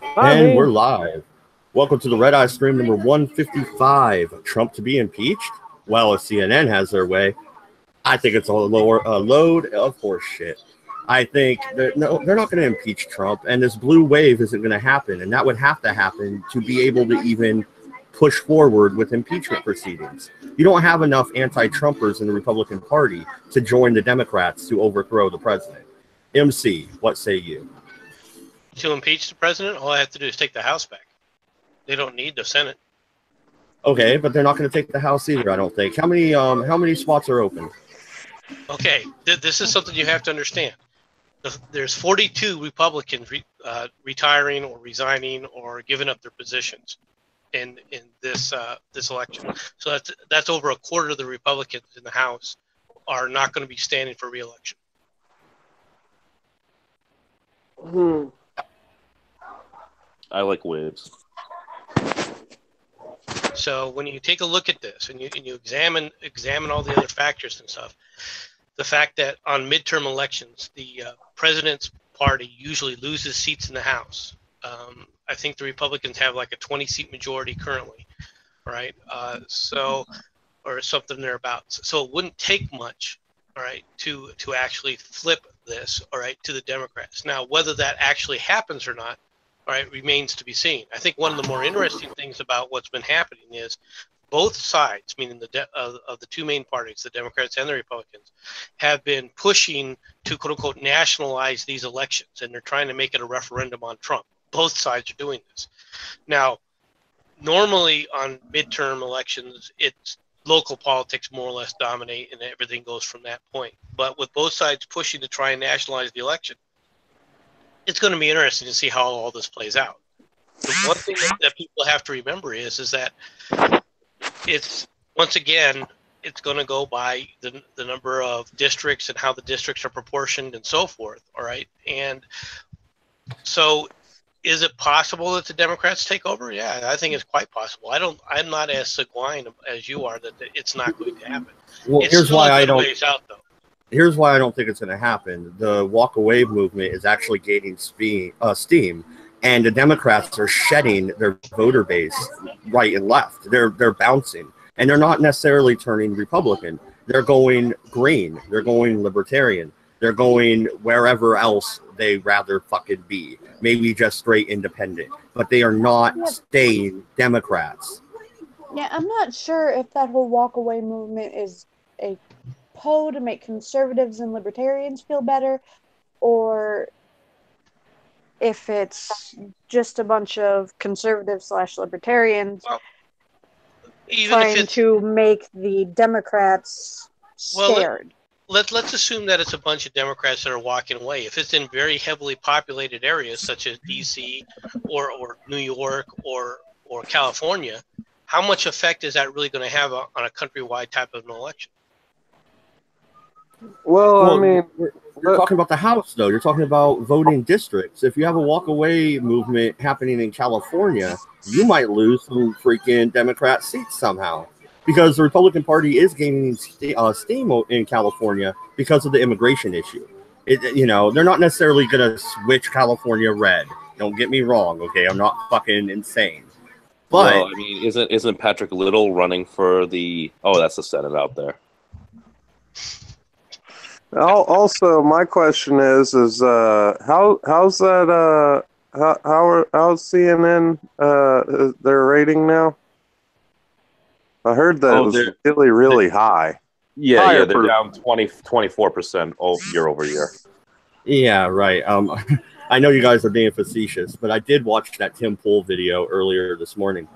And we're live. Welcome to the Redeye Stream number 155. Trump to be impeached? Well, if CNN has their way, I think it's a load of horse shit. I think they're not going to impeach Trump, and this blue wave isn't going to happen, and that would have to happen to be able to even push forward with impeachment proceedings. You don't have enough anti-Trumpers in the Republican Party to join the Democrats to overthrow the president. MC, what say you? To impeach the president, all I have to do is take the House back. They don't need the Senate. Okay, but they're not going to take the House either, I don't think. How many spots are open? Okay, this is something you have to understand. There's 42 Republicans retiring or resigning or giving up their positions in this election. So that's over a quarter of the Republicans in the House are not going to be standing for re-election. I like waves. So when you take a look at this and you examine all the other factors and stuff, the fact that on midterm elections the president's party usually loses seats in the House. I think the Republicans have like a 20-seat majority currently, right? Or something thereabouts. So it wouldn't take much, all right, to actually flip this, all right, to the Democrats. Now, whether that actually happens or not, all right, remains to be seen. I think one of the more interesting things about what's been happening is both sides, meaning of the two main parties, the Democrats and the Republicans, have been pushing to quote unquote nationalize these elections, and they're trying to make it a referendum on Trump. Both sides are doing this. Now, normally on midterm elections, it's local politics more or less dominate, and everything goes from that point. But with both sides pushing to try and nationalize the election, it's going to be interesting to see how all this plays out. The one thing that people have to remember is that it's, once again, it's going to go by the number of districts and how the districts are proportioned and so forth. All right. And so is it possible that the Democrats take over? Yeah, I think it's quite possible. I'm not as sanguine as you are that it's not going to happen. Well, it's here's why I don't. Ways out, though. Here's why I don't think it's going to happen. The walk away movement is actually gaining steam, and the Democrats are shedding their voter base right and left. They're bouncing, and they're not necessarily turning Republican. They're going green. They're going libertarian. They're going wherever else they rather fucking be. Maybe just straight independent, but they are not staying Democrats. Yeah, I'm not sure if that whole walk away movement is a to make conservatives and libertarians feel better, or if it's just a bunch of conservatives / libertarians trying to make the Democrats scared. Let's assume that it's a bunch of Democrats that are walking away. If it's in very heavily populated areas such as DC or New York or California, how much effect is that really going to have on a countrywide type of an election? Well, I mean, you're talking about the House, though. You're talking about voting districts. If you have a walk-away movement happening in California, you might lose some freaking Democrat seats somehow, because the Republican Party is gaining steam in California because of the immigration issue. They're not necessarily going to switch California red. Don't get me wrong, okay? I'm not fucking insane. But well, I mean, isn't Patrick Little running for the? Oh, that's the Senate out there. Also, my question is how's that how's CNN their rating now? I heard that it was really high. Yeah, they're down 24% year over year. Yeah, right. I know you guys are being facetious, but I did watch that Tim Pool video earlier this morning,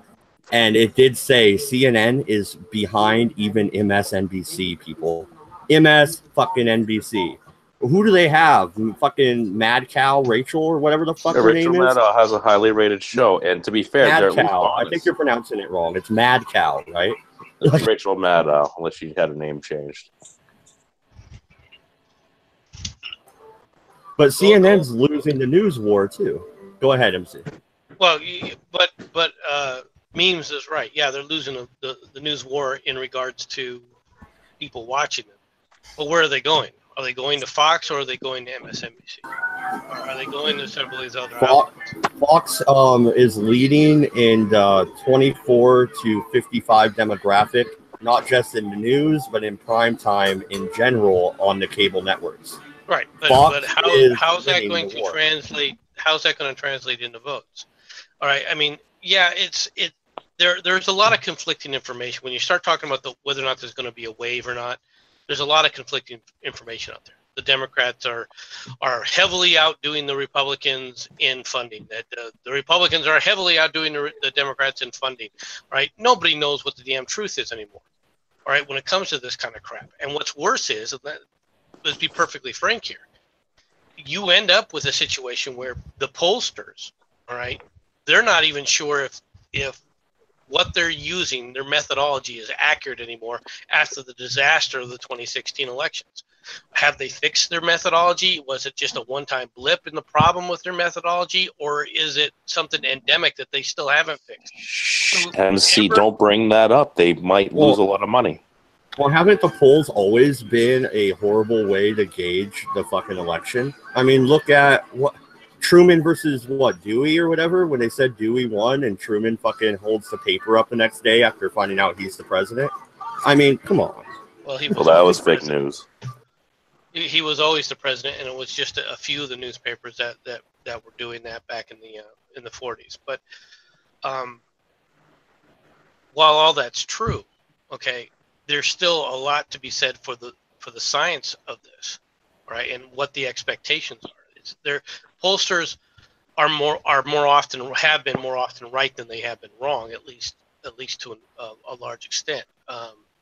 and it did say CNN is behind even MSNBC people. MS fucking NBC. Who do they have? Fucking Mad Cow Rachel or whatever the fuck her name is? Rachel Maddow has a highly rated show, and to be fair, Mad Cow. I think you're pronouncing it wrong. It's Mad Cow, right? It's Rachel Maddow, unless she had her name changed. But CNN's losing the news war too. Go ahead, MC. Well, but Memes is right. Yeah, they're losing the news war in regards to people watching them. But where are they going? Are they going to Fox or are they going to MSNBC? Or are they going to several of these other Fox, outlets? Fox is leading in the 24 to 55 demographic, not just in the news, but in prime time in general on the cable networks. Right, but how's that going to translate? How's that going to translate into votes? All right, I mean, yeah, there's a lot of conflicting information when you start talking about whether or not there's going to be a wave or not. There's a lot of conflicting information out there. The Democrats are heavily outdoing the Republicans in funding. That the Republicans are heavily outdoing the Democrats in funding. Right? Nobody knows what the damn truth is anymore. All right, when it comes to this kind of crap. And what's worse is, let's be perfectly frank here, you end up with a situation where the pollsters, all right, they're not even sure if what they're using, their methodology, is accurate anymore after the disaster of the 2016 elections. Have they fixed their methodology? Was it just a one-time blip in the problem with their methodology, or is it something endemic that they still haven't fixed? MC, don't bring that up. They might lose a lot of money. Well, haven't the polls always been a horrible way to gauge the fucking election? I mean, look at what Truman versus Dewey or whatever, when they said Dewey won and Truman fucking holds the paper up the next day after finding out he's the president. I mean, come on. Well, that was fake news. He was always the president, and it was just a few of the newspapers that were doing that back in the 40s. But while all that's true, okay, there's still a lot to be said for the science of this, right? And what the expectations are. Their pollsters have been more often right than they have been wrong, at least to a large extent.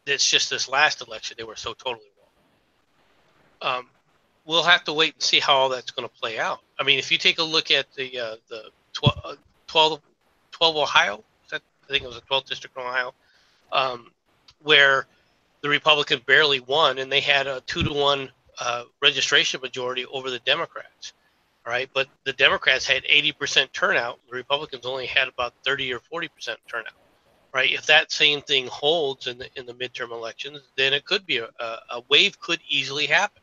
It's just this last election they were so totally wrong. We'll have to wait and see how all that's going to play out. I mean, if you take a look at the 12 Ohio, I think it was the 12th district in Ohio, where the Republican barely won, and they had a 2-to-1 registration majority over the Democrats. All right, but the Democrats had 80% turnout. The Republicans only had about 30 or 40% turnout. Right? If that same thing holds in the midterm elections, then it could be a wave could easily happen.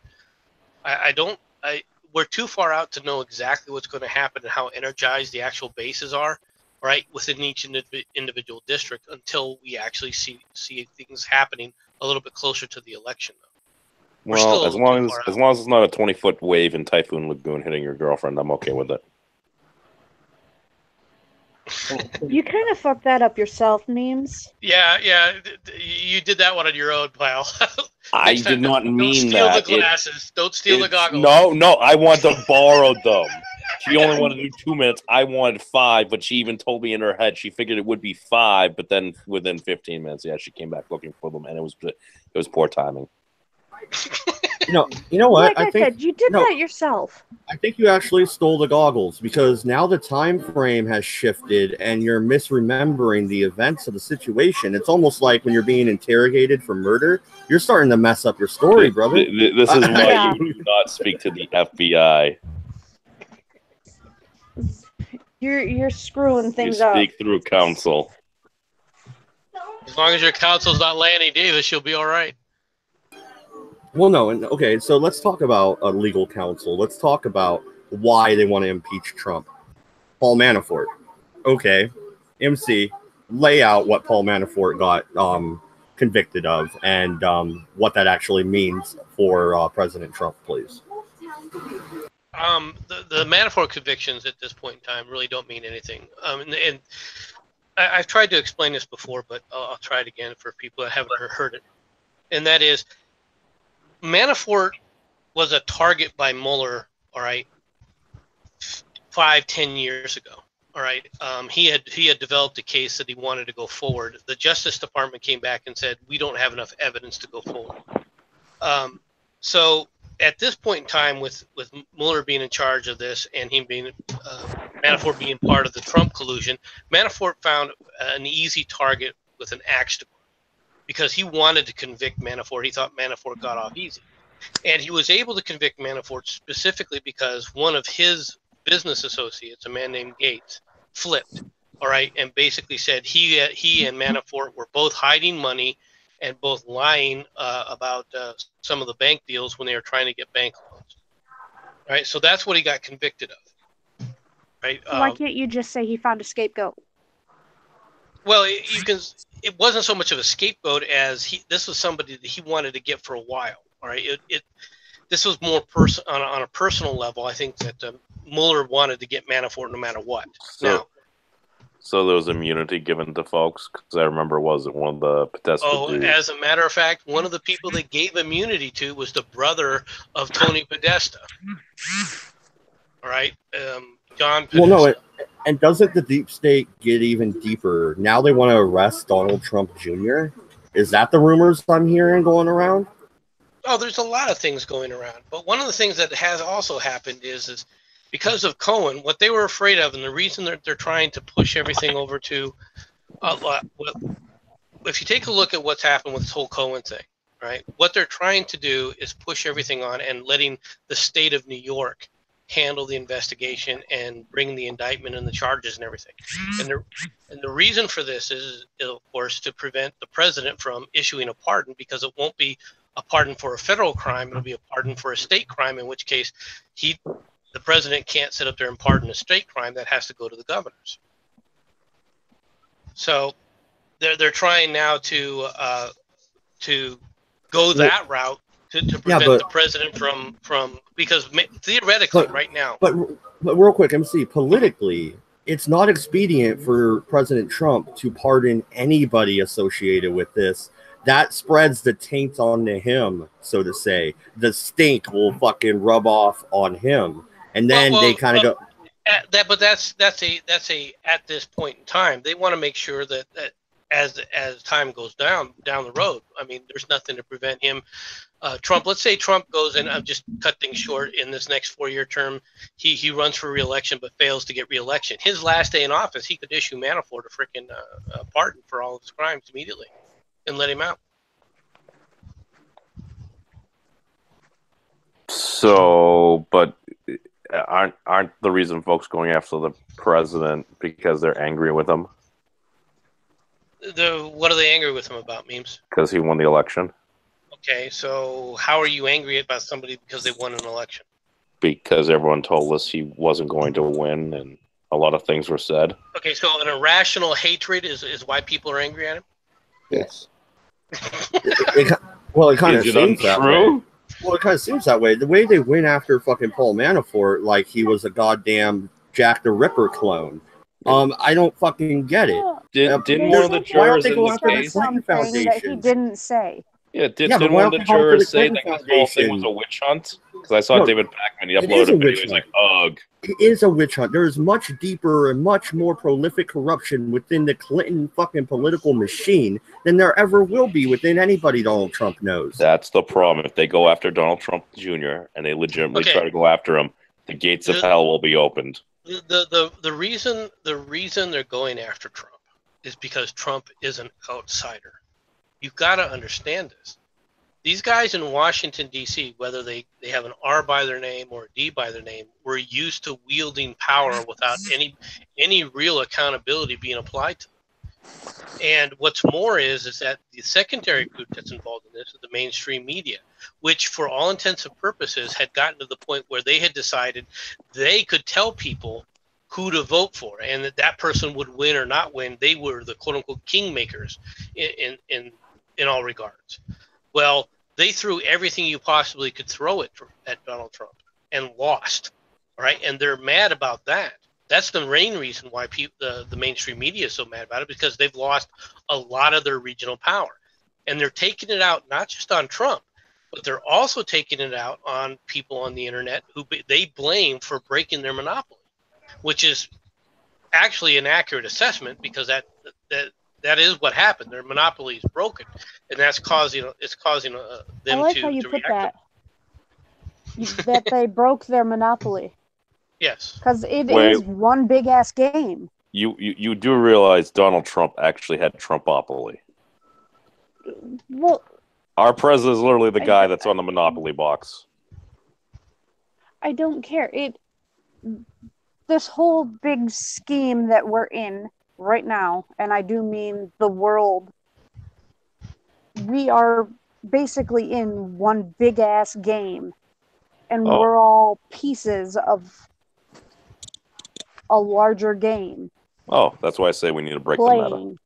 We're too far out to know exactly what's going to happen and how energized the actual bases are, right, within each individual district until we actually see things happening a little bit closer to the election. Well, as long as it's not a 20-foot wave in Typhoon Lagoon hitting your girlfriend, I'm okay with it. You kind of fucked that up yourself, Memes. Yeah, you did that one on your own, pal. I did not mean that. Don't steal the glasses. Don't steal the goggles. No, I want to borrow them. She only wanted to do 2 minutes. I wanted 5, but she even told me in her head she figured it would be 5, but then within 15 minutes, she came back looking for them, and it was poor timing. You know what? Like I said, you did that yourself. I think you actually stole the goggles because now the time frame has shifted and you're misremembering the events of the situation. It's almost like when you're being interrogated for murder, you're starting to mess up your story, brother. This is why you do not speak to the FBI. You're screwing things up. You speak through counsel. As long as your counsel's not Lanny Davis, you'll be all right. Well, no, okay, so let's talk about legal counsel. Let's talk about why they want to impeach Trump. Paul Manafort. Okay, MC, lay out what Paul Manafort got convicted of and what that actually means for President Trump, please. The Manafort convictions at this point in time really don't mean anything. And I've tried to explain this before, but I'll try it again for people that haven't heard it. And that is, Manafort was a target by Mueller, all right, 5-10 years ago. All right, he had developed a case that he wanted to go forward. The Justice Department came back and said we don't have enough evidence to go forward. So at this point in time, with Mueller being in charge of this and him being Manafort being part of the Trump collusion, Manafort found an easy target with an axe to grind because he wanted to convict Manafort. He thought Manafort got off easy, and he was able to convict Manafort specifically because one of his business associates, a man named Gates, flipped, all right, and basically said he and Manafort were both hiding money and both lying about some of the bank deals when they were trying to get bank loans. Right, so that's what he got convicted of. Right. Why can't you just say he found a scapegoat? Well, you can. It wasn't so much of a scapegoat as this was somebody that he wanted to get for a while. All right. This was more on a personal level. I think that Mueller wanted to get Manafort no matter what. So there was immunity given to folks, because I remember wasn't one of the Podesta dudes. As a matter of fact, one of the people they gave immunity to was the brother of Tony Podesta. All right, John Podesta. Well, no, and doesn't the deep state get even deeper? Now they want to arrest Donald Trump Jr.? Is that the rumors I'm hearing going around? Oh, there's a lot of things going around. But one of the things that has also happened is because of Cohen, what they were afraid of, and the reason they're trying to push everything over to, if you take a look at what's happened with this whole Cohen thing, right? What they're trying to do is push everything on and letting the state of New York handle the investigation and bring the indictment and the charges and everything. And the reason for this is, of course, to prevent the president from issuing a pardon, because it won't be a pardon for a federal crime. It'll be a pardon for a state crime, in which case the president can't sit up there and pardon a state crime. That has to go to the governors. So they're trying now to go that route to prevent the president from because theoretically right now. But real quick, MC, politically, it's not expedient for President Trump to pardon anybody associated with this. That spreads the taint onto him, so to say. The stink will fucking rub off on him, and then they kind of go. But that's a at this point in time, they want to make sure that as time goes down the road. I mean, there's nothing to prevent him. Trump. Let's say Trump goes and I've just cut things short in this next 4-year term. He runs for re-election but fails to get re-election. His last day in office, he could issue Manafort a freaking pardon for all of his crimes immediately and let him out. So, but aren't the reason folks going after the president because they're angry with him? What are they angry with him about, Memes? Because he won the election. Okay, so how are you angry about somebody because they won an election? Because everyone told us he wasn't going to win, and a lot of things were said. Okay, so an irrational hatred is why people are angry at him? Yes. Well, it kind of seems that way. Well, it kind of seems that way. The way they went after fucking Paul Manafort, like he was a goddamn Jack the Ripper clone. I don't fucking get it. Didn't one of the jurors in the case that he didn't say? Yeah, didn't one of the jurors say that this whole thing was a witch hunt? Because I saw David Pakman, he uploaded a video, he was like, ugh. It is a witch hunt. There is much deeper and much more prolific corruption within the Clinton fucking political machine than there ever will be within anybody Donald Trump knows. That's the problem. If they go after Donald Trump Jr. and they legitimately try to go after him, the gates of hell will be opened. The reason they're going after Trump is because Trump is an outsider. You've got to understand this. These guys in Washington, D.C., whether they have an R by their name or a D by their name, were used to wielding power without any real accountability being applied to them. And what's more is that the secondary group that's involved in this is the mainstream media, which for all intents and purposes had gotten to the point where they had decided they could tell people who to vote for and that person would win or not win. They were the quote-unquote kingmakers in all regards. Well, they threw everything you possibly could throw at Donald Trump and lost, all right? And they're mad about that. That's the main reason why the mainstream media is so mad about it, because they've lost a lot of their regional power. And they're taking it out not just on Trump, but they're also taking it out on people on the internet who they blame for breaking their monopoly, which is actually an accurate assessment, because that is what happened. Their monopoly is broken, and that's causing them I like to how you to put react. that they broke their monopoly. Yes, because it is one big ass game. You do realize Donald Trump actually had Trumpopoly. Well, our president is literally the guy that's on the Monopoly box. I don't care. This whole big scheme that we're in right now, and I do mean the world we are basically in one big ass game, and Oh. we're all pieces of a larger game Oh, that's why I say we need to break the meta. playing.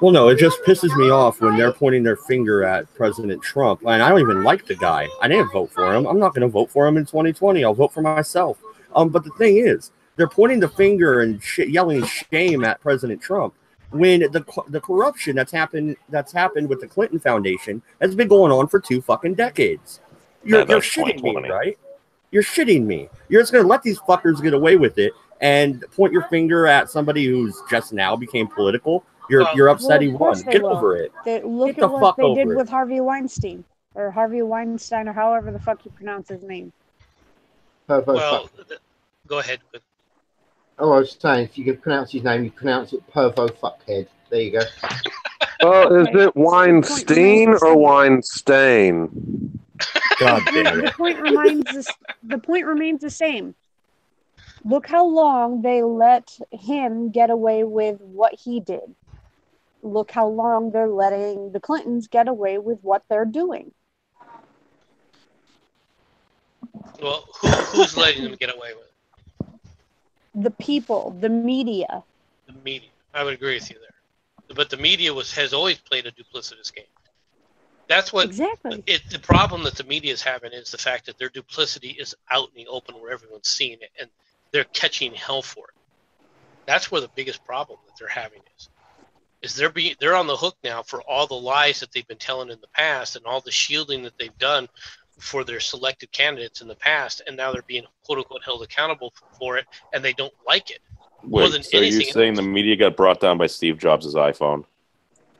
Well, no, it just pisses me off when they're pointing their finger at President Trump. And I don't even like the guy. I didn't vote for him. I'm not going to vote for him in 2020. I'll vote for myself. But the thing is, they're pointing the finger and yelling shame at President Trump when the corruption that's happened with the Clinton Foundation has been going on for 2 fucking decades. You're shitting me, right? You're shitting me. You're just going to let these fuckers get away with it and point your finger at somebody who's just now became political. You're upset he won. Get over it. Look at what they did with Harvey Weinstein, or Harvey Weinstein, or however the fuck you pronounce his name. Well, go ahead. Oh, I was saying, if you could pronounce his name, you pronounce it Pervo Fuckhead. There you go. Well, is it Weinstein or Weinstein? God damn it. The point remains the same. Look how long they let him get away with what he did. Look how long they're letting the Clintons get away with what they're doing. Well, who's letting them get away with it? The people, the media. The media. I would agree with you there. But the media has always played a duplicitous game. That's what exactly. The problem that the media is having is the fact that their duplicity is out in the open where everyone's seeing it, and they're catching hell for it. That's where the biggest problem that they're having is they're on the hook now for all the lies that they've been telling in the past and all the shielding that they've done for their selected candidates in the past, and now they're being quote unquote held accountable for it, and they don't like it. Wait, so you're saying the media got brought down by Steve Jobs' iPhone?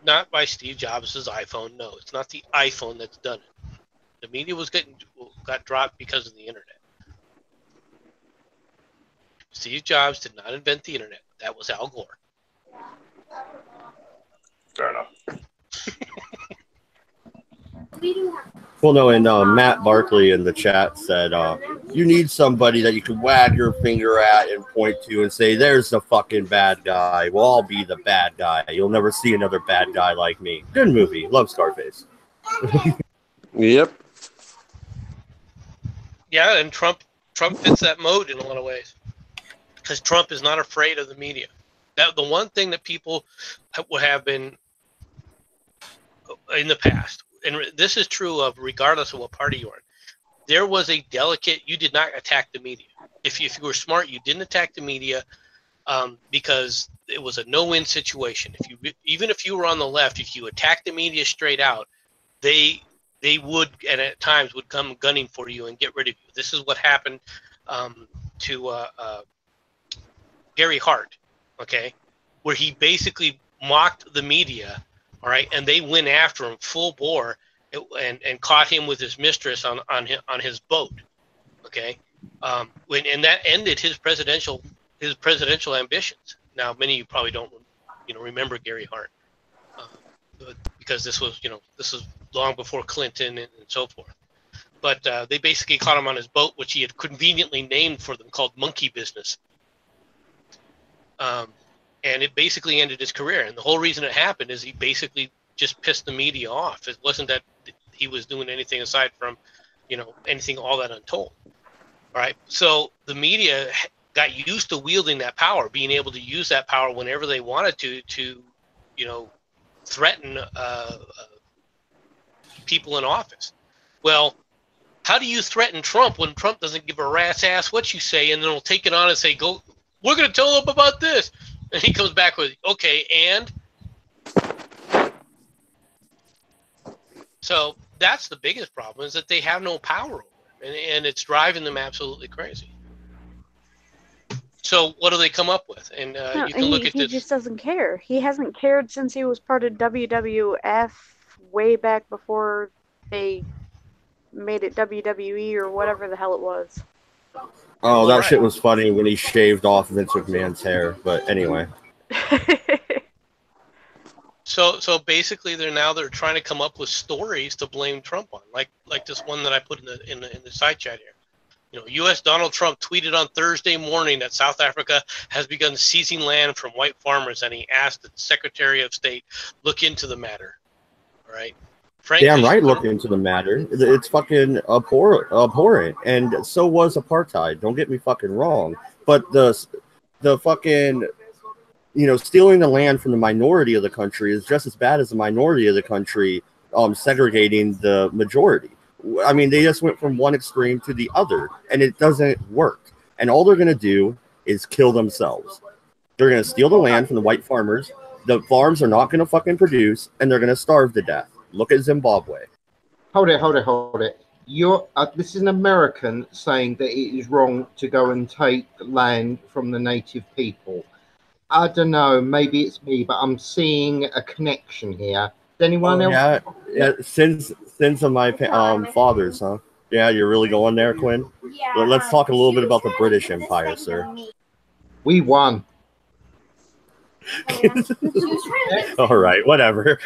Not by Steve Jobs' iPhone. No, it's not the iPhone that's done it. The media got dropped because of the internet. Steve Jobs did not invent the internet. That was Al Gore. Fair enough. Well, no, and Matt Barkley in the chat said, you need somebody that you can wag your finger at and point to and say, there's the fucking bad guy. Well, I'll be the bad guy. You'll never see another bad guy like me. Good movie. Love Scarface. Yep. Yeah, and Trump fits that mode in a lot of ways. Because Trump is not afraid of the media. That the one thing that people have been in the past, and this is true of regardless of what party you're in, there was a delicate, you did not attack the media. If you were smart, you didn't attack the media because it was a no-win situation. Even if you were on the left, if you attacked the media straight out, they would, and at times would come gunning for you and get rid of you. This is what happened to Gary Hart, okay, where he basically mocked the media, all right, and they went after him full bore and caught him with his mistress on his boat, okay, and that ended his presidential ambitions. Now, many of you probably don't, remember Gary Hart because this was long before Clinton and so forth. But they basically caught him on his boat, which he had conveniently named for them, called Monkey Business. And it basically ended his career. And the whole reason it happened is he basically just pissed the media off. It wasn't that he was doing anything aside from, anything all that untold. All right. So the media got used to wielding that power, being able to use that power whenever they wanted to threaten people in office. Well, how do you threaten Trump when Trump doesn't give a rat's ass what you say, and then will take it on and say, go, we're going to tell them about this. And he comes back with, okay, and? So that's the biggest problem, is that they have no power over it, and it's driving them absolutely crazy. So what do they come up with? And you can look at this. He just doesn't care. He hasn't cared since he was part of WWF way back before they made it WWE or whatever the hell it was. Oh, that shit was funny when he shaved off Vince McMahon's hair. But anyway. So basically, they're trying to come up with stories to blame Trump on, like this one that I put in the side chat here. You know, U.S. Donald Trump tweeted on Thursday morning that South Africa has begun seizing land from white farmers, and he asked the Secretary of State look into the matter. All right. Frankly, Damn right, look into the matter. It's fucking abhorrent, and so was apartheid. Don't get me fucking wrong, but the fucking, you know, stealing the land from the minority of the country is just as bad as the minority of the country segregating the majority. I mean, they just went from one extreme to the other, and it doesn't work. And all they're going to do is kill themselves. They're going to steal the land from the white farmers. The farms are not going to fucking produce, and they're going to starve to death. Look at Zimbabwe. Hold it. This is an American saying that it is wrong to go and take land from the native people. I don't know, maybe it's me, but I'm seeing a connection here. Does anyone else? Yeah, sins of my fathers, huh? Yeah, you're really going there, Quinn? Yeah. Well, let's talk a little bit about the British Empire, sir. We won. All right, whatever.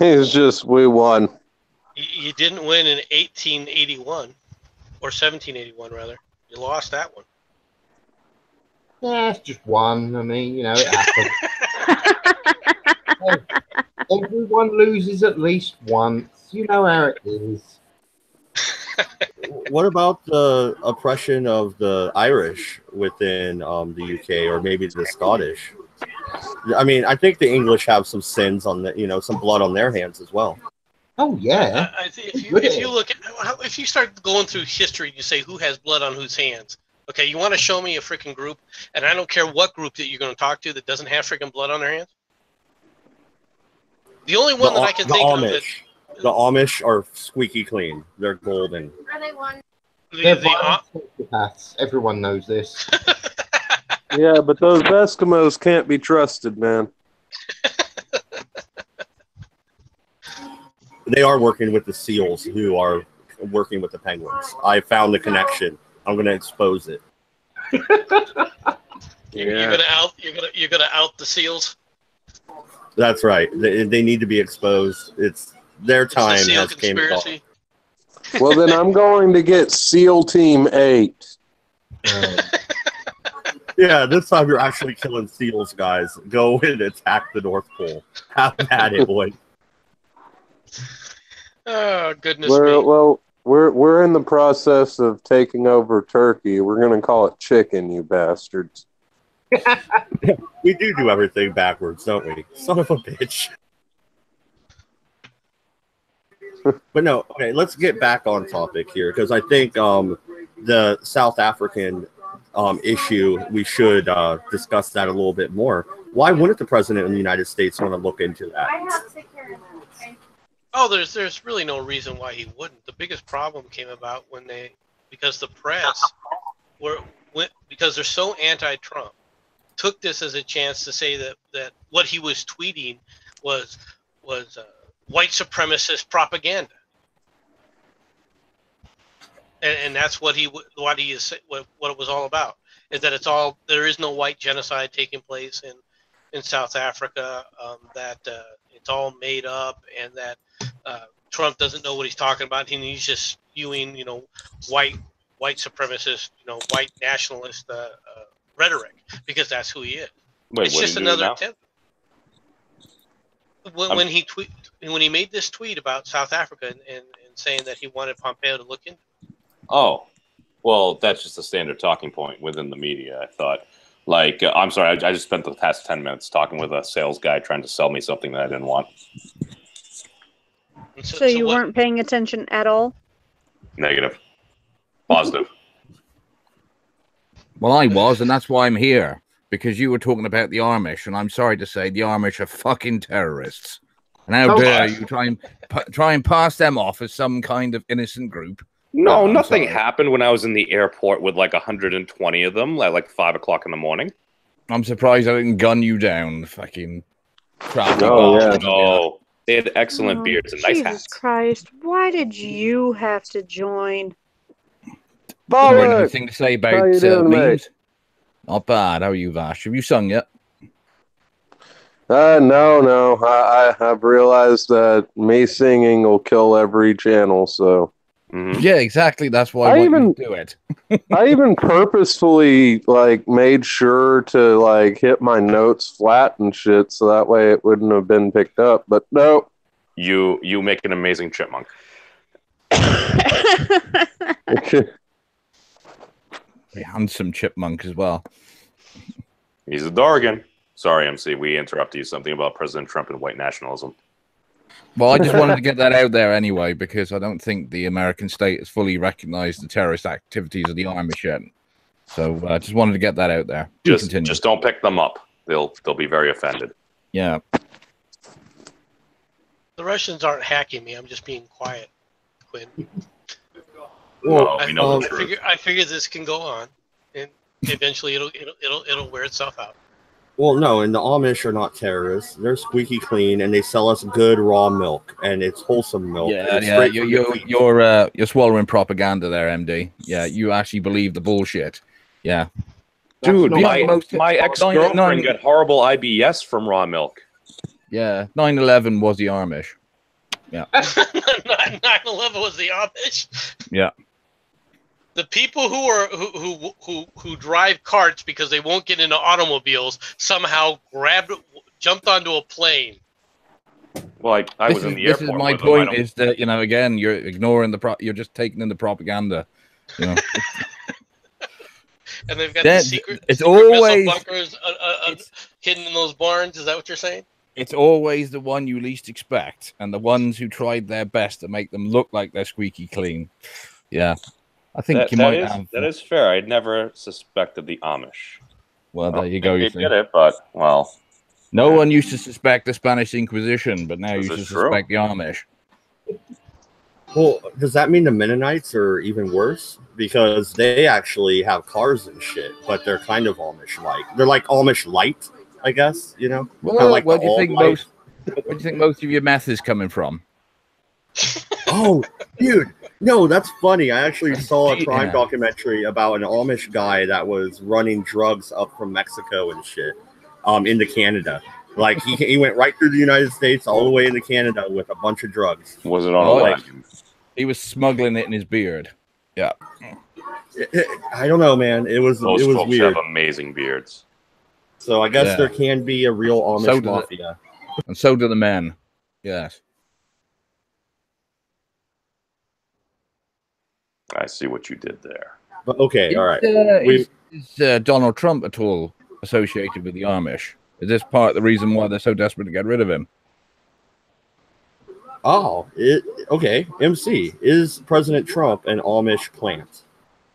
It's just, we won. You didn't win in 1881, or 1781, rather. You lost that one. Yeah, it's just one. I mean, you know, it happens. Everyone loses at least once. You know how it is. What about the oppression of the Irish within the UK, or maybe the Scottish? I mean, I think the English have some sins on the, you know, some blood on their hands as well. Oh yeah. If you start going through history, you say who has blood on whose hands. Okay, you want to show me a freaking group, and I don't care what group that you're going to talk to that doesn't have freaking blood on their hands. The only one that I can think of that the Amish are squeaky clean. They're golden. Are they one? They're psychopaths. Everyone knows this. Yeah, but those Eskimos can't be trusted, man. They are working with the seals, who are working with the penguins. I found the connection. I'm going to expose it. You're gonna out the seals. That's right. They need to be exposed. It's their time has came. Well, then I'm going to get SEAL Team 8. Yeah, this time you're actually killing seals, guys. Go and attack the North Pole. Have at it, boy. Oh, goodness me. Well, we're in the process of taking over Turkey. We're going to call it chicken, you bastards. We do everything backwards, don't we? Son of a bitch. But no, okay, let's get back on topic here, because I think the South African issue, we should discuss that a little bit more. Why wouldn't the president of the United States want to look into that? Oh, there's really no reason why he wouldn't. The biggest problem came about because the press because they're so anti-Trump, took this as a chance to say that what he was tweeting was white supremacist propaganda, and that's what it was all about. Is that there is no white genocide taking place in South Africa, that it's all made up, and that Trump doesn't know what he's talking about, and he's just spewing, white supremacist, white nationalist rhetoric, because that's who he is. Wait, it's just another attempt. When he made this tweet about South Africa and saying that he wanted Pompeo to look into it. Oh, well, that's just a standard talking point within the media. I thought, I'm sorry, I just spent the past 10 minutes talking with a sales guy trying to sell me something that I didn't want. So you weren't paying attention at all? Negative. Positive. Well, I was, and that's why I'm here. Because you were talking about the Amish, and I'm sorry to say the Amish are fucking terrorists. And how dare you try and pass them off as some kind of innocent group? No, nothing happened when I was in the airport with 120 of them at 5 o'clock in the morning. I'm surprised I didn't gun you down, fucking traffic. No, they had excellent beards and nice hats. Jesus Christ, why did you have to join? Anything to say about memes? Not bad. How are you, Vash? Have you sung yet? No. I've realized that me singing will kill every channel, so Mhm. Yeah, exactly. That's why I I want even- you to do it. I even purposefully made sure to hit my notes flat and shit, so that way it wouldn't have been picked up. But no. You make an amazing chipmunk. A handsome chipmunk as well. He's a Dorgan. Sorry, MC. We interrupted you. Something about President Trump and white nationalism. Well, I just wanted to get that out there anyway, because I don't think the American state has fully recognized the terrorist activities of the Amish yet. So I just wanted to get that out there. Just don't pick them up. They'll be very offended. Yeah. The Russians aren't hacking me. I'm just being quiet, Quinn. Well, we know the truth. I figure this can go on, and eventually it'll wear itself out. Well, no, and the Amish are not terrorists. They're squeaky clean, and they sell us good raw milk, and it's wholesome milk. Yeah, It's yeah. straight from the wheat. You're swallowing propaganda there, MD. Yeah, you actually believe the bullshit. Yeah. Dude, Yeah, my ex-girlfriend got horrible IBS from raw milk. Yeah, 9/11 was the Amish. 9/11 was the Amish. Yeah. The people who drive carts because they won't get into automobiles somehow jumped onto a plane. Well, I was in the airport. This is my with them. point: is that again, you're ignoring you're just taking in the propaganda. And they've got That- the secret it's secret missile always- bunkers hidden in those barns. Is that what you're saying? It's always the one you least expect, and the ones who tried their best to make them look like they're squeaky clean. Yeah, I think that is fair. I'd never suspected the Amish. Well, there you go. They You see. did it, but well, No one used to suspect the Spanish Inquisition, but now you This should is true. suspect the Amish. Well, does that mean the Mennonites are even worse? Because they actually have cars and shit, but they're kind of Amish-like. They're like Amish light, I guess. Kinda Well, like where the do you think alt-right. where do you think most of your meth is coming from? Oh, dude, no, that's funny. I actually saw a Yeah. crime documentary about an Amish guy that was running drugs up from Mexico and shit, into Canada. Like he went right through the United States all the way into Canada with a bunch of drugs. was it on Oh, a yeah. wagon? He was smuggling it in his beard. Yeah. I don't know, man. It was Those folks weird. have amazing beards. So I guess Yeah. there can be a real Amish So does it. mafia. And so do the men. Yes. I see what you did there. But okay, all right. Is Donald Trump at all associated with the Amish? Is this part of the reason why they're so desperate to get rid of him? Oh, okay. MC, is President Trump an Amish plant?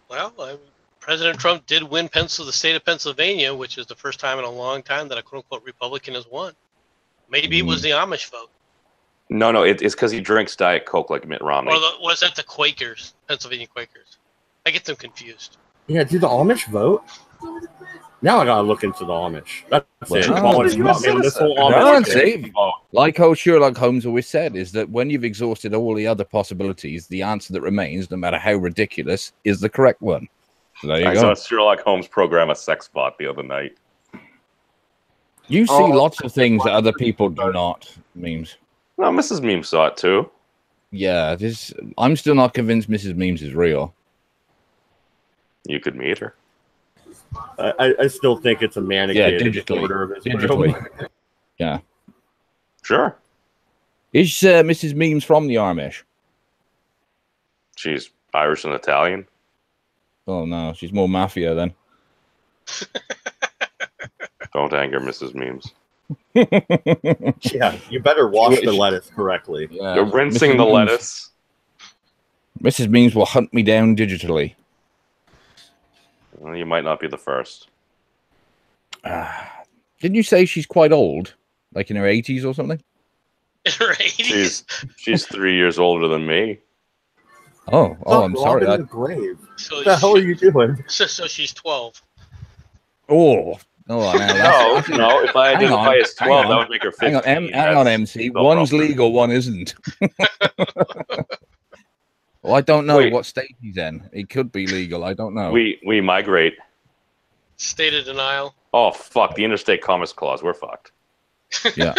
Well, President Trump did win the state of Pennsylvania, which is the first time in a long time that a quote-unquote Republican has won. Maybe it was the Amish vote. No, it's because he drinks Diet Coke like Mitt Romney. Or was that the Quakers, Pennsylvania Quakers? I get them confused. Yeah, do the Amish vote? Now I gotta look into the Amish. That's it. Well, Calling he's it a out, man. This whole citizen. Amish No, thing. see, like how Sherlock Holmes always said, is that when you've exhausted all the other possibilities, the answer that remains, no matter how ridiculous, is the correct one. So there you I go. saw Sherlock Holmes program a sex bot the other night. You see lots of things that other people do not. Memes. No, Mrs. Meme saw it too. Yeah, I'm still not convinced Mrs. Memes is real. You could meet her. I still think it's a manicured digitally. disorder of his Digitally. Yeah. Sure. Is Mrs. Memes from the Amish? She's Irish and Italian. Oh no, she's more mafia then. Don't anger Mrs. Memes. Yeah, you better wash the lettuce correctly. Yeah. You're rinsing Mrs. the Memes- lettuce. Mrs. Memes will hunt me down digitally. Well, you might not be the first. Didn't you say she's quite old? Like in her 80s or something? In her 80s. She's 3 years older than me. Oh, I'm sorry. Rob in the grave. So What the hell are you doing? So she's 12. No, No. If I Hang identify on, as hang 12, on. that would make her 15. hang on, MC. One's legal, one isn't. Well, I don't know Wait. what state he's in. It could be legal. I don't know. We migrate. State of denial. Oh fuck! The Interstate Commerce Clause. We're fucked. Yeah.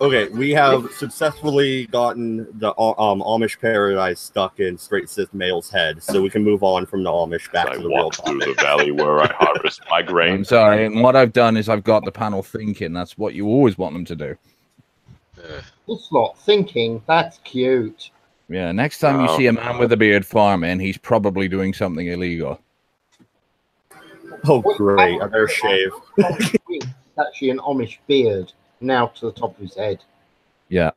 Okay, we have successfully gotten the Amish paradise stuck in Straight Sith Male's head, so we can move on from the Amish back I to the real walk through topic. the valley where I harvest my grain. I'm sorry, and what I've done is I've got the panel thinking. That's what you always want them to do. This lot thinking, that's cute. Yeah, next time you see a man with a beard farming, he's probably doing something illegal. Oh, great. I better shave. It's actually an Amish beard now to the top of his head. Yeah.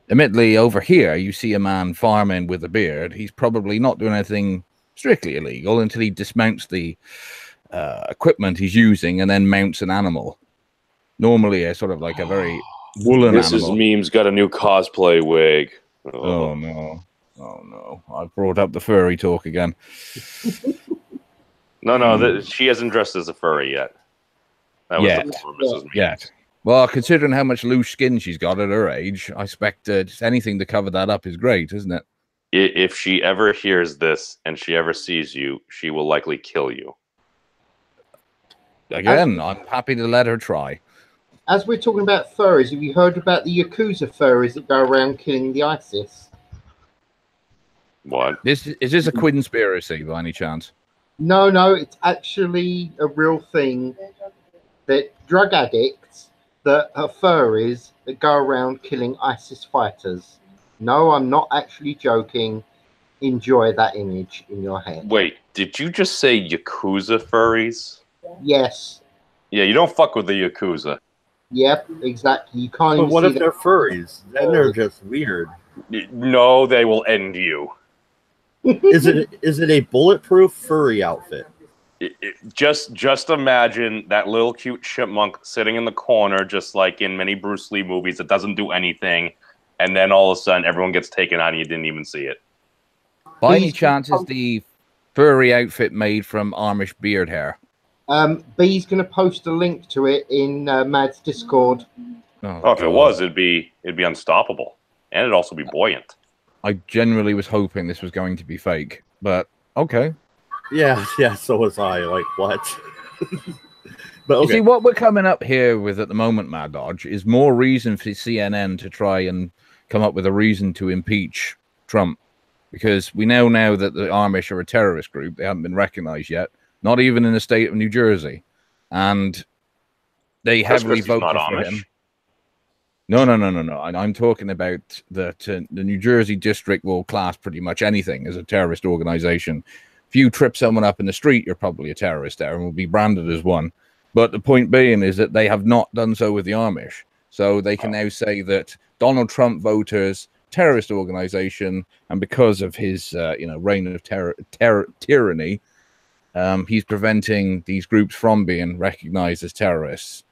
Admittedly, over here, you see a man farming with a beard. He's probably not doing anything strictly illegal until he dismounts the equipment he's using and then mounts an animal. Normally, a sort of like a very woolen Mrs. animal. Meme's got a new cosplay wig. Oh, no. Oh, no. I've brought up the furry talk again. No, she hasn't dressed as a furry yet. That was the poor Mrs. Meme. Yet. Well, considering how much loose skin she's got at her age, I expect just anything to cover that up is great, isn't it? If she ever hears this and she ever sees you, she will likely kill you. Again, I'm happy to let her try. As we're talking about furries, have you heard about the Yakuza furries that go around killing the ISIS? What? Is this a conspiracy by any chance? No, it's actually a real thing. That drug addicts that are furries that go around killing ISIS fighters. No, I'm not actually joking. Enjoy that image in your head. Wait, did you just say Yakuza furries? Yes. Yeah, you don't fuck with the Yakuza. Yep, exactly. You can't But even what see if they're furries? Then they're just weird. No, they will end you. Is it a bulletproof furry outfit? Just imagine that little cute chipmunk sitting in the corner, just like in many Bruce Lee movies, that doesn't do anything, and then all of a sudden everyone gets taken out and you didn't even see it. By any chance, is the furry outfit made from Amish beard hair? B's going to post a link to it in Mad's Discord. Oh, if it was, it'd be unstoppable, and it'd also be buoyant. I generally was hoping this was going to be fake, but okay. Yeah, so was I. Like, what? But okay. You see, what we're coming up here with at the moment, Mad Dodge, is more reason for CNN to try and come up with a reason to impeach Trump. Because we know now that the Amish are a terrorist group. They haven't been recognized yet, not even in the state of New Jersey. And they heavily voted for him. No. I'm talking about that the New Jersey district will class pretty much anything as a terrorist organization. If you trip someone up in the street, you're probably a terrorist there and will be branded as one. But the point being is that they have not done so with the Amish. So they can now say that Donald Trump voters, terrorist organization, and because of his reign of tyranny, he's preventing these groups from being recognized as terrorists.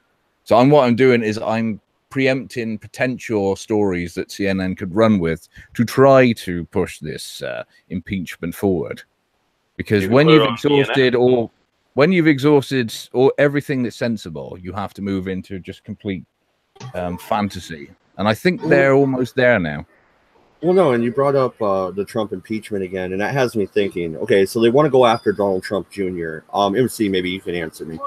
So what I'm doing is I'm preempting potential stories that CNN could run with to try to push this impeachment forward. Because when you've exhausted everything that's sensible, you have to move into just complete fantasy. And I think they're almost there now. Well, no, and you brought up the Trump impeachment again, and that has me thinking, okay, so they want to go after Donald Trump Jr. MC, maybe you can answer me.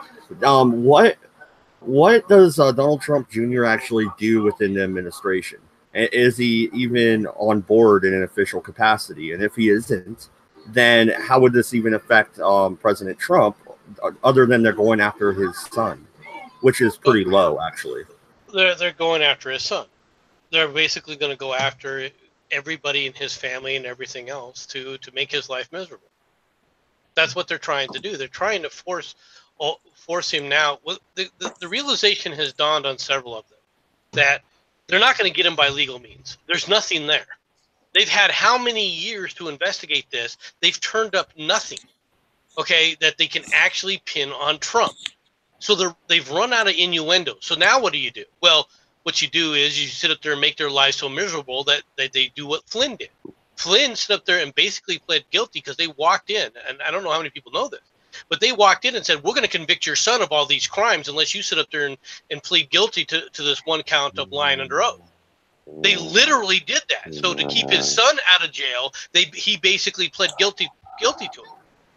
What does Donald Trump Jr. actually do within the administration? Is he even on board in an official capacity? And if he isn't, then how would this even affect President Trump, other than they're going after his son, which is pretty low, actually? They're going after his son. They're basically going to go after everybody in his family and everything else to make his life miserable. That's what they're trying to do. They're trying to force him now. Well, the realization has dawned on several of them that they're not going to get him by legal means. There's nothing there. They've had how many years to investigate this? They've turned up nothing, okay, that they can actually pin on Trump. So they've run out of innuendo. So now what do? Well, what you do is you sit up there and make their lives so miserable that they do what Flynn did. Flynn stood up there and basically pled guilty because they walked in, and I don't know how many people know this, but they walked in and said, we're going to convict your son of all these crimes unless you sit up there and plead guilty to this one count of lying under oath. They literally did that. So to keep his son out of jail, he basically pled guilty to it.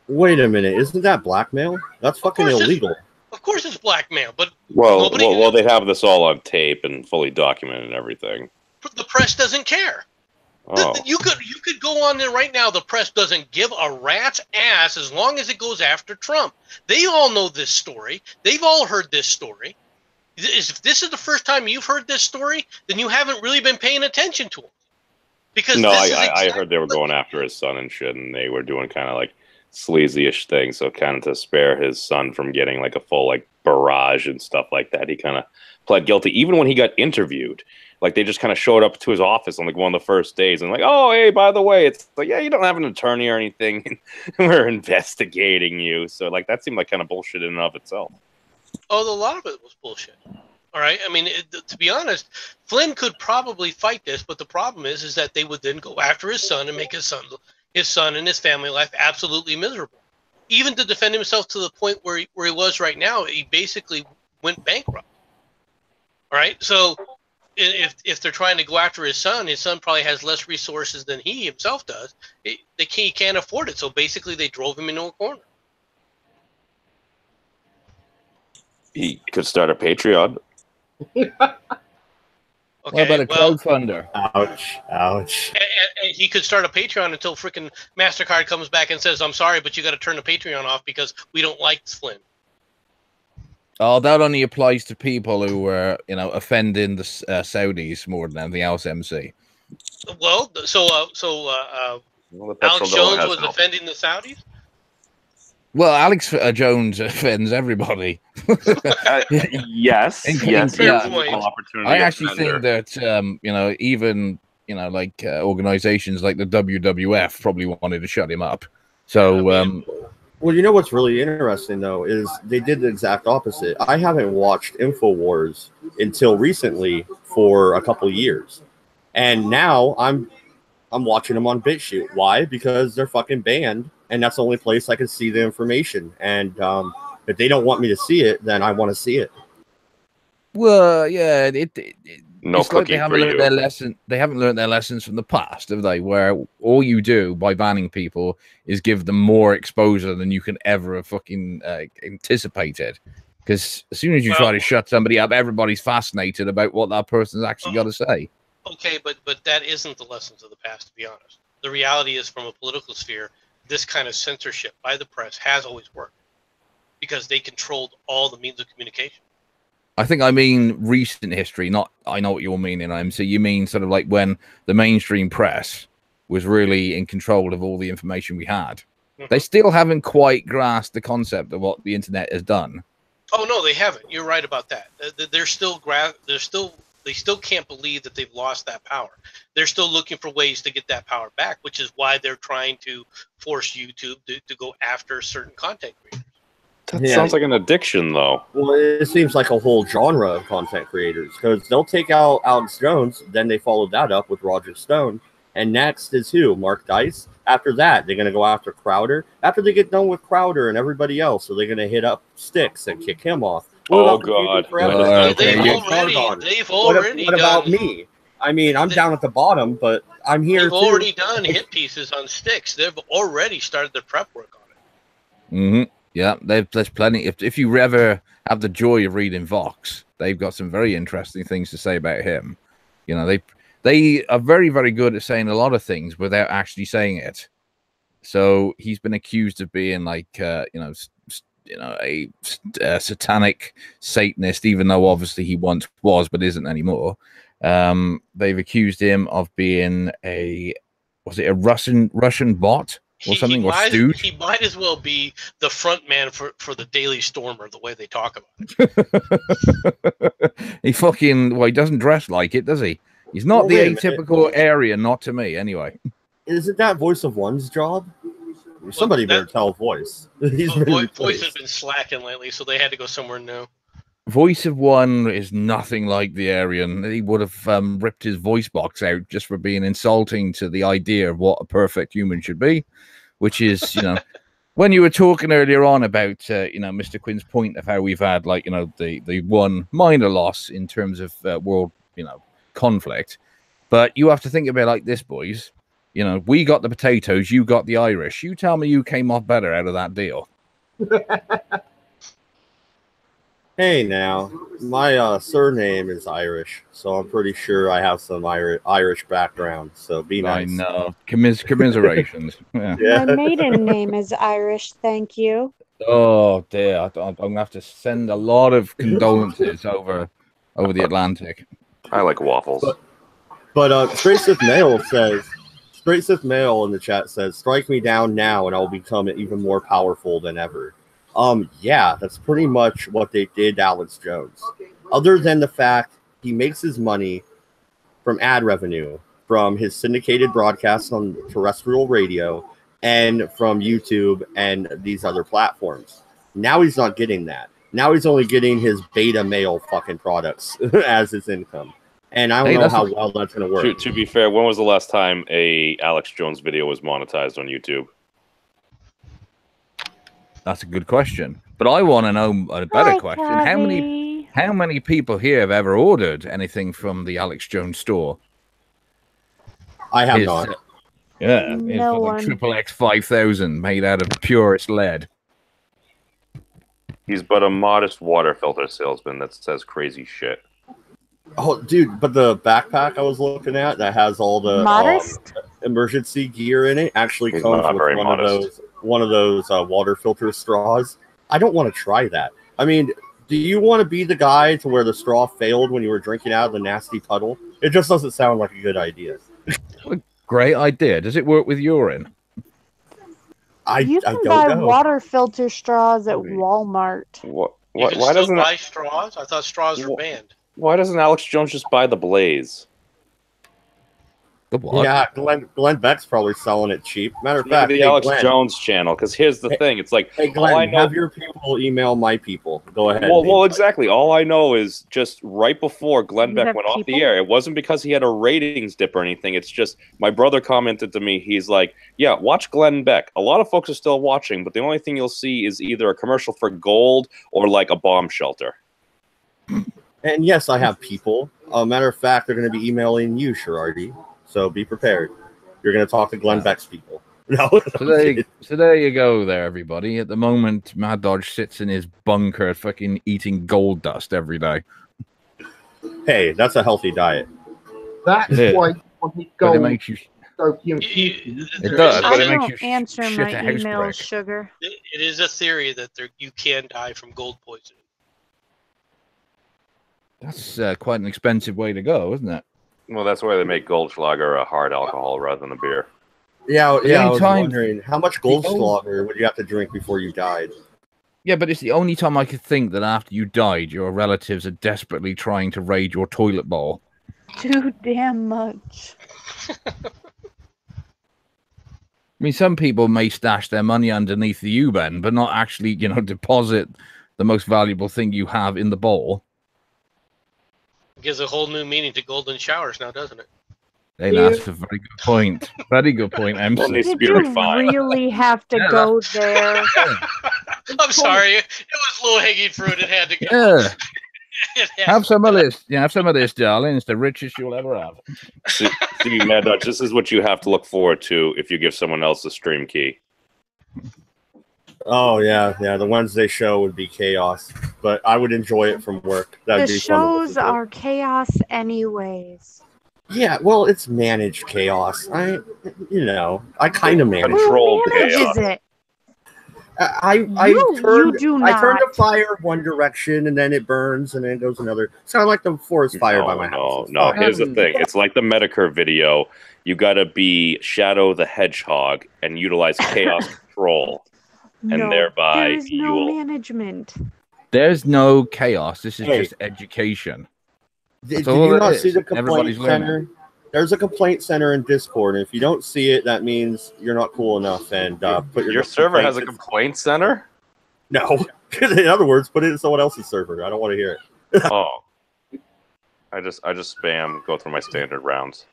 Wait a minute, isn't that blackmail? That's fucking illegal. Of Of course it's blackmail, but Well, nobody, they have this all on tape and fully documented and everything. the press doesn't care. Oh, You could go on there right now. The press doesn't give a rat's ass as long as it goes after Trump. They all know this story. They've all heard this story. If this is the first time you've heard this story, then you haven't really been paying attention to him. Because no, this is I exactly heard they were going after his son and shit, and they were doing kind of like sleazy-ish things, so kind of to spare his son from getting like a full like barrage and stuff like that, he kind of pled guilty. Even when he got interviewed, like they just kind of showed up to his office on like one of the first days and like, oh, hey, by the way, it's like, yeah, you don't have an attorney or anything. We're investigating you. So like that seemed like kind of bullshit in and of itself. Oh, a lot of it was bullshit. All right. I mean, to be honest, Flynn could probably fight this, but the problem is that they would then go after his son and make his son and his family life absolutely miserable. Even to defend himself to the point where he was right now, he basically went bankrupt. All right. So if they're trying to go after his son probably has less resources than he himself does. He can't afford it. So basically, they drove him into a corner. He could start a Patreon. Okay, What about a crowdfunder? Ouch. And he could start a Patreon until freaking MasterCard comes back and says, I'm sorry, but you got to turn the Patreon off because we don't like Flynn. Oh, that only applies to people who were, offending the Saudis more than anything else, MC. Well, so Well, the Alex petrodollar Jones has was helped. offending the Saudis? Well, Alex Jones offends everybody. Yes, yes. Fair he point. has an opportunity I actually offender. think that, even, like organizations like the WWF probably wanted to shut him up. So, Well, you know what's really interesting though is they did the exact opposite. I haven't watched InfoWars until recently for a couple of years, and now I'm watching them on BitChute. Why? Because they're fucking banned, and that's the only place I can see the information. And if they don't want me to see it, then I want to see it. well, yeah, No it's like cookie they for haven't learned you. their lesson. They haven't learned their lessons from the past, have they? Where all you do by banning people is give them more exposure than you can ever have fucking anticipated. Because as soon as you try to shut somebody up, everybody's fascinated about what that person's actually got to say. Okay, but that isn't the lessons of the past, to be honest. The reality is, from a political sphere, this kind of censorship by the press has always worked because they controlled all the means of communication. I mean recent history, not I know what you're meaning, MC. You mean sort of like when the mainstream press was really in control of all the information we had. Mm-hmm. They still haven't quite grasped the concept of what the internet has done. Oh no, they haven't. You're right about that. They still can't believe that they've lost that power. They're still looking for ways to get that power back, which is why they're trying to force YouTube to go after certain content creators. That sounds like an addiction, though. Well, it seems like a whole genre of content creators because they'll take out Alex Jones, then they follow that up with Roger Stone, and next is who? Mark Dice. After that, they're going to go after Crowder. After they get done with Crowder and everybody else, so they're going to hit up Styx and kick him off. Oh, God. They've already What about me? I mean, I'm down at the bottom, but I'm here They've already done hit pieces on Styx. They've already started their prep work on it. Mm-hmm. Yeah, there's plenty. If you ever have the joy of reading Vox, they've got some very interesting things to say about him. They are very, very good at saying a lot of things without actually saying it. So he's been accused of being like, a satanic Satanist, even though obviously he once was, but isn't anymore. They've accused him of being a Russian bot or something, or stooge. He might as well be the front man for the Daily Stormer, the way they talk about it. He doesn't dress like it, does he? He's not the atypical Aryan, not to me, anyway. Isn't that Voice of One's job? Somebody better tell Voice. Voice has been slacking lately, so they had to go somewhere new. Voice of One is nothing like the Aryan. He would have ripped his voice box out just for being insulting to the idea of what a perfect human should be, which is, when you were talking earlier on about, Mr. Quinn's point of how we've had, the one minor loss in terms of world, conflict. But you have to think about it like this, boys. We got the potatoes, you got the Irish. You tell me you came off better out of that deal. Hey now, my surname is Irish, so I'm pretty sure I have some Irish background. So be I nice. know. Commiserations. Yeah. Yeah. My maiden name is Irish, thank you. Oh dear, I'm gonna have to send a lot of condolences over the Atlantic. I like waffles. But Straight Sith Mail says, Straight Sith Mail in the chat says, strike me down now and I'll become even more powerful than ever. Yeah, that's pretty much what they did to Alex Jones. Other than the fact he makes his money from ad revenue, from his syndicated broadcasts on terrestrial radio, and from YouTube and these other platforms. Now he's not getting that. Now he's only getting his beta mail fucking products as his income. And I don't know how well that's going to work. To be fair, when was the last time a Alex Jones video was monetized on YouTube? That's a good question. But I want to know a better question. How many people here have ever ordered anything from the Alex Jones store? I have not. Yeah, No one. Triple X 5000 made out of purest lead. He's but a modest water filter salesman that says crazy shit. Oh, dude, but the backpack I was looking at that has all the emergency gear in it actually comes with one of those water filter straws. I don't want to try that. I mean, do you want to be the guy to where the straw failed when you were drinking out of the nasty puddle? It just doesn't sound like a good idea. Great idea. Does it work with urine? You can buy water filter straws at Walmart. Why doesn't buy straws? I thought straws were banned. Why doesn't Alex Jones just buy the Blaze? The what? Yeah, Glenn Beck's probably selling it cheap. Matter of fact, the Alex Jones channel. Because here's the thing: it's like, hey Glenn, have your people email my people. Go ahead. Well, exactly. All I know is just right before Glenn Beck went off the air, it wasn't because he had a ratings dip or anything. It's just my brother commented to me. He's like, "Yeah, watch Glenn Beck. A lot of folks are still watching, but the only thing you'll see is either a commercial for gold or like a bomb shelter." And yes, I have people. Matter of fact, they're going to be emailing you, Sherardi. So be prepared. You're going to talk to Glenn Beck's people. No. So there you go there, everybody. At the moment, Mad Dodge sits in his bunker fucking eating gold dust every day. Hey, that's a healthy diet. That's why gold. It makes you... It does, but it makes you answer shit my a house emails, brick. sugar. It is a theory that you can die from gold poisoning. That's quite an expensive way to go, isn't it? Well, that's why they make Goldschlager a hard alcohol rather than a beer. Yeah, I was wondering, how much Goldschlager would you have to drink before you died? Yeah, but it's the only time I could think that after you died, your relatives are desperately trying to raid your toilet bowl. Too damn much. I mean, some people may stash their money underneath the U-bend, but not actually, deposit the most valuable thing you have in the bowl. Gives a whole new meaning to golden showers now, doesn't it? Hey, that's a very good point. Very good point, MC. Did you really have to go there? I'm sorry. It was low-hanging fruit. It had to go. Yeah. Have some of this. Yeah, have some of this, darling. It's the richest you'll ever have. See, Mad Dodge, this is what you have to look forward to if you give someone else the stream key. Oh, yeah. The Wednesday show would be chaos, but I would enjoy it from work. The shows are chaos anyways. Yeah, well, it's managed chaos. I kind of manage. Controlled chaos. It? I turned the fire one direction and then it burns and then it goes another. It's kind of like the forest fire by my house. No, here's the thing. It's like the Medicare video. You got to be Shadow the Hedgehog and utilize chaos control. And thereby there is no management. There's no chaos. This is just education. Did you not see the complaint center? There's a complaint center in Discord, and if you don't see it, that means you're not cool enough. And put your server has a complaint center? No. In other words, put it in someone else's server. I don't want to hear it. Oh. I just spam, go through my standard rounds.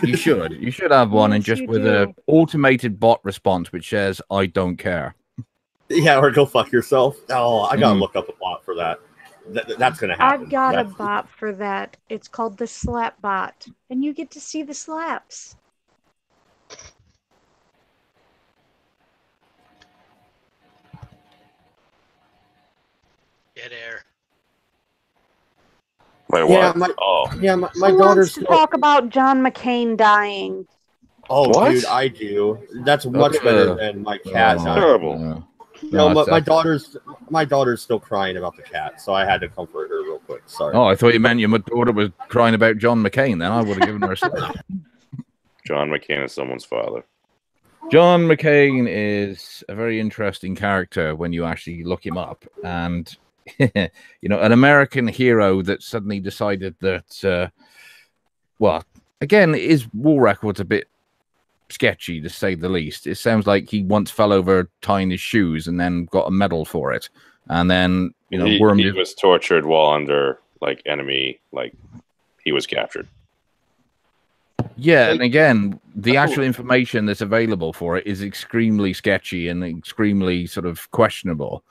You should have one, and just with an automated bot response which says, "I don't care." Yeah, or go fuck yourself. Oh, I gotta look up a bot for that. That's gonna happen. I've got a bot for that. It's called the Slap Bot, and you get to see the slaps. Dead air. Wait, Yeah, what? my Who daughter's wants to still. talk about John McCain dying? Oh, What? dude, I do. That's much better than my cat dying. Terrible. No, No, my daughter's still crying about the cat, so I had to comfort her real quick. Sorry. Oh, I thought you meant your daughter was crying about John McCain. Then I would have given her a slap. John McCain is someone's father. John McCain is a very interesting character when you actually look him up, and an American hero that suddenly decided that, well, again, his war record's a bit sketchy to say the least. It sounds like he once fell over tying his shoes and then got a medal for it, and then He was tortured while under enemy, he was captured. Yeah, and again, the actual information that's available for it is extremely sketchy and extremely sort of questionable.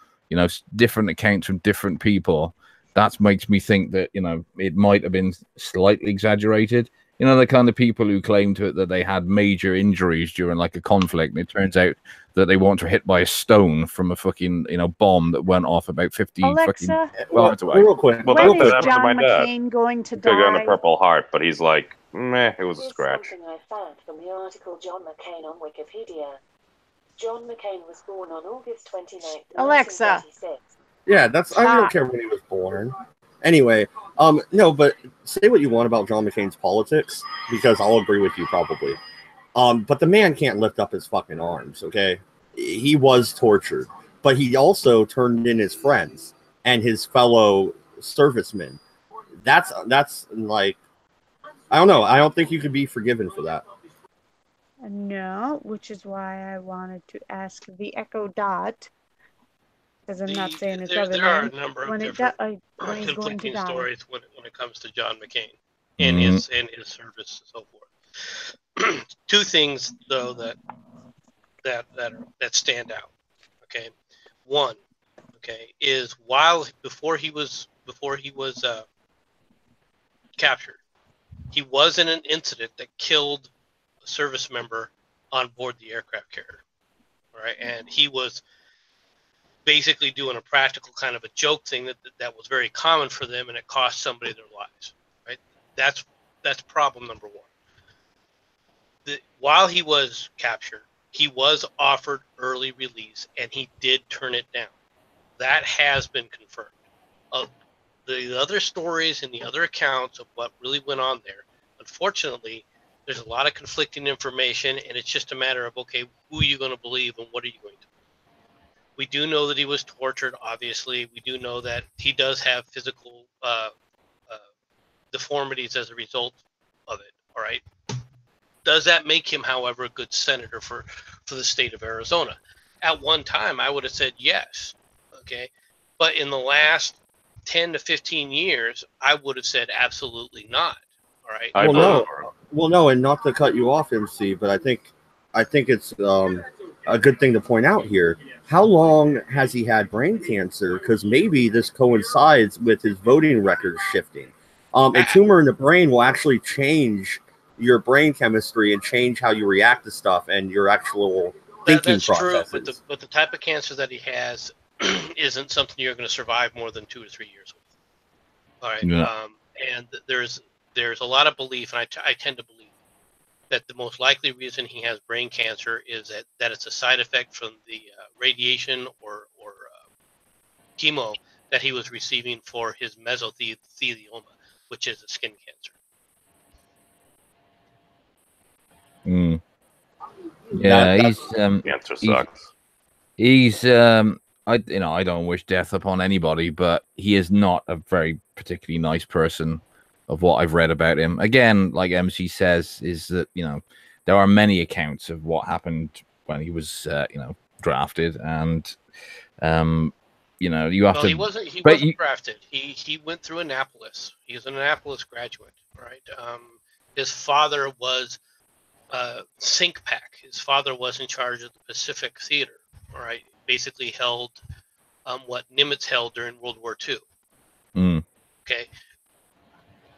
Different accounts from different people. That makes me think that, it might have been slightly exaggerated. The kind of people who claim that they had major injuries during a conflict, and it turns out that they weren't hit by a stone from a fucking, bomb that went off about 50 Alexa, miles away. Real quick. Well, when that's is what happened to John my dad. McCain going to Could have gotten a die? Purple Heart, but he's like, meh, it was a Here's scratch. something I found from the article John McCain on Wikipedia. John McCain was born on August 29th, Alexa. 1936. Yeah, I don't Stop. care when he was born. Anyway, no, but say what you want about John McCain's politics, because I'll agree with you probably. But the man can't lift up his fucking arms, okay? He was tortured, but he also turned in his friends and his fellow servicemen. That's like, I don't know. I don't think you could be forgiven for that. No, which is why I wanted to ask the Echo Dot, because I'm not saying it's other there are a than number of when different when he's going to conflicting die. stories when it comes to John McCain and his service and so forth. Two things though that stand out. Okay, one, is before he was captured, he was in an incident that killed a service member on board the aircraft carrier. All right, and he was basically doing a practical kind of a joke thing that was very common for them, and it cost somebody their lives. Right, that's problem number one. While he was captured, he was offered early release, and he did turn it down. That has been confirmed. The other stories and the other accounts of what really went on there, unfortunately, there's a lot of conflicting information, and it's just a matter of, who are you going to believe and what are you going to believe? We do know that he was tortured, obviously. We do know that he does have physical deformities as a result of it, all right? Does that make him, however, a good senator for the state of Arizona? At one time, I would have said yes, okay? But in the last 10 to 15 years, I would have said absolutely not, all right? Well, no, and not to cut you off, MC, but I think it's a good thing to point out here. How long has he had brain cancer? Because maybe this coincides with his voting record shifting. A tumor in the brain will actually change your brain chemistry and change how you react to stuff and your actual thinking processes. True, but the type of cancer that he has isn't something you're going to survive more than 2 to 3 years with. All right, Yeah. And there's a lot of belief, and I tend to believe that the most likely reason he has brain cancer is that it's a side effect from the radiation or chemo that he was receiving for his mesothelioma, which is a skin cancer. Mm. Yeah, Cancer sucks. he's I don't wish death upon anybody, but he is not a very particularly nice person of what I've read about him. Again, like MC says, is that there are many accounts of what happened when he was drafted, and you have to. He wasn't drafted. He went through Annapolis. He's an Annapolis graduate, right? His father was SINCPAC. His father was in charge of the Pacific Theater, all right? Basically held what Nimitz held during World War II. Mm. Okay.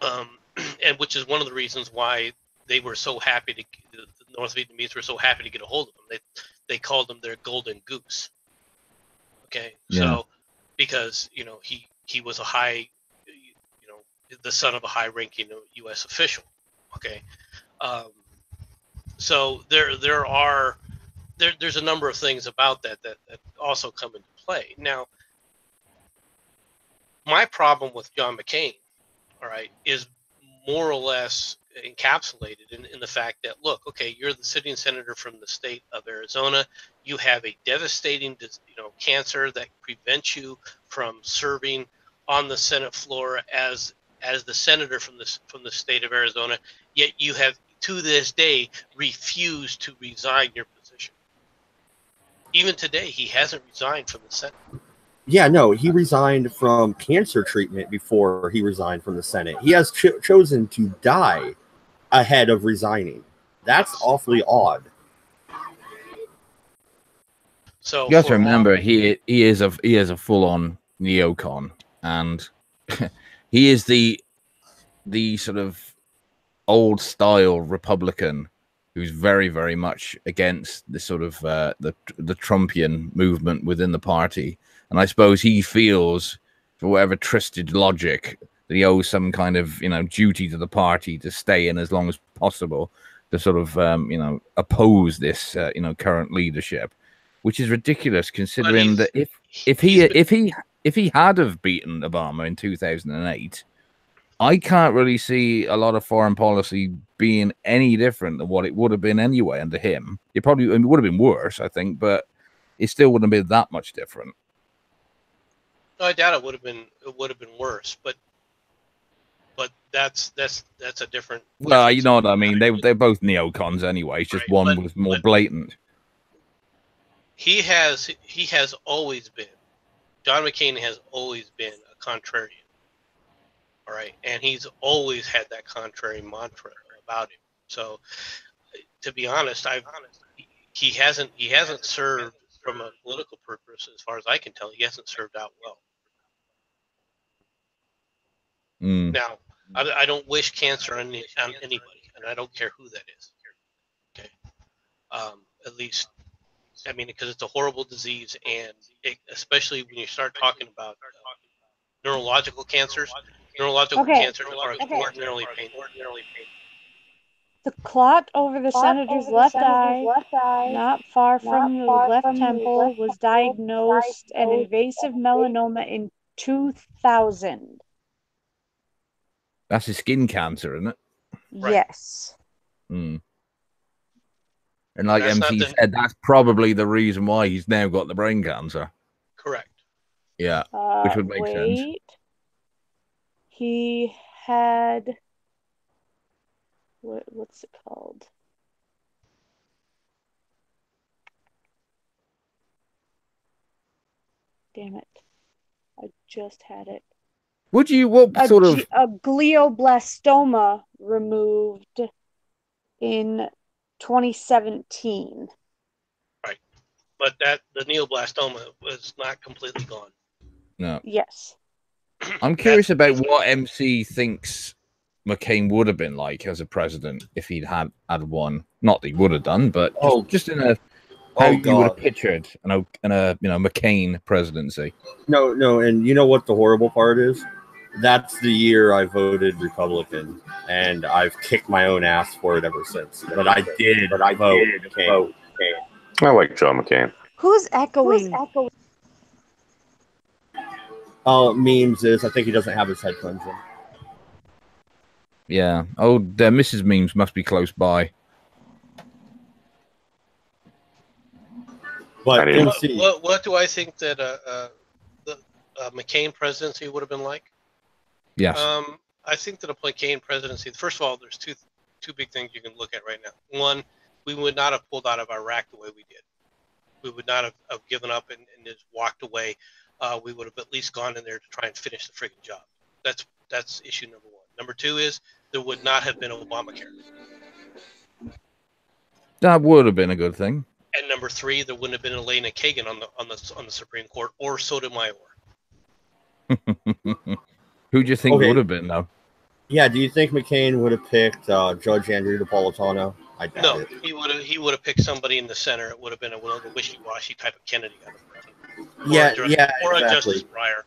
And which is one of the reasons why they were so happy the North Vietnamese were so happy to get a hold of him. They called him their golden goose. Okay. Yeah. So because he was a high the son of a high-ranking U.S. official. Okay, so there's a number of things about that also come into play. Now, my problem with John McCain, all right, is more or less encapsulated in the fact that, look, okay, you're the sitting senator from the state of Arizona. You have a devastating, cancer that prevents you from serving on the Senate floor as the senator from the state of Arizona. Yet you have, to this day, refused to resign your position. Even today, he hasn't resigned from the Senate. Yeah, no, he resigned from cancer treatment before he resigned from the Senate. He has chosen to die ahead of resigning. That's awfully odd. So you have to remember, he is a full-on neocon, and he is the sort of old-style Republican who's very, very much against the sort of the Trumpian movement within the party. And I suppose he feels, for whatever twisted logic, that he owes some kind of, duty to the party to stay in as long as possible to sort of, oppose this, current leadership, which is ridiculous considering that if he had have beaten Obama in 2008, I can't really see a lot of foreign policy being any different than what it would have been anyway under him. It would have been worse, I think, but it still wouldn't have been that much different. No, I doubt it would have been worse, but that's a different. Well, you know what I mean. They're both neocons anyway. It's just right, one was more blatant. He has always been. John McCain has always been a contrarian. All right, and he's always had that contrary mantra about him. So, to be honest, he hasn't served from a political purpose, as far as I can tell. He hasn't served out well. Now, I don't wish cancer on anybody, and I don't care who that is. Okay, at least, I mean, because it's a horrible disease, and especially when you start talking about neurological cancers. Neurological cancers are extraordinarily painful. The clot over the senator's left eye, not far from the left temple, was diagnosed an invasive melanoma in 2000. That's a skin cancer, isn't it? Yes. And like MC said, that's probably the reason why he's now got the brain cancer. Correct. Yeah, which would make sense. He had what's it called? Damn it. I just had it. Would you what sort of a glioblastoma removed in 2017. Right. But the neoblastoma was not completely gone. No. Yes. I'm curious about what MC thinks McCain would have been like as a president if he'd had one. Not that he would have done, but just in a how you would have pictured a McCain presidency. No, and you know what the horrible part is? That's the year I voted Republican, and I've kicked my own ass for it ever since. But I did vote McCain. I like John McCain. Who's echoing? Memes is, I think he doesn't have his headphones in. Yeah. Oh, Mrs. Memes must be close by. But what do I think that the McCain presidency would have been like? Yes. I think that a McCain presidency, first of all, there's two big things you can look at right now. One, we would not have pulled out of Iraq the way we did. We would not have given up and just walked away. We would have at least gone in there to try and finish the freaking job. That's issue number one. Number two is there would not have been Obamacare. That would have been a good thing. And number three, there wouldn't have been Elena Kagan on the Supreme Court or Sotomayor. Who do you think would have been, though? Yeah, do you think McCain would have picked Judge Andrew Napolitano? I doubt it. He would have picked somebody in the center. It would have been a wishy-washy type of Kennedy. Or a Justice Breyer.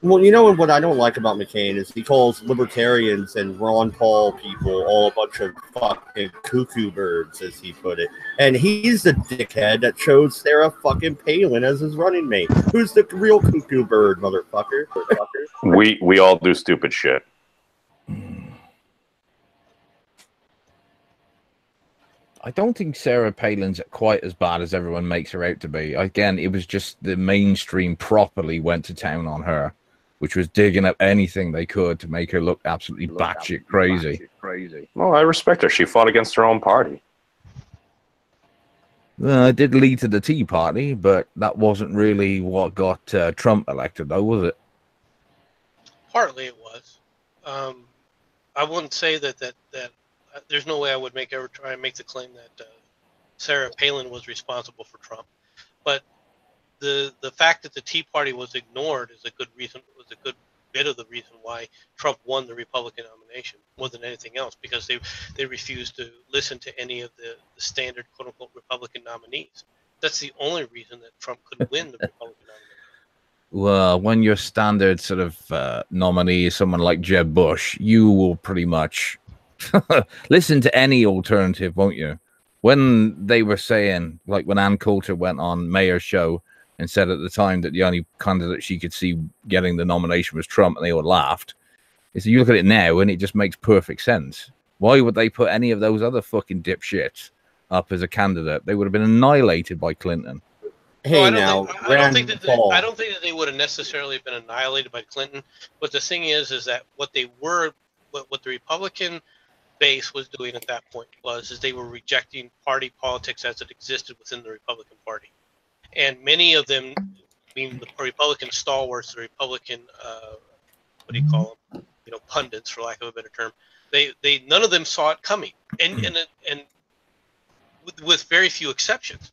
Well, you know what I don't like about McCain is he calls libertarians and Ron Paul people all a bunch of fucking cuckoo birds, as he put it. And he's the dickhead that chose Sarah fucking Palin as his running mate. Who's the real cuckoo bird, motherfucker? We all do stupid shit. I don't think Sarah Palin's quite as bad as everyone makes her out to be. Again, it was just the mainstream properly went to town on her, which was digging up anything they could to make her look absolutely batshit crazy. Well, I respect her. She fought against her own party. It did lead to the Tea Party, but that wasn't really what got Trump elected, though, was it? Partly it was. I wouldn't say that there's no way I would ever try and make the claim that Sarah Palin was responsible for Trump, but the fact that the Tea Party was ignored is a good reason. Was a good bit of the reason why Trump won the Republican nomination more than anything else, because they refused to listen to any of the standard quote unquote Republican nominees. That's the only reason that Trump could win the Republican nomination. Well, when your standard sort of nominee is someone like Jeb Bush, you will pretty much listen to any alternative, won't you? When they were saying, like when Ann Coulter went on Mayor's show and said at the time that the only candidate she could see getting the nomination was Trump, and they all laughed. So you look at it now, and it just makes perfect sense. Why would they put any of those other fucking dipshits up as a candidate? They would have been annihilated by Clinton. Hey, I now, don't think that they would have necessarily been annihilated by Clinton. But the thing is that what the Republican base was doing at that point was they were rejecting party politics as it existed within the Republican Party, and many of them, being the Republican stalwarts, the Republican what do you call them, pundits, for lack of a better term, they none of them saw it coming, and with very few exceptions,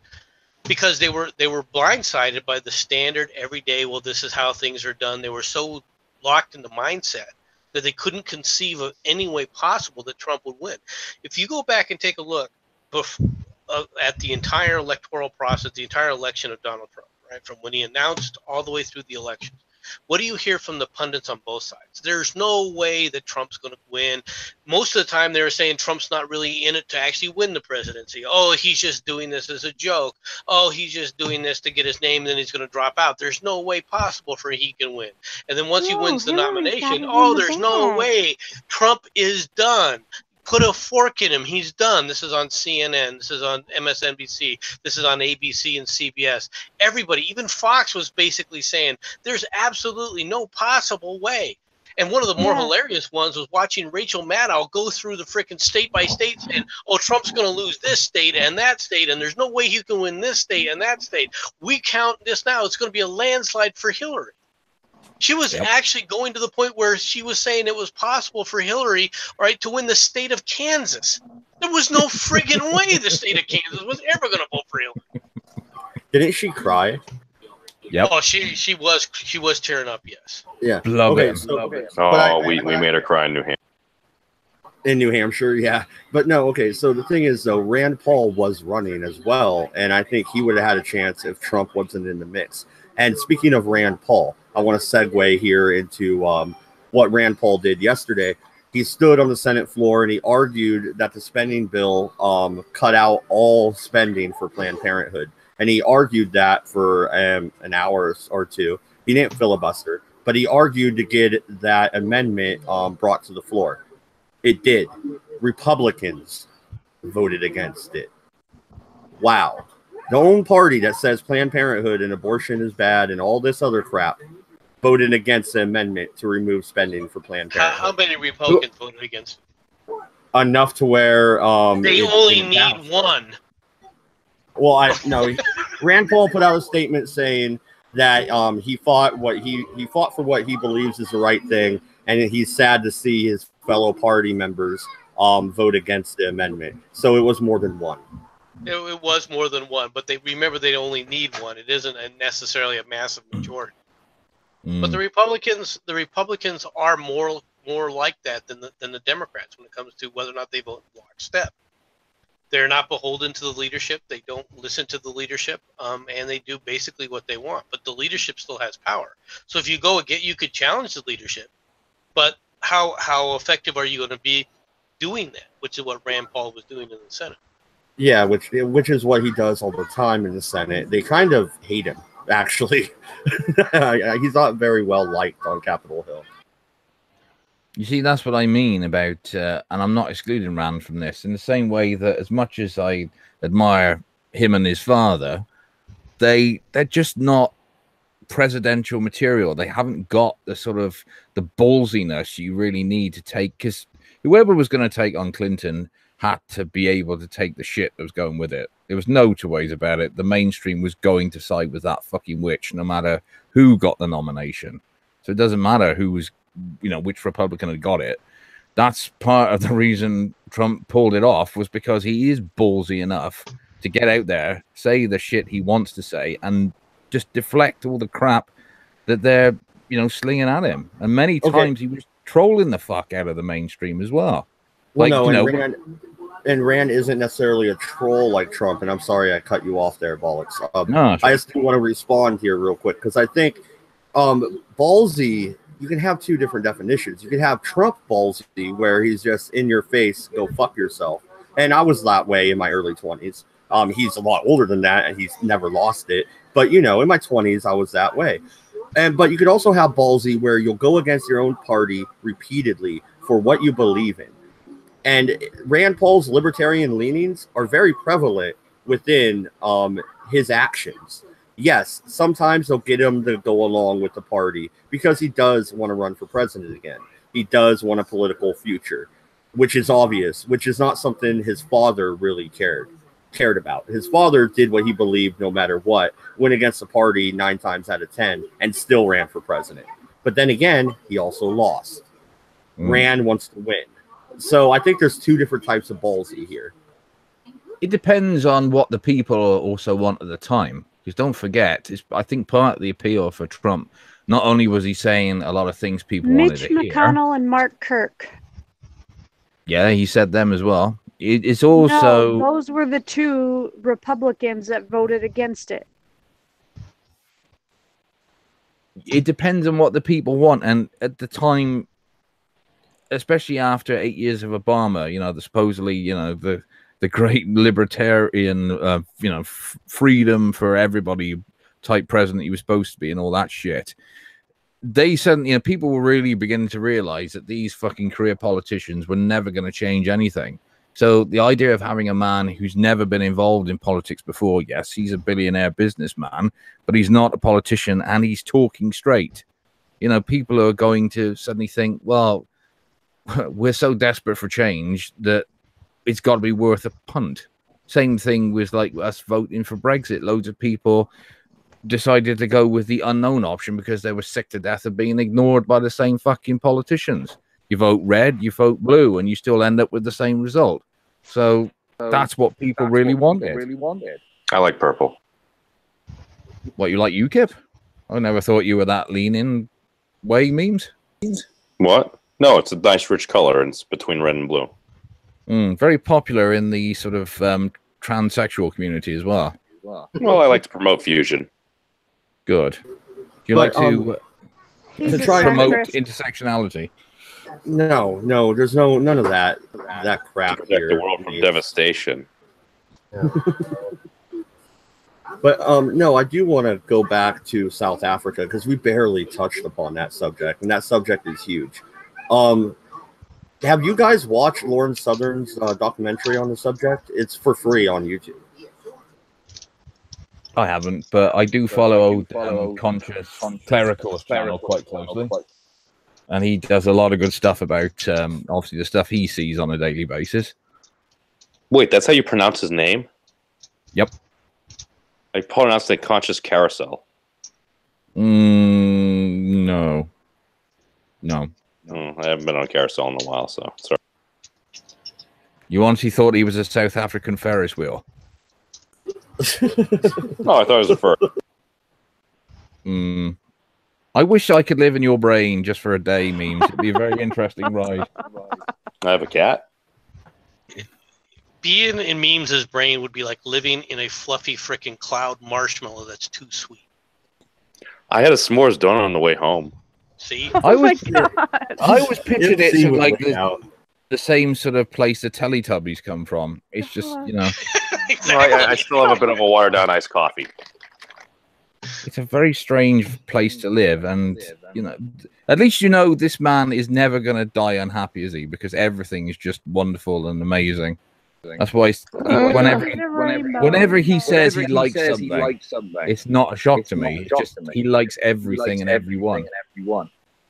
because they were blindsided by the standard everyday, well, this is how things are done. They were so locked in the mindset that they couldn't conceive of any way possible that Trump would win. If you go back and take a look at the entire electoral process, the entire election of Donald Trump, right, from when he announced all the way through the elections, what do you hear from the pundits on both sides? There's no way that Trump's going to win. Most of the time, they were saying Trump's not really in it to actually win the presidency. Oh, he's just doing this as a joke. Oh, he's just doing this to get his name, and then he's going to drop out. There's no way possible for he can win. And then once he wins the nomination, there's no way. Trump is done. Put a fork in him. He's done. This is on CNN. This is on MSNBC. This is on ABC and CBS. Everybody, even Fox, was basically saying there's absolutely no possible way. And one of the more hilarious ones was watching Rachel Maddow go through the freaking state by state saying, oh, Trump's going to lose this state and that state, and there's no way he can win this state and that state. We count this now. It's going to be a landslide for Hillary. She was actually going to the point where she was saying it was possible for Hillary, right, to win the state of Kansas. There was no friggin' way the state of Kansas was ever going to vote for Hillary. Didn't she cry? Yep. Oh, she was tearing up. Yes. Yeah. We made her cry in New Hampshire. In New Hampshire, yeah. But no, okay. So the thing is, though, Rand Paul was running as well, and I think he would have had a chance if Trump wasn't in the mix. And speaking of Rand Paul, I want to segue here into what Rand Paul did yesterday. He stood on the Senate floor and he argued that the spending bill cut out all spending for Planned Parenthood. And he argued that for an hour or two. He didn't filibuster, but he argued to get that amendment brought to the floor. It did. Republicans voted against it. Wow. The own party that says Planned Parenthood and abortion is bad and all this other crap voted against the amendment to remove spending for Planned Parenthood. How many Republicans voted against it? Enough to where they only need one. Well, Rand Paul put out a statement saying that he fought for what he believes is the right thing, and he's sad to see his fellow party members vote against the amendment. So it was more than one. It was more than one, but they only need one. It isn't necessarily a massive majority. But the Republicans are more like that than the Democrats when it comes to whether or not they vote in lockstep. They're not beholden to the leadership. They don't listen to the leadership, and they do basically what they want. But the leadership still has power. So if you go again, you could challenge the leadership, but how effective are you going to be doing that? Which is what Rand Paul was doing in the Senate. Yeah, which is what he does all the time in the Senate. They kind of hate him, actually. He's not very well liked on Capitol Hill. You see, that's what I mean about, and I'm not excluding Rand from this, in the same way that as much as I admire him and his father, they're just not presidential material. They haven't got the sort of the ballsiness you really need to take, because whoever was going to take on Clinton had to be able to take the shit that was going with it. There was no two ways about it. The mainstream was going to side with that fucking witch, no matter who got the nomination. So it doesn't matter who was, which Republican had got it. That's part of the reason Trump pulled it off, was because he is ballsy enough to get out there, say the shit he wants to say, and just deflect all the crap that they're, slinging at him. And many times he was trolling the fuck out of the mainstream as well. And Rand isn't necessarily a troll like Trump. And I'm sorry I cut you off there, Bollocks. No, I just want to respond here real quick, because I think ballsy, you can have two different definitions. You can have Trump ballsy, where he's just in your face, go fuck yourself. And I was that way in my early 20s. He's a lot older than that, and he's never lost it. But, in my 20s, I was that way. But you could also have ballsy, where you'll go against your own party repeatedly for what you believe in. And Rand Paul's libertarian leanings are very prevalent within his actions. Yes, sometimes they'll get him to go along with the party because he does want to run for president again. He does want a political future, which is obvious, which is not something his father really cared about. His father did what he believed no matter what, went against the party 9 times out of 10, and still ran for president. But then again, he also lost. Rand wants to win. So I think there's two different types of ballsy here. It depends on what the people also want at the time. Because don't forget, I think part of the appeal for Trump, not only was he saying a lot of things people wanted to hear. Mitch McConnell and Mark Kirk. Yeah, he said them as well. It's also... No, those were the two Republicans that voted against it. It depends on what the people want. And at the time, especially after 8 years of Obama, the supposedly, the great libertarian, freedom for everybody type president he was supposed to be and all that shit. They said, people were really beginning to realize that these fucking career politicians were never going to change anything. So the idea of having a man who's never been involved in politics before, yes, he's a billionaire businessman, but he's not a politician and he's talking straight. People are going to suddenly think, well, we're so desperate for change that it's got to be worth a punt. Same thing with like us voting for Brexit. Loads of people decided to go with the unknown option because they were sick to death of being ignored by the same fucking politicians. You vote red, you vote blue, and you still end up with the same result. So that's what people really wanted. I like purple. What, you like UKIP? I never thought you were that leaning way, memes. What? No, it's a nice rich color, and it's between red and blue. Very popular in the sort of transsexual community as well. Well, I like to promote fusion. Good. Do you like to promote intersectionality? No, there's none of that crap Protect here. the world from devastation. Yeah. But no, I do want to go back to South Africa because we barely touched upon that subject, and that subject is huge. Have you guys watched Lauren Southern's documentary on the subject? It's for free on YouTube. I haven't, but I do follow Conscious Clerical's channel quite closely. And he does a lot of good stuff about, obviously, the stuff he sees on a daily basis. Wait, that's how you pronounce his name? Yep. I pronounced it Conscious Carousel. No. I haven't been on Carousel in a while, so sorry. You honestly thought he was a South African Ferris wheel? No, I thought it was a fur. I wish I could live in your brain just for a day, memes. It'd be a very interesting ride. I have a cat. being in Memes' brain would be like living in a fluffy freaking cloud marshmallow that's too sweet. I had a s'mores donut on the way home. See? I Oh my was god. I always pictured it See sort of would like win out. the same sort of place the Teletubbies come from. It's just, you know, Exactly. I still have a bit of a watered down iced coffee. it's a very strange place to live, and you know, at least you know this man is never going to die unhappy, is he? Because everything is just wonderful and amazing. That's why whenever he says he likes something, it's not a shock to me. It's just he likes everything and everyone.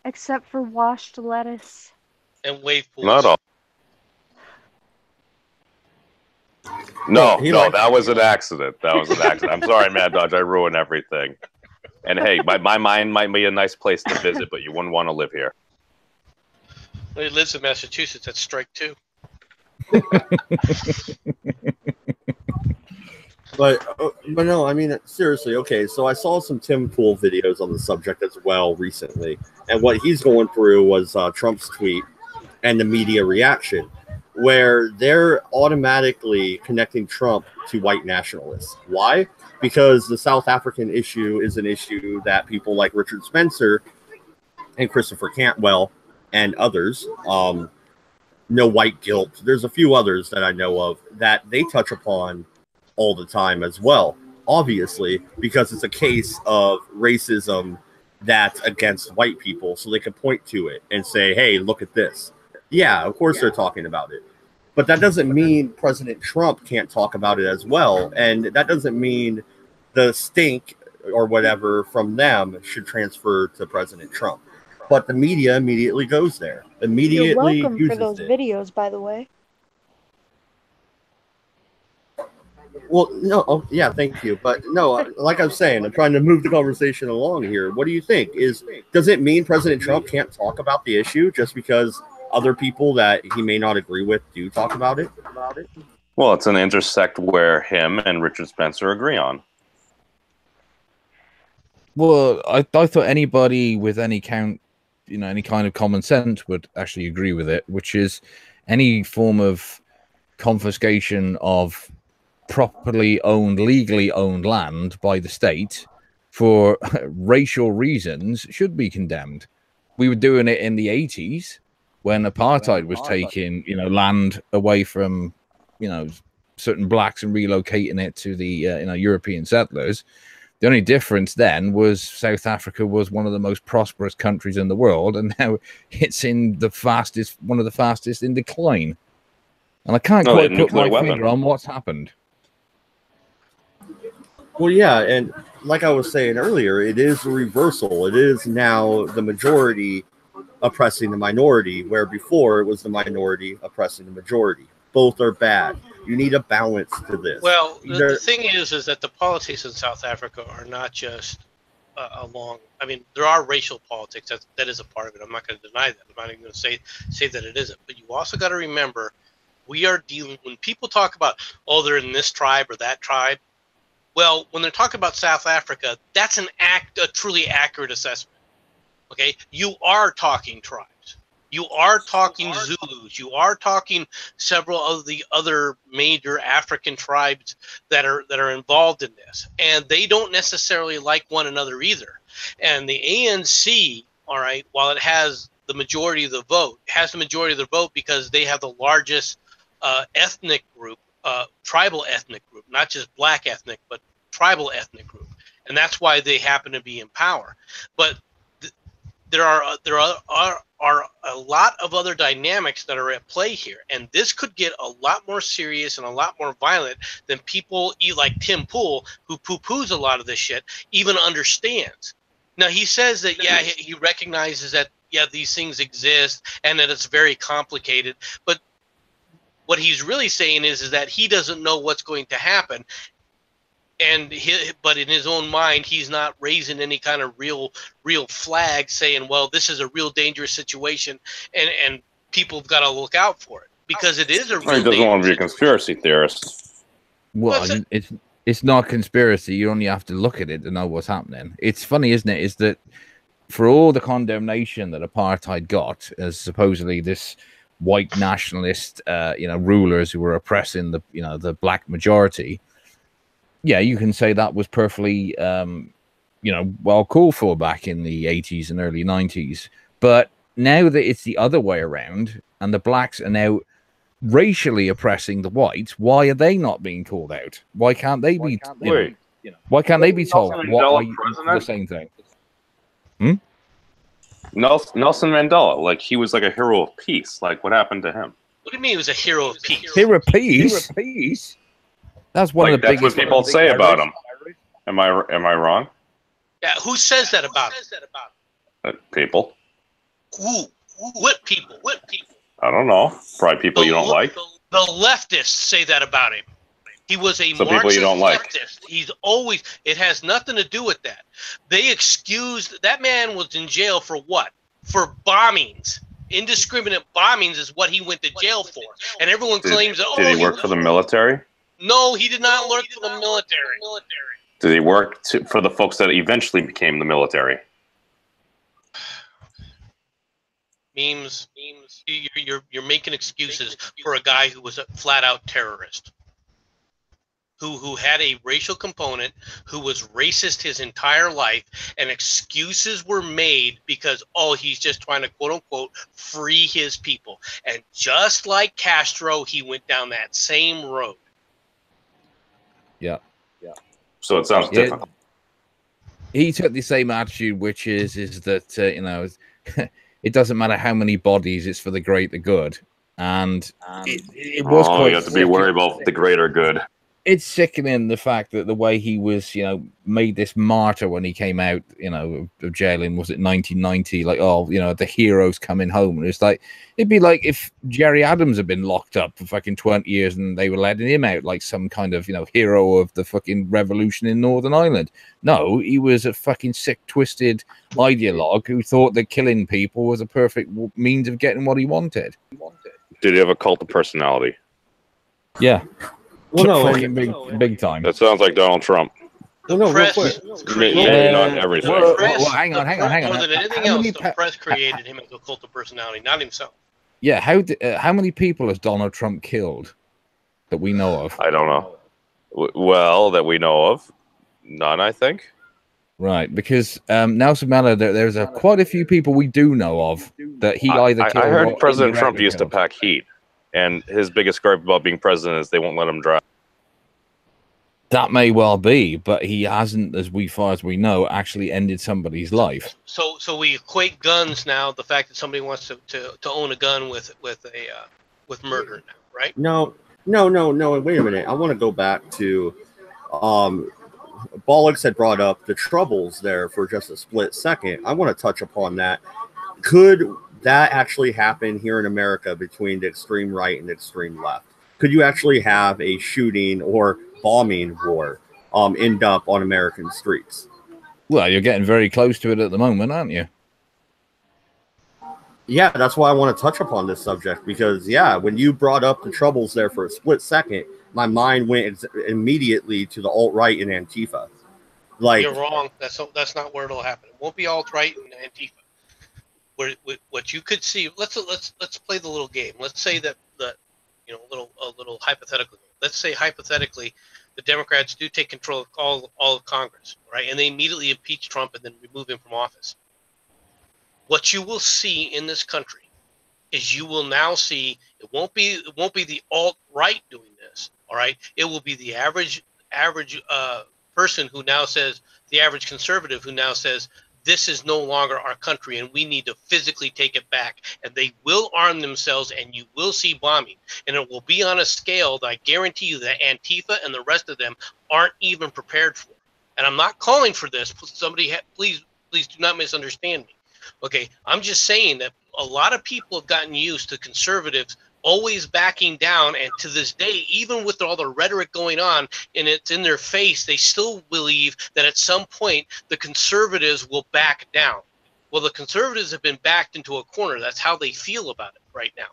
Except for washed lettuce. And wave pools. Not all. No, He no, likes- that was an accident. That was an accident. I'm sorry, Mad Dodge. I ruined everything. And hey, my mind might be a nice place to visit, but you wouldn't want to live here. When he lives in Massachusetts, that's strike two. But no, I mean seriously. Okay, so I saw some Tim Pool videos on the subject as well recently, and what he's going through was Trump's tweet and the media reaction, where they're automatically connecting Trump to white nationalists. Why? Because the South African issue is an issue that people like Richard Spencer and Christopher Cantwell and others, No White Guilt. There's a few others that I know of that they touch upon all the time as well, obviously, because it's a case of racism that's against white people, so they can point to it and say, hey, look at this. Yeah, of course they're talking about it. But that doesn't mean President Trump can't talk about it as well. And that doesn't mean the stink or whatever from them should transfer to President Trump. But the media immediately goes there. Immediately You're welcome uses for those it. videos, by the way. Well, no, oh, yeah, thank you. But no, like I'm saying, I'm trying to move the conversation along here. What do you think? Does it mean President Trump can't talk about the issue just because other people that he may not agree with do talk about it? Well, it's an intersect where him and Richard Spencer agree on. Well, I thought anybody with any kind of common sense would actually agree with it, which is any form of confiscation of properly owned, legally owned land by the state for racial reasons should be condemned. We were doing it in the 80s when apartheid was taking, land away from, certain blacks and relocating it to the, European settlers. The only difference then was South Africa was one of the most prosperous countries in the world, and now it's in one of the fastest in decline. And I can't quite put my finger on what's happened. Well, yeah, and like I was saying earlier, it is a reversal. It is now the majority oppressing the minority, where before it was the minority oppressing the majority. Both are bad. You need a balance to this. Well, the thing is that the politics in South Africa are not just along. I mean, there are racial politics. That is a part of it. I'm not going to deny that. I'm not even going to say that it isn't. But you also got to remember, we are dealing, when people talk about, oh, they're in this tribe or that tribe. Well, when they're talking about South Africa, that's a truly accurate assessment. Okay, you are talking tribes. You are talking Zulus. You are talking several of the other major African tribes that are involved in this, and they don't necessarily like one another either. And the ANC, all right, while it has the majority of the vote, because they have the largest ethnic group, tribal ethnic group, not just black ethnic, but tribal ethnic group, and that's why they happen to be in power. But there are a lot of other dynamics that are at play here, and this could get a lot more serious and a lot more violent than people like Tim Pool, who poo-poos a lot of this shit, even understands. Now, he says that, yeah, he recognizes that, yeah, these things exist and that it's very complicated, but what he's really saying is that he doesn't know what's going to happen. But in his own mind, he's not raising any kind of real flag saying, well, this is a real dangerous situation and people have got to look out for it, because it is a real He doesn't want to be a conspiracy theorist. Well, it's not conspiracy. You only have to look at it to know what's happening. It's funny, isn't it? Is that for all the condemnation that apartheid got as supposedly this white nationalist, rulers who were oppressing the black majority. Yeah, you can say that was perfectly, well called for back in the 80s and early 90s. But now that it's the other way around and the blacks are now racially oppressing the whites, why are they not being called out? Why can't they be? Why can't they be told what are you the same thing? Nelson Mandela, like he was like a hero of peace. Like what happened to him? What do you mean he was a hero of peace? Hero of peace? Peace? That's one of the biggest. That's what people say about him. Am I wrong? Yeah, who says that about him? People. Who? What people? What people? I don't know. Probably people you don't like. The leftists say that about him. He was a Some people you don't like. leftist. He's always. It has nothing to do with that. They excused that man was in jail for what? For bombings. Indiscriminate bombings is what he went to jail for, and everyone claims that. Did he work for the military? No, he did not work for the military. Did he work for the folks that eventually became the military? Memes. You're making excuses for a guy who was a flat-out terrorist, who had a racial component, who was racist his entire life, and excuses were made because, he's just trying to, quote-unquote, free his people. And just like Castro, he went down that same road. Yeah. So it sounds different. He took the same attitude, which is that, it doesn't matter how many bodies, it's for the greater good. And it was quite. You have to be worried about the greater good. It's sickening the fact that the way he was, made this martyr when he came out, of jail in, was it 1990? Like, the hero's coming home. And it's like, it'd be like if Jerry Adams had been locked up for fucking 20 years and they were letting him out like some kind of, hero of the fucking revolution in Northern Ireland. No, he was a fucking sick, twisted ideologue who thought that killing people was a perfect means of getting what he wanted. Did he have a cult of personality? Yeah. Well, no, big time. That sounds like Donald Trump. No, real Press quick. created, Not everything. Hang on. more than anything else, the press created him as a cult of personality, not himself. Yeah, how many people has Donald Trump killed that we know of? I don't know. Well, that we know of, none, I think. Right, because Nelson Mandela, there's quite a few people we do know of that he either killed. I heard or President Trump used to killed. pack heat, and his biggest gripe about being president is they won't let him drive. That may well be, but he hasn't, as far as we know, actually ended somebody's life. So we equate guns now. The fact that somebody wants to own a gun with murder now, right? No. Wait a minute. I want to go back to, Bollocks had brought up the troubles there for just a split second. I want to touch upon that. Could that actually happen here in America between the extreme right and the extreme left? Could you actually have a shooting or bombing war end up on American streets? Well, you're getting very close to it at the moment, aren't you? Yeah, that's why I want to touch upon this subject, because, when you brought up the troubles there for a split second, my mind went immediately to the alt-right and Antifa. Like, you're wrong. That's not where it'll happen. It won't be alt-right and Antifa. What you could see, let's play the little game. Let's say that a little hypothetical. Let's say hypothetically, the Democrats do take control of all of Congress, right? And they immediately impeach Trump and then remove him from office. What you will see in this country is you will now see it won't be the alt-right doing this, all right? It will be the average person who now says, the average conservative who now says, this is no longer our country and we need to physically take it back. And they will arm themselves and you will see bombing. And it will be on a scale that I guarantee you that Antifa and the rest of them aren't even prepared for. And I'm not calling for this. Please do not misunderstand me. Okay, I'm just saying that a lot of people have gotten used to conservatives always backing down, and to this day, even with all the rhetoric going on and it's in their face, they still believe that at some point the conservatives will back down. Well, the conservatives have been backed into a corner. That's how they feel about it right now.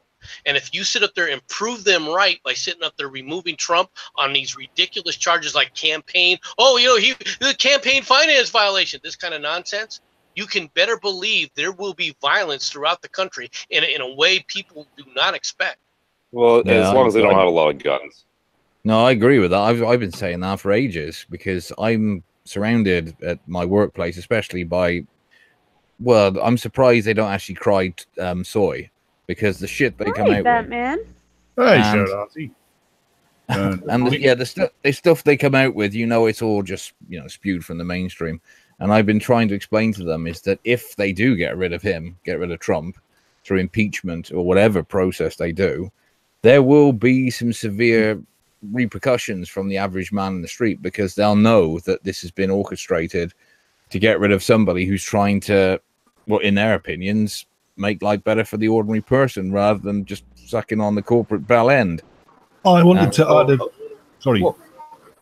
And if you sit up there and prove them right by sitting up there removing Trump on these ridiculous charges like campaign, the campaign finance violation, this kind of nonsense, you can better believe there will be violence throughout the country in a way people do not expect. Well, Yeah, as long as they don't I- have a lot of guns. No, I agree with that. I've been saying that for ages because I'm surrounded at my workplace, especially by. Well, I'm surprised they don't actually cry soy because the shit they come Hi, out Batman. Hey, And- Sherlocky. with, and the stuff they come out with, it's all just spewed from the mainstream. And I've been trying to explain to them is that if they do get rid of Trump through impeachment or whatever process they do, there will be some severe repercussions from the average man in the street because they'll know that this has been orchestrated to get rid of somebody who's trying to, well, in their opinions, make life better for the ordinary person rather than just sucking on the corporate bell end. I wanted to add a. Sorry. Well,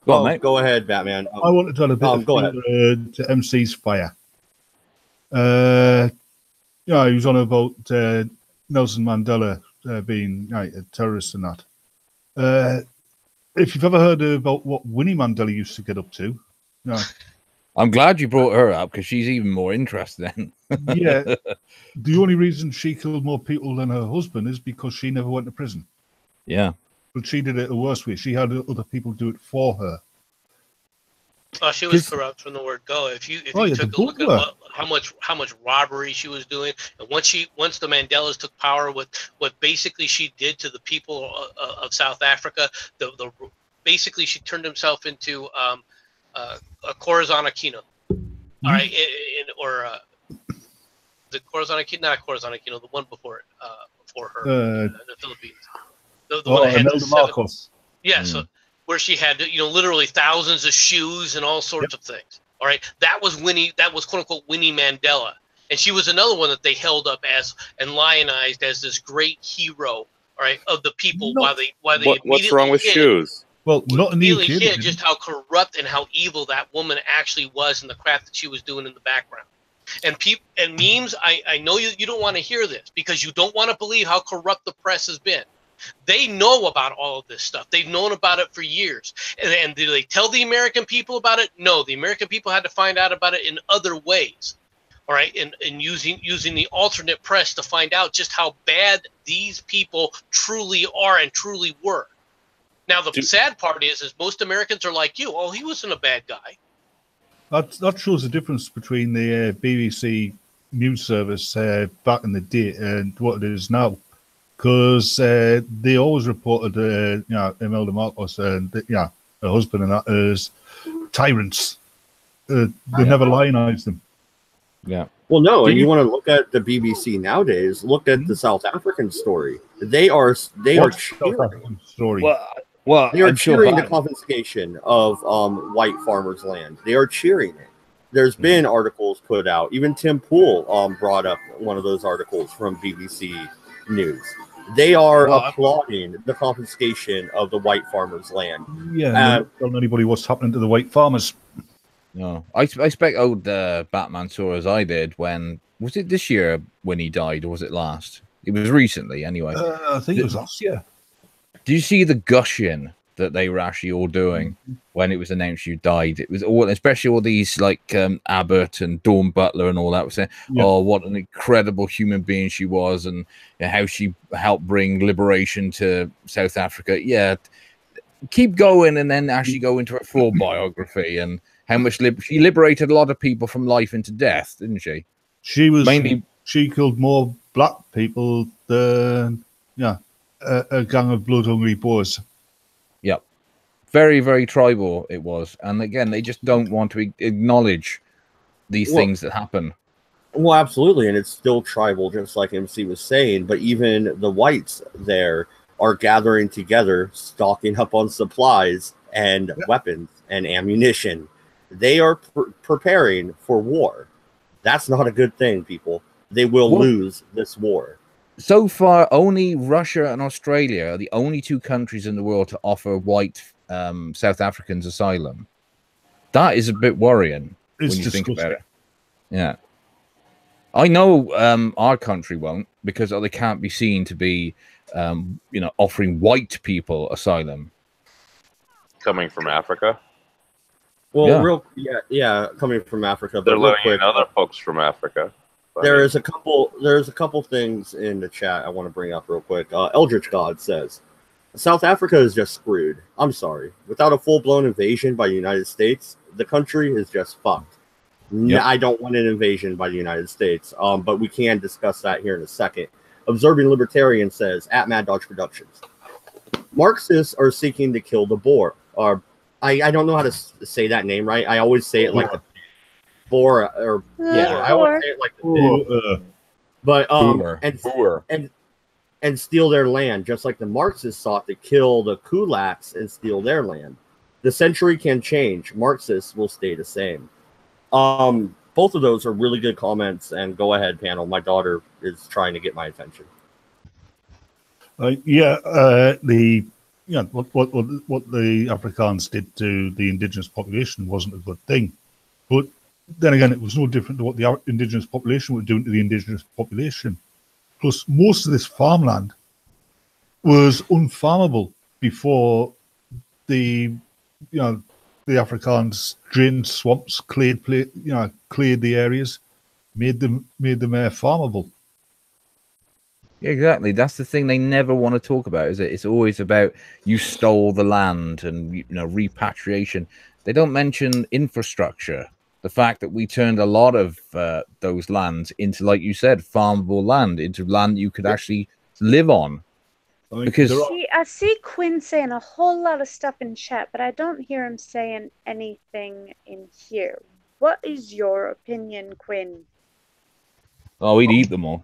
Go on, mate. Go ahead, Batman. I wanted to add a bit of go ahead. to MC's fire. He was on about Nelson Mandela being a terrorist and that. If you've ever heard about what Winnie Mandela used to get up to, I'm glad you brought her up because she's even more interesting. yeah, the only reason she killed more people than her husband is because she never went to prison. Yeah. But she did it the worst way. She had other people do it for her. Oh, she was corrupt from the word go. If you took a look at how much robbery she was doing, and once the Mandelas took power, what basically she did to the people of South Africa, basically she turned herself into a Corazon Aquino, all right, the Corazon Aquino, not Corazon Aquino, the one before her, in the Philippines, the one that had the seven. Yeah, so where she had literally thousands of shoes and all sorts of things. All right, that was Winnie. That was quote unquote Winnie Mandela, and she was another one that they held up as and lionized as this great hero. All right, of the people. What's wrong with shoes? Well, not in the UK. Hit just how corrupt and how evil that woman actually was, and the crap that she was doing in the background. And memes. I know you don't want to hear this because you don't want to believe how corrupt the press has been. They know about all of this stuff. They've known about it for years. And do they tell the American people about it? No, the American people had to find out about it in other ways. All right, and using the alternate press to find out just how bad these people truly are and truly were. Now, the sad part is most Americans are like you. Oh, he wasn't a bad guy. That shows the difference between the BBC news service back in the day and what it is now. Because they always reported, Imelda Marcos and her husband and that as tyrants. They never lionized them. Yeah. Well, no, and you want to look at the BBC nowadays. Look at the South African story. They are cheering. Story. Well, they are cheering the confiscation of white farmers' land. They are cheering it. There's been articles put out. Even Tim Pool brought up one of those articles from BBC News. They are applauding the confiscation of the white farmers' land. Yeah, don't tell anybody what's happening to the white farmers. No, I expect old Batman saw as I did when was it this year when he died, or was it last? It was recently, anyway. I think it was last year. Do you see the gushing that they were actually all doing when it was announced you died? It was all, especially all these like Abbott and Dawn Butler and all that, was saying, "Oh, what an incredible human being she was, and how she helped bring liberation to South Africa." Yeah, keep going, and then actually go into her full biography and how much she liberated a lot of people from life into death, didn't she? She killed more black people than a gang of blood-hungry boys. Yep. Very, very tribal it was. And again, they just don't want to acknowledge these things that happen. Well, absolutely. And it's still tribal, just like MC was saying. But even the whites there are gathering together, stocking up on supplies and weapons and ammunition. They are preparing for war. That's not a good thing, people. They will lose this war. So far, only Russia and Australia are the only two countries in the world to offer white South Africans asylum. That is a bit worrying when you think about it. Yeah. I know our country won't because they can't be seen to be, offering white people asylum. Coming from Africa? Well, Yeah. coming from Africa, They're but real letting quick, in other folks from Africa. there's a couple things in the chat I want to bring up real quick. Eldritch God says South Africa is just screwed. I'm sorry. Without a full-blown invasion by the United States, the country is just fucked. Yep. I don't want an invasion by the United States, but we can discuss that here in a second. Observing Libertarian says, at Mad Dodge Productions, Marxists are seeking to kill the Boer. I don't know how to say that name right. I always say it like the Boer, I always say it like the but Boer. and steal their land, just like the Marxists sought to kill the kulaks and steal their land. The century can change. Marxists will stay the same. Both of those are really good comments, and go ahead, panel. My daughter is trying to get my attention. What the Afrikaans did to the indigenous population wasn't a good thing. But then again, it was no different to what the indigenous population were doing to the indigenous population. Plus, most of this farmland was unfarmable before the Afrikaans drained swamps, cleared the areas, made them farmable. Exactly. That's the thing they never want to talk about, is it? It's always about you stole the land and repatriation. They don't mention infrastructure. The fact that we turned a lot of those lands into, like you said, farmable land, into land you could actually live on. Because I see Quinn saying a whole lot of stuff in chat, but I don't hear him saying anything in here. What is your opinion, Quinn? Oh, we'd eat them all.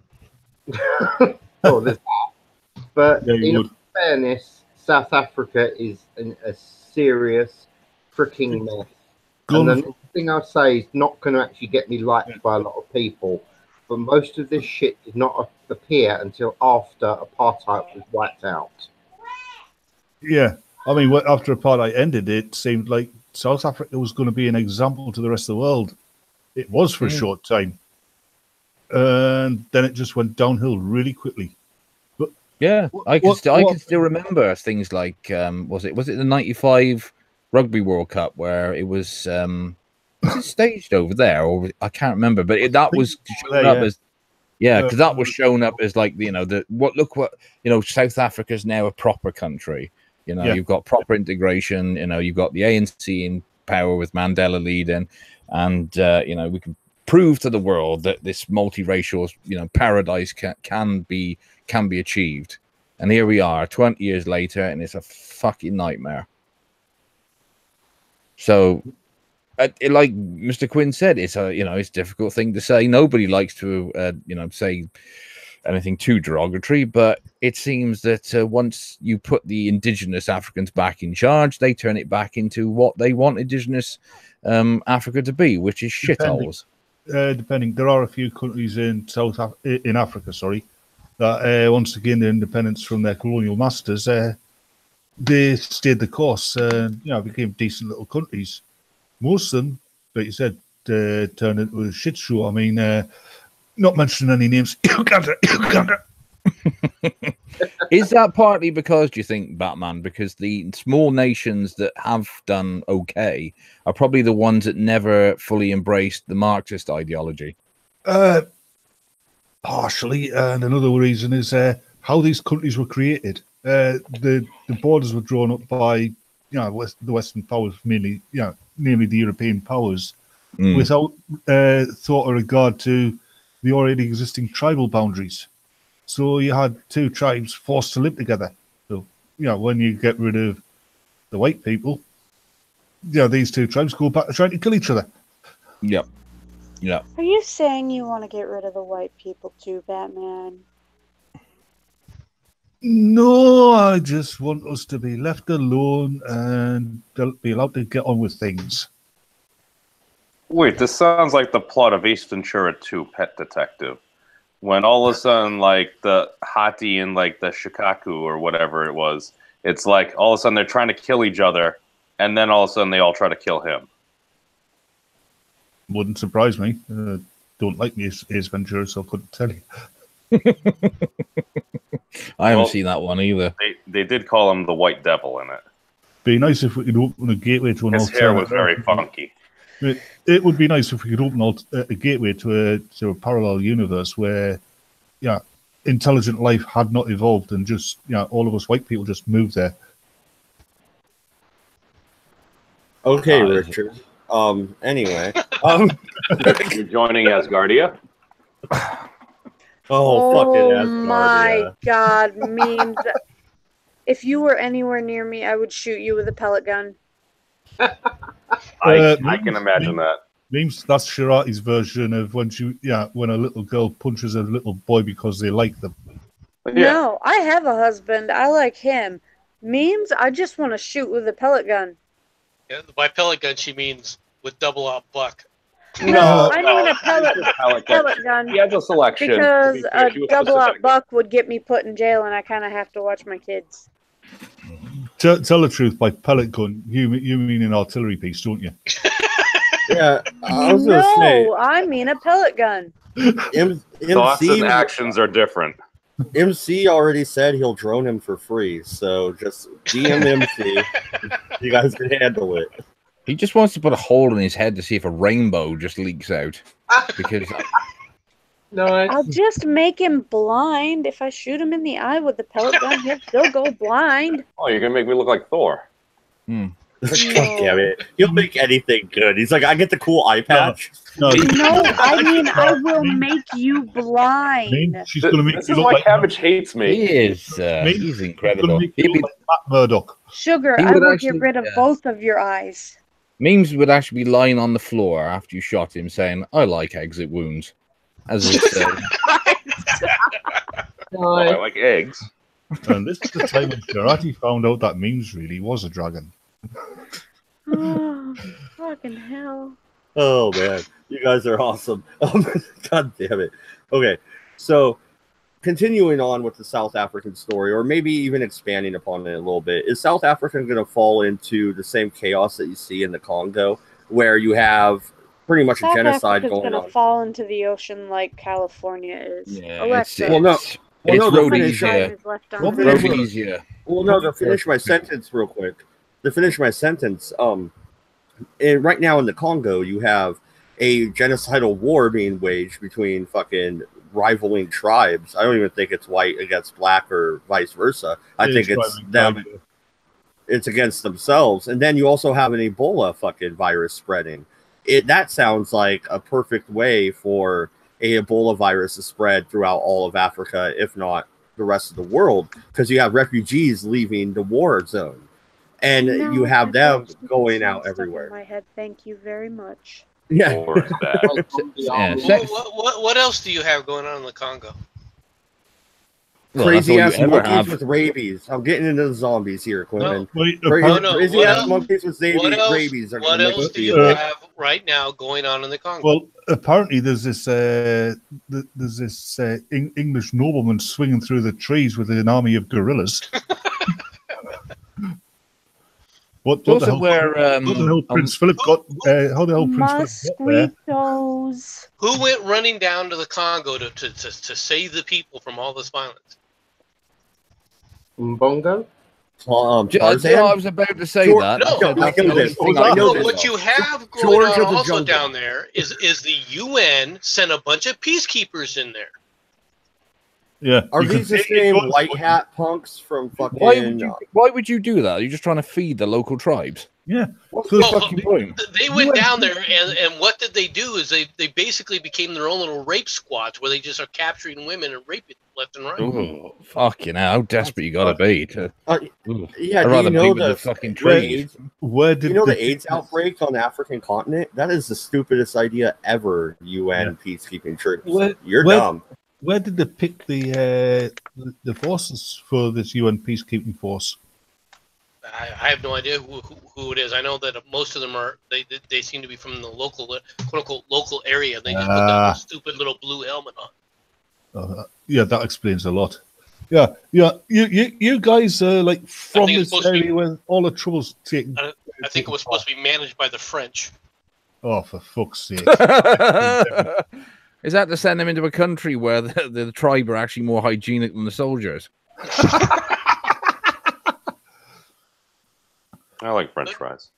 There's that. But in fairness, South Africa is a serious freaking mess. And the next thing I say is not going to actually get me liked by a lot of people. But most of this shit did not appear until after apartheid was wiped out. Yeah, I mean, after apartheid ended, it seemed like South Africa was going to be an example to the rest of the world. It was for a short time, and then it just went downhill really quickly. But yeah, I can still remember things like was it the '95 Rugby World Cup where it was it staged over there, or I can't remember, but that was shown up as because that was shown up as like South Africa's now a proper country. You've got proper integration. You've got the ANC in power with Mandela leading, and we can prove to the world that this multiracial paradise can be achieved. And here we are, 20 years later, and it's a fucking nightmare. So, like Mr. Quinn said, it's a difficult thing to say. Nobody likes to say anything too derogatory, but it seems that once you put the indigenous Africans back in charge, they turn it back into what they want indigenous Africa to be, which is shitholes. Depending, there are a few countries in Africa, that once to gain their independence from their colonial masters, they stayed the course and became decent little countries. Most of them, like you said, turned into a shit show. I mean, not mentioning any names, Uganda. Is that partly because, do you think, Batman, because the small nations that have done okay are probably the ones that never fully embraced the Marxist ideology? Partially, and another reason is how these countries were created. The borders were drawn up by the Western powers, mainly namely the European powers, without thought or regard to the already existing tribal boundaries. So you had two tribes forced to live together. So when you get rid of the white people, these two tribes go back to trying to kill each other. Yep. Yeah. Are you saying you want to get rid of the white people too, Batman? No, I just want us to be left alone and be allowed to get on with things. Wait, this sounds like the plot of Ace Ventura 2: Pet Detective. When all of a sudden, like, the Hati and, like, the Shikaku or whatever it was, it's like all of a sudden they're trying to kill each other, and then all of a sudden they all try to kill him. Wouldn't surprise me. Don't like Ace Ventura, so I couldn't tell you. I haven't seen that one either. They did call him the White Devil in it. Be nice if we could open a gateway to an His hair was very alternative. funky. It would be nice if we could open a gateway to a parallel universe where, yeah, intelligent life had not evolved and just, all of us white people just moved there. Okay, Richard. Anyway. You're joining Asgardia? Oh, my God, memes. If you were anywhere near me, I would shoot you with a pellet gun. I can imagine that. Memes, that's Shirati's version of when a little girl punches a little boy because they like them. No, I have a husband. I like him. Memes, I just want to shoot with a pellet gun. Yeah, by pellet gun, she means with double-out buck. No, I mean a pellet gun. He has a selection. Because a double-out buck would get me put in jail, and I kind of have to watch my kids. Tell the truth, by pellet gun, you mean an artillery piece, don't you? Yeah, I was gonna say. I mean a pellet gun. Thoughts and actions are different. MC already said he'll drone him for free, so just DM MC. You guys can handle it. He just wants to put a hole in his head to see if a rainbow just leaks out. Because I'll just make him blind. If I shoot him in the eye with the pellet gun, he'll still go blind. Oh, you're gonna make me look like Thor. God damn it. He'll make anything good. He's like, I get the cool eye patch. No, I mean, I will make you blind. She's gonna make This you is look why like Cabbage hates me. he is, he's incredible. Matt Murdock. Sugar, He I would will actually, get rid of both of your eyes. Memes would actually be lying on the floor after you shot him saying, I like exit wounds. As it said. Oh, I like eggs. And this is the time when Karate found out that Memes really was a dragon. Oh, fucking hell. Oh, man. You guys are awesome. God damn it. Okay, so continuing on with the South African story, or maybe even expanding upon it a little bit, is South Africa going to fall into the same chaos that you see in the Congo, where you have pretty much a genocide going on? It's going to fall into the ocean like California is. Yeah, Alexa. it's Rhodesia. Rhodesia. Well, no, to finish my sentence real quick. And right now in the Congo, you have a genocidal war being waged between fucking rivaling tribes. I don't even think it's white against black or vice versa. I think it's them. It's against themselves. And then you also have an Ebola fucking virus spreading. That sounds like a perfect way for a Ebola virus to spread throughout all of Africa, if not the rest of the world, because you have refugees leaving the war zone. And you have them going out everywhere. In my head, thank you very much. Yeah. What else do you have going on in the Congo? Crazy ass monkeys with rabies. I'm getting into the zombies here, Quentin. Crazy ass monkeys with rabies. What else do you have right now going on in the Congo? Well, apparently there's this English nobleman swinging through the trees with an army of gorillas. What the hell Prince Philip got? How the hell Prince Philip got there? Who went running down to the Congo to save the people from all this violence? Mbongo? I was about to say that. What you have going on also down there is the UN sent a bunch of peacekeepers in there. Yeah. Are these the same white hat punks from fucking... Why would you do that? Are you just trying to feed the local tribes? Yeah. What's the fucking point? They went down there, and what did they do is they basically became their own little rape squads where they just are capturing women and raping them left and right. Ooh, fucking hell, how desperate you gotta be to... Yeah, I'd rather do you know be with the fucking trees. The AIDS outbreak on the African continent? That is the stupidest idea ever, UN peacekeeping troops. You're dumb. Where did they pick the forces for this UN peacekeeping force? I have no idea who it is. I know that most of them are they seem to be from the local quote unquote local area. They just put that stupid little blue helmet on. Yeah, that explains a lot. Yeah. You guys are like from this area where all the trouble's taken. I think it was supposed to be managed by the French. Oh, for fuck's sake! Is that to send them into a country where the tribe are actually more hygienic than the soldiers? I like French fries.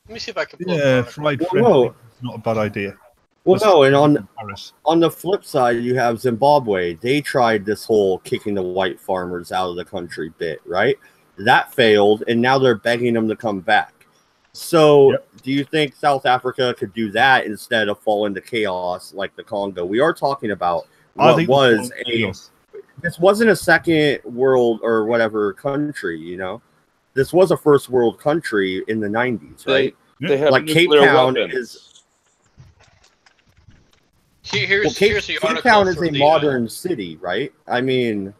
Let me see if I can pull Yeah, up. fried Well, French no. is not a bad idea. Well, no, and Paris. on the flip side, you have Zimbabwe. They tried this whole kicking the white farmers out of the country bit, right? That failed, and now they're begging them to come back. So, Yep. do you think South Africa could do that instead of fall into chaos like the Congo? We are talking about what was this wasn't a second world or whatever country, you know? This was a first world country in the 90s, right? They have Like Cape nuclear Town weapons. is Here's the Cape article. Town is for a the, modern city, right? I mean,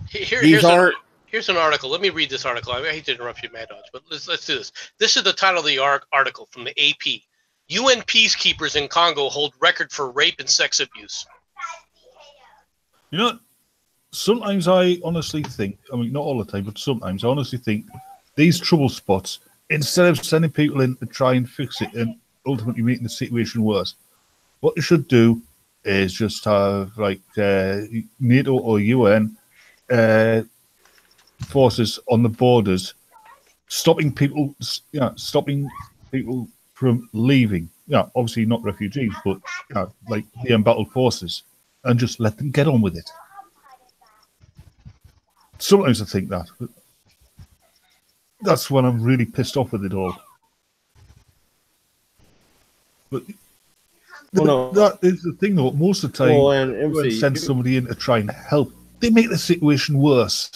here's an article. Let me read this article. I hate to interrupt you, Mad Dodge, but let's do this. This is the title of the article from the AP. UN peacekeepers in Congo hold record for rape and sex abuse. You know, sometimes I honestly think, I mean, not all the time, but sometimes I honestly think these trouble spots, instead of sending people in to try and fix it and ultimately making the situation worse, what you should do is just have like NATO or UN forces on the borders, stopping people from leaving. Yeah, obviously not refugees, but like the embattled forces, and just let them get on with it. Sometimes I think that, but that's when I'm really pissed off with it all. But that is the thing, though. Most of the time, when you send somebody in to try and help, they make the situation worse.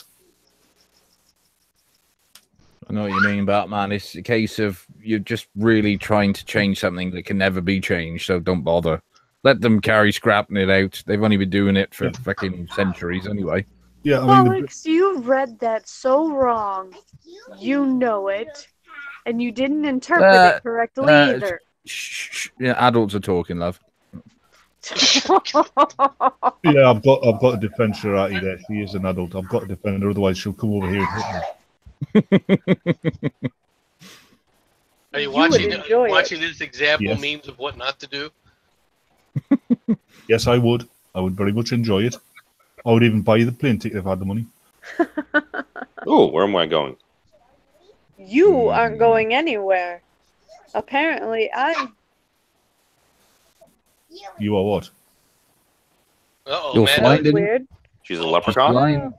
I know what you mean, Batman. It's a case of you're just really trying to change something that can never be changed, so don't bother. Let them carry scrapping it out. They've only been doing it for fucking centuries anyway. Yeah, I mean, Alex, you read that so wrong. You know it. And you didn't interpret it correctly either. Yeah, adults are talking, love. yeah, I've got to defend Sharati there. She is an adult. I've got to defend her, otherwise she'll come over here and hit me. Are you watching this example memes of what not to do? Yes, I would. I would very much enjoy it. I would even buy you the plane ticket if I had the money. Oh, where am I going? You aren't going anywhere. Apparently, You are what? Uh-oh, You're man. flying to weird. She's a leprechaun?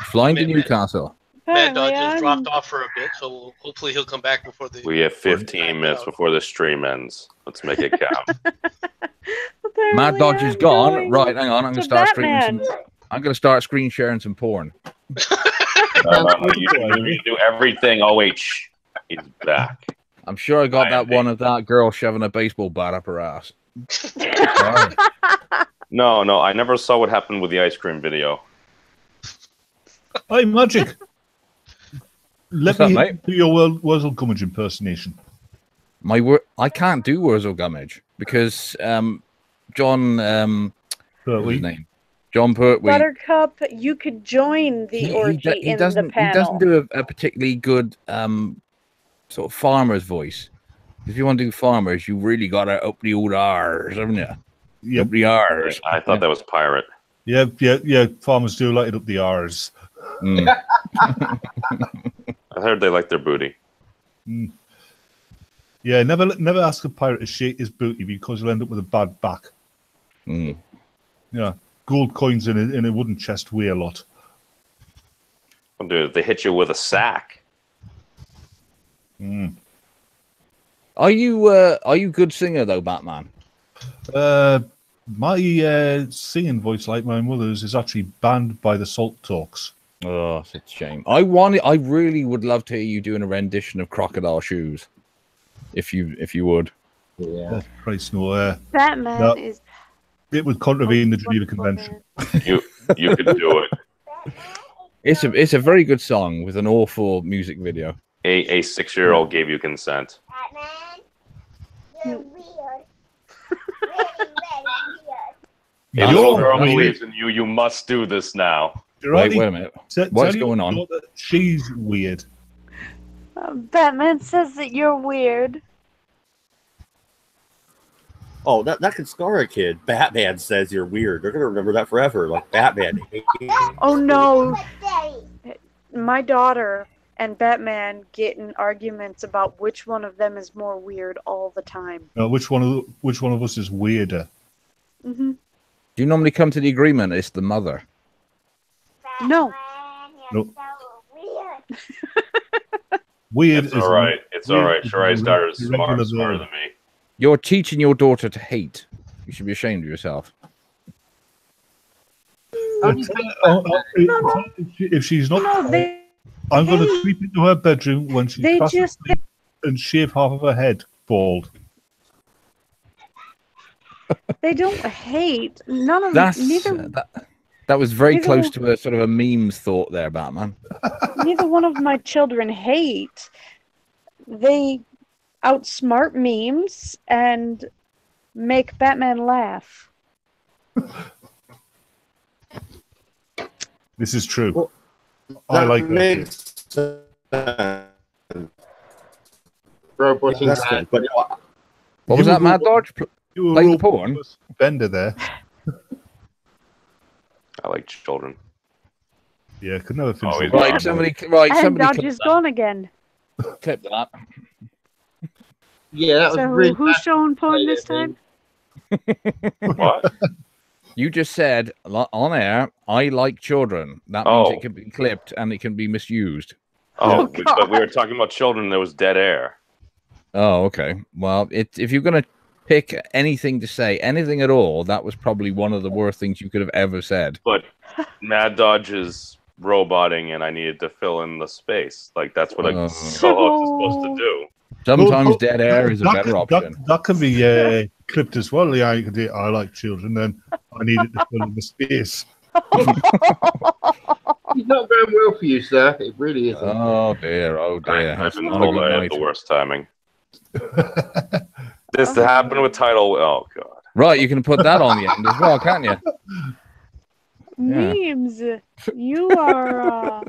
Flying to Newcastle. Mad Dodge has dropped off for a bit, so hopefully he'll come back before the... We have 15 minutes before the stream ends. Let's make it count. Mad Dodge is gone. Right, hang on. I'm going to start streaming some... I'm going to start screen sharing some porn. You do everything. Oh, wait. Shh. He's back. I'm sure I got that one of that girl shoving a baseball bat up her ass. No, I never saw what happened with the ice cream video. Hey, Magic. Let me do your Wurzel Gummidge impersonation. I can't do Wurzel Gummidge because John what's his name? John Pertwee. Buttercup, you could join the orgy in the panel. He doesn't do a particularly good sort of farmer's voice. If you want to do farmers, you really got to up the old R's, haven't you? Yep. Up the R's. I thought that was pirate. Yeah. Farmers do light it up the R's. I heard they like their booty. Yeah, never ask a pirate to shake his booty because you'll end up with a bad back. Yeah, gold coins in a wooden chest weigh a lot. Dude, they hit you with a sack. Are you a good singer though, Batman? My singing voice, like my mother's, is actually banned by the Salt Talks. Oh, it's a shame. I really would love to hear you doing a rendition of Crocodile Shoes, if you would. Yeah. Oh, Christ, no. Batman is. It would contravene the Geneva Convention. You could do it. It's a very good song with an awful music video. A 6-year-old gave you consent. Batman, you're weird. A little girl believes in you. You must do this now. Wait a minute. What's going on? She's weird. Batman says that you're weird. Oh, that could scar a kid. Batman says you're weird. They're gonna remember that forever. Like Batman. Oh no! My daughter and Batman get in arguments about which one of them is more weird all the time. Which one of us is weirder? Hmm. Do you normally come to the agreement it's the mother? No. No. Weird. It's all right. It's all right. Shirai's daughter is smarter than me. You're teaching your daughter to hate. You should be ashamed of yourself. If she's not, No, I'm going to creep into her bedroom when she's They fast just- asleep and shave half of her head bald. they don't hate. None of That's neither. that was very Neither close one- to a sort of a memes thought there, Batman. Neither one of my children hate. They outsmart memes and make Batman laugh. This is true. Well, I like that. makes sense. Roboting That's that. good. But What was that, Mad Dodge? You were Like the real porn? Bender there. I like children. Yeah, could never finish. Oh, it. Right, somebody And Dodge clip is that. gone again. Clip that. Yeah, that was So really who's bad. showing porn this time? What? You just said on air, I like children. That means Oh. it can be clipped and it can be misused. Oh, Oh, but we were talking about children. There was dead air. Oh, okay. Well, if you're going to pick anything to say, anything at all, that was probably one of the worst things you could have ever said. But Mad Dodge is roboting, and I needed to fill in the space. Like that's what a co-host is supposed to do. Sometimes Well, dead air is a better option. That can be clipped as well. Yeah, you could do, I like children, then I need it to fill in the space. It's not going well for you, sir. It really isn't. Oh dear, oh dear. I've been Not a told good I have night. the worst timing. This happened with title. Oh god. Right, you can put that on the end as well, can't you? Yeah. Memes. You are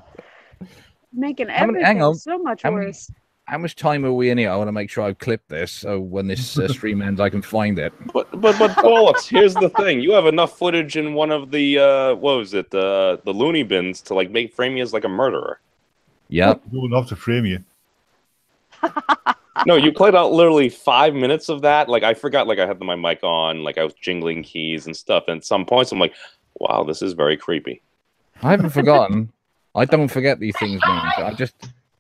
making How many- everything hang on. so much How many- worse. How much time are we in here? I want to make sure I've clipped this, so when this stream ends, I can find it. But bollocks. Here's the thing: you have enough footage in one of the what was it, the loony bins to like frame you as like a murderer. Yep. You wouldn't have to frame you. No, you played out literally 5 minutes of that. Like I forgot, like I had my mic on, like I was jingling keys and stuff. And at some points, I'm like, wow, this is very creepy. I haven't forgotten. I don't forget these things, man.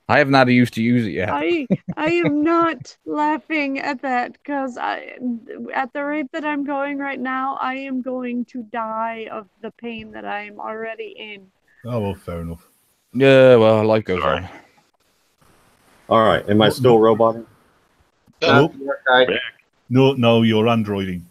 I haven't had used to use it yet. I am not laughing at that because at the rate that I'm going right now, I am going to die of the pain that I am already in. Oh, well, fair enough. Yeah, well, life goes Sorry. on. all right, am I still roboting? Nope. Okay. No, you're androiding.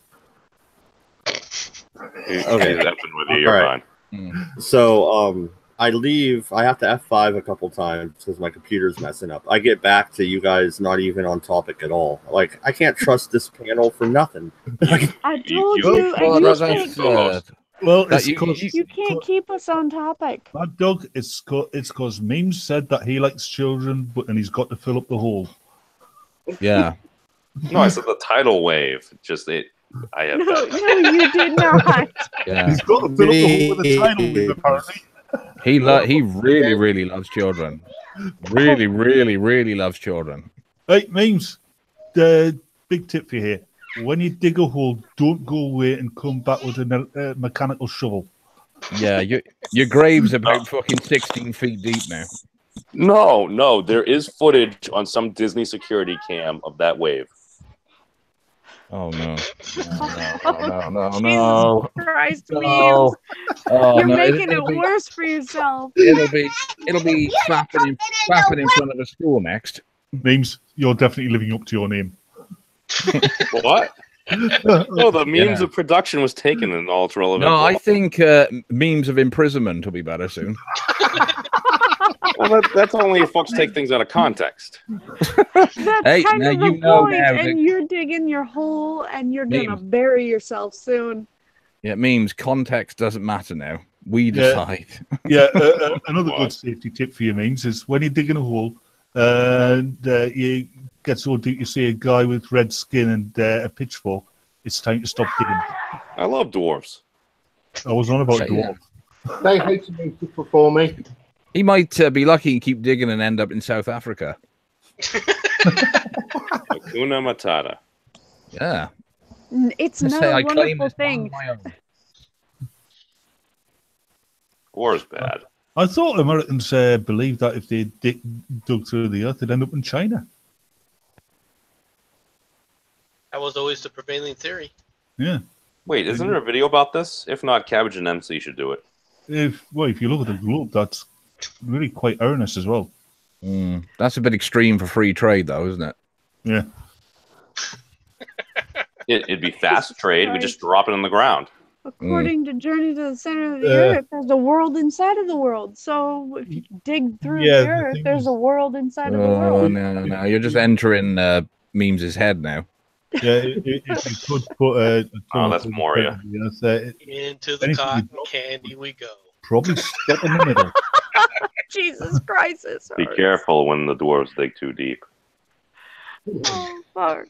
Okay. That happened with you. You're All right. fine. So I leave. I have to F5 a couple times because my computer's messing up. I get back to you guys not even on topic at all. Like I can't trust this panel for nothing. I told you- you, Well, and you that's, can't, Well, That it's you- because you can't keep us on topic. Doug. It's because Memes said that he likes children, and he's got to fill up the hole. yeah. No, I said the tidal wave. Just it. I have No, that. no, you did not. Yeah. He's got to fill up the hole with a tidal wave, apparently. He really, really loves children. Really, really, really loves children. Hey, Memes, the big tip for you here. When you dig a hole, don't go away and come back with a mechanical shovel. Yeah, your grave's about fucking 16 feet deep now. No. There is footage on some Disney security cam of that wave. Oh no. No. Jesus Christ, No. Memes. Oh, You're no. making It'll it be- worse for yourself. It'll be clapping in front of a school next. Memes, you're definitely living up to your name. What? No, the memes Yeah. of production was taken and all its relevant. No, I think memes of imprisonment will be better soon. Well, that's only if folks take things out of context. That's Hey, kind now of you the know point, now that- and you're digging your hole, and you're gonna Memes. bury yourself soon. Yeah, memes context doesn't matter now. We Yeah. decide. Yeah, another What? good safety tip for you, Memes, is when you're digging a hole and you get so deep you see a guy with red skin and a pitchfork, it's time to stop digging. I love dwarves. I was on about Yeah. dwarf. They hated me for me. He might be lucky and keep digging and end up in South Africa. Hakuna Matata. Yeah. It's I not say a I claim wonderful this land thing. my own. War's bad. I thought Americans believed that if they dug through the earth, they'd end up in China. That was always the prevailing theory. Yeah. Wait, isn't there a video about this? If not, Cabbage and MC should do it. If you look at the globe, that's really quite earnest as well. That's a bit extreme for free trade, though, isn't it? Yeah. It'd be fast trade. We just drop it on the ground. According to Journey to the Center of the Earth, there's a world inside of the world. So if you dig through the Earth, there's a world inside of the world. No. You're just entering Memes' head now. Yeah, if you could put that's Moria. Into the cotton candy we go. Probably step in the middle. Jesus Christ. Be careful when the dwarves dig too deep. Oh, fuck.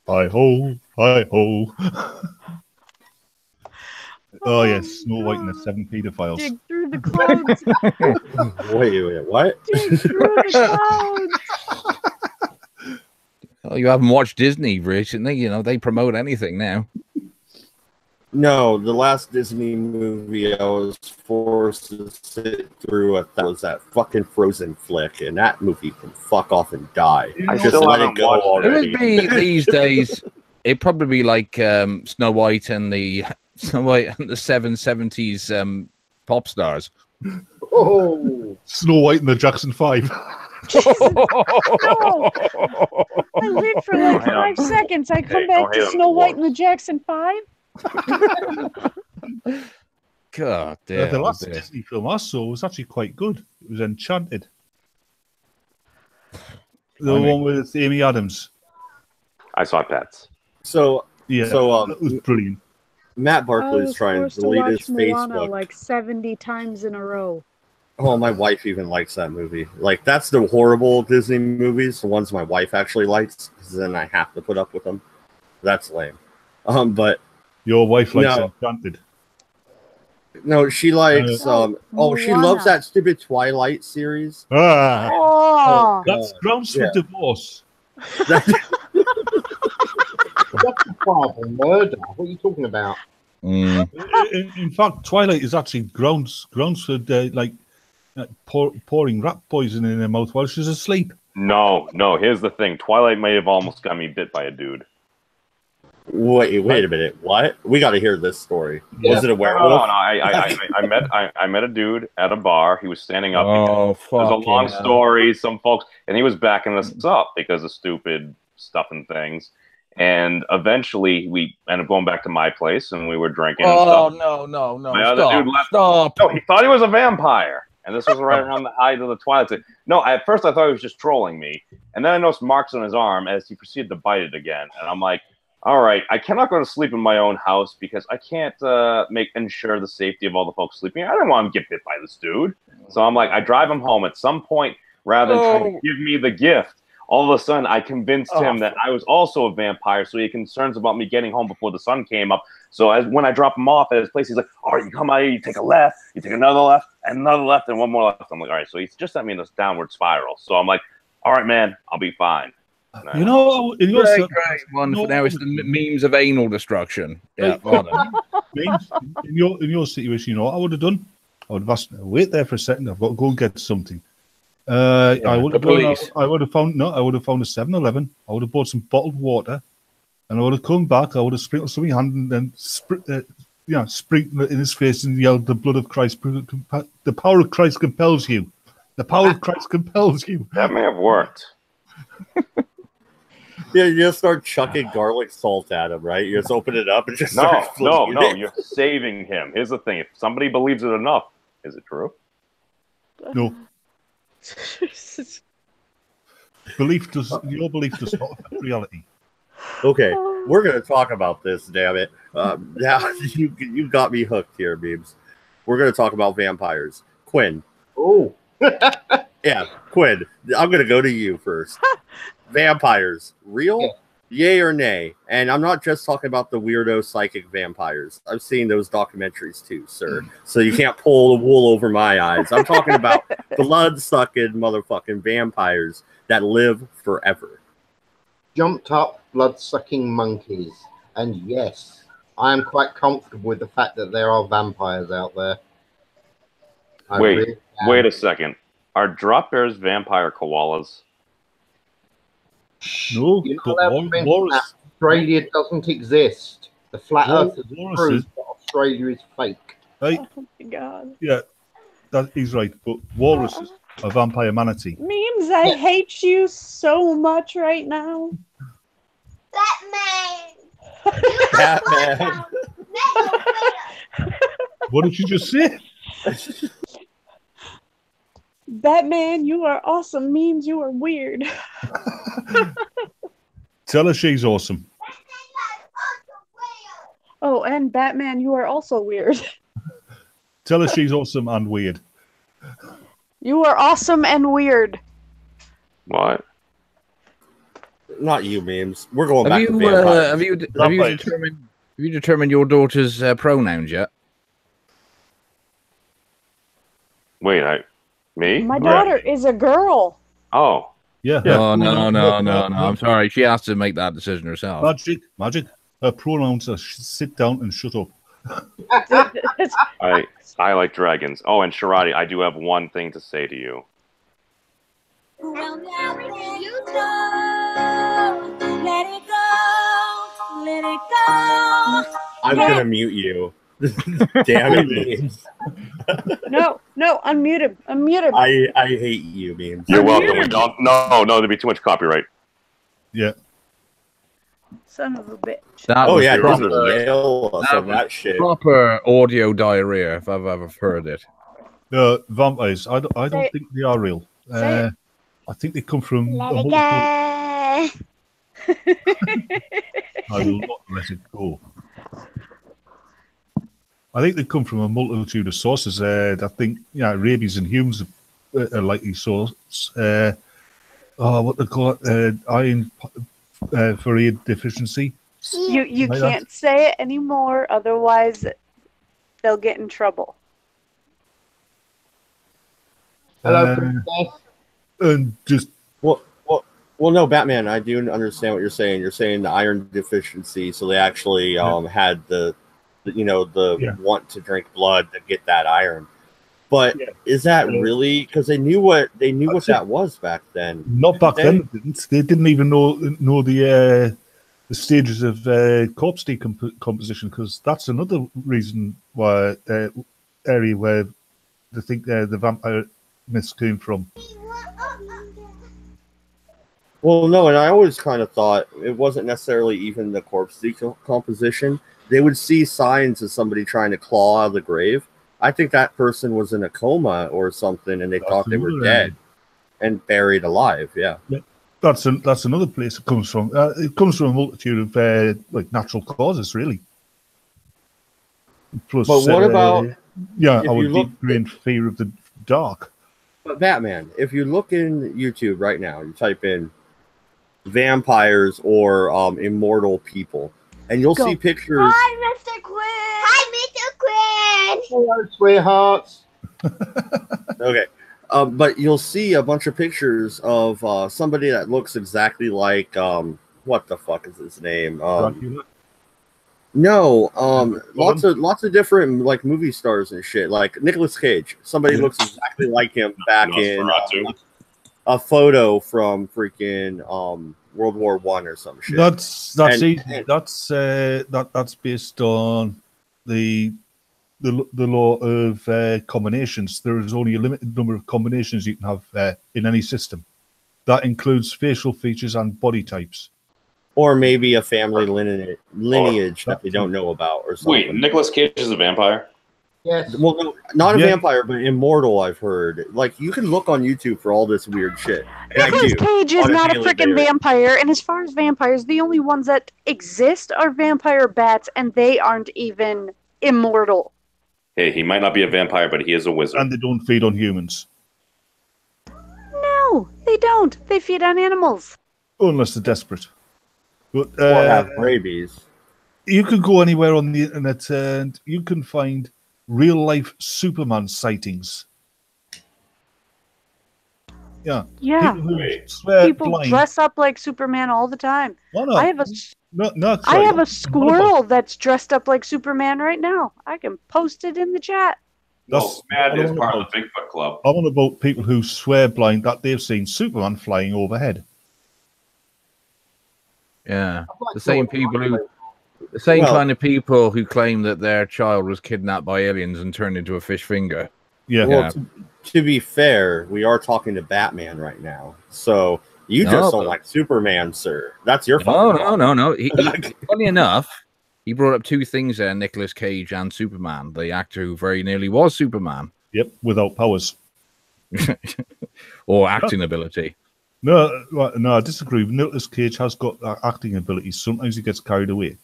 Hi ho, hi ho. Oh yes, Snow White and the 7 pedophiles. Dig through the clouds. Wait, what? Dig through the clouds. Oh, you haven't watched Disney recently. You know, they promote anything now. No, the last Disney movie I was forced to sit through was that fucking Frozen flick, and that movie can fuck off and die. I just let it go already. It would be these days. It'd probably be like Snow White and the 770s pop stars. Oh, Snow White and the Jackson 5. No. I lived for like 5 seconds. I come back to Snow White and the Jackson 5. God damn. The last Disney film I saw was actually quite good. It was Enchanted. The one with Amy Adams. I saw Pets. So yeah, so that was brilliant. Matt Barkley's trying to delete his Moana Facebook. like 70 times in a row. Oh, my wife even likes that movie. Like, that's the horrible Disney movies, the ones my wife actually likes, because then I have to put up with them. That's lame. But your wife likes Enchanted. No, she likes. she Moana. loves that stupid Twilight series. That's grounds for divorce. What's the problem? Murder? What are you talking about? In fact, Twilight is actually grounds for pouring rat poison in her mouth while she's asleep. No. Here's the thing. Twilight may have almost got me bit by a dude. Wait a minute. What? We got to hear this story. Yeah. Was it a werewolf? No. I met a dude at a bar. He was standing up. Oh, fuck. It was a long story. Some folks, and he was backing us up because of stupid stuff and things. And eventually, we ended up going back to my place, and we were drinking. Oh, and stuff. no! My other dude left. Stop! No, he thought he was a vampire, and this was right around the height of the Twilight. No, at first I thought he was just trolling me, and then I noticed marks on his arm as he proceeded to bite it again, and I'm like, all right, I cannot go to sleep in my own house because I can't ensure the safety of all the folks sleeping here. I don't want him to get bit by this dude. So I'm like, I drive him home. At some point, rather than trying to give me the gift, all of a sudden I convinced him that I was also a vampire, so he had concerns about me getting home before the sun came up. So when I drop him off at his place, he's like, all right, you come out here, you take a left, you take another left, and another left, and one more left. I'm like, all right, so he's just sent me in this downward spiral. So I'm like, all right, man, I'll be fine. You know, in your great one for now. It's the memes of anal destruction. Yeah, in your situation, you know what I would have done? I would have asked, wait there for a second. I've got to go and get something. I would have found a 7-Eleven. I would have bought some bottled water, and I would have come back. I would have sprinkled some in hand and then sprinkled it in his face and yelled, "The blood of Christ! The power of Christ compels you. The power of Christ compels you." That may have worked. Yeah, you just start chucking garlic salt at him, right? You just open it up and just start no. You're saving him. Here's the thing: if somebody believes it enough, is it true? No. Your belief does not affect reality. Okay, we're gonna talk about this. Damn it! Now you got me hooked here, Beebs. We're gonna talk about vampires. Quinn. Oh. Yeah, Quinn. I'm gonna go to you first. Vampires, real Yay or nay? And I'm not just talking about the weirdo psychic vampires. I've seen those documentaries too, sir. So you can't pull the wool over my eyes. I'm talking about blood-sucking motherfucking vampires that live forever. Jumped up, blood-sucking monkeys. And yes, I am quite comfortable with the fact that there are vampires out there. I really am. Wait a second. Are drop bears vampire koalas? No, You're not but allowed to mention that. Australia doesn't exist. The flat earth proves that Australia is fake. Right? Oh my god. Yeah, he's right. But walruses are vampire manatee. Memes, I hate you so much right now. Batman. What did you just say? Batman, you are awesome. Memes, you are weird. Tell her she's awesome. Oh, and Batman, you are also weird. Tell her she's awesome and weird. You are awesome and weird. What? Not you, memes. We're going back Have to you vampires. have you determined your daughter's pronouns yet? Wait, me? My daughter is a girl. Oh. Yeah. Oh, no. I'm sorry. She has to make that decision herself. Magic. Her pronouns are sit down and shut up. I like dragons. Oh, and Sharadi, I do have one thing to say to you. Well, now you go. Let it go. Let it go. I'm gonna mute you. Damn it, memes. No, unmute him. Unmute him. I hate you, memes. You're welcome. No, there'd be too much copyright. Yeah. Son of a bitch. Oh yeah, proper, that shit. Proper audio diarrhea, if I've ever heard it. Vampires. I don't think they are real. I think they come from. Let it go. I will not let it go. I think they come from a multitude of sources. I think rabies and humans are likely source. What they call it? Iron for aid deficiency. You Like can't say it anymore, otherwise they'll get in trouble. Hello, Princess. And just well, no, Batman. I do understand what you're saying. You're saying the iron deficiency, so they actually had the want to drink blood to get that iron. But is that really because they knew what that was back then? Not back then. They didn't even know the stages of corpse decomposition, because that's another reason why area where they think the vampire myths came from. Well, no, and I always kind of thought it wasn't necessarily even the corpse decomposition. They would see signs of somebody trying to claw out of the grave. I think that person was in a coma or something, and they thought they were dead and buried alive. Yeah. That's another place it comes from. It comes from a multitude of like natural causes, really. Plus, but what about our deep-grained fear of the dark? But Batman, if you look in YouTube right now, you type in vampires or immortal people, and you'll see pictures. Hi, Mr. Quinn. Hi, Mr. Quinn. Hello, sweethearts. Okay. But you'll see a bunch of pictures of somebody that looks exactly like what the fuck is his name? Lots of different like movie stars and shit. Like Nicolas Cage. Somebody looks exactly like him back in a photo from freaking World War I or some shit. That's based on the law of combinations. There is only a limited number of combinations you can have in any system. That includes facial features and body types. Or maybe a family lineage that they don't know about or something. Wait, Nicolas Cage is a vampire? Yes. Well, no, not a vampire, but immortal, I've heard. Like, you can look on YouTube for all this weird shit. Nicolas Cage is not a freaking vampire, and as far as vampires, the only ones that exist are vampire bats, and they aren't even immortal. Hey, he might not be a vampire, but he is a wizard. And they don't feed on humans. No, they don't. They feed on animals. Unless they're desperate. But Or have rabies. you can go anywhere on the internet and you can find real life Superman sightings. Yeah. Yeah. People who swear People blind. dress up like Superman all the time. Why not? I have a No, I have a squirrel that's dressed up like Superman right now. I can post it in the chat. That's Matt is I part want of the Bigfoot Club. I want about people who swear blind that they've seen Superman flying overhead. Yeah, like the same going people on. the same Well- kind of people who claim that their child was kidnapped by aliens and turned into a fish finger. Yeah. Well, Yeah. to be fair, we are talking to Batman right now. So you No, just don't but- like Superman, sir. That's your No, fault. no. Funny enough, he brought up two things there: Nicolas Cage and Superman, the actor who very nearly was Superman, Yep, without powers. or acting ability. No, I disagree. Nicolas Cage has got acting abilities. Sometimes he gets carried away.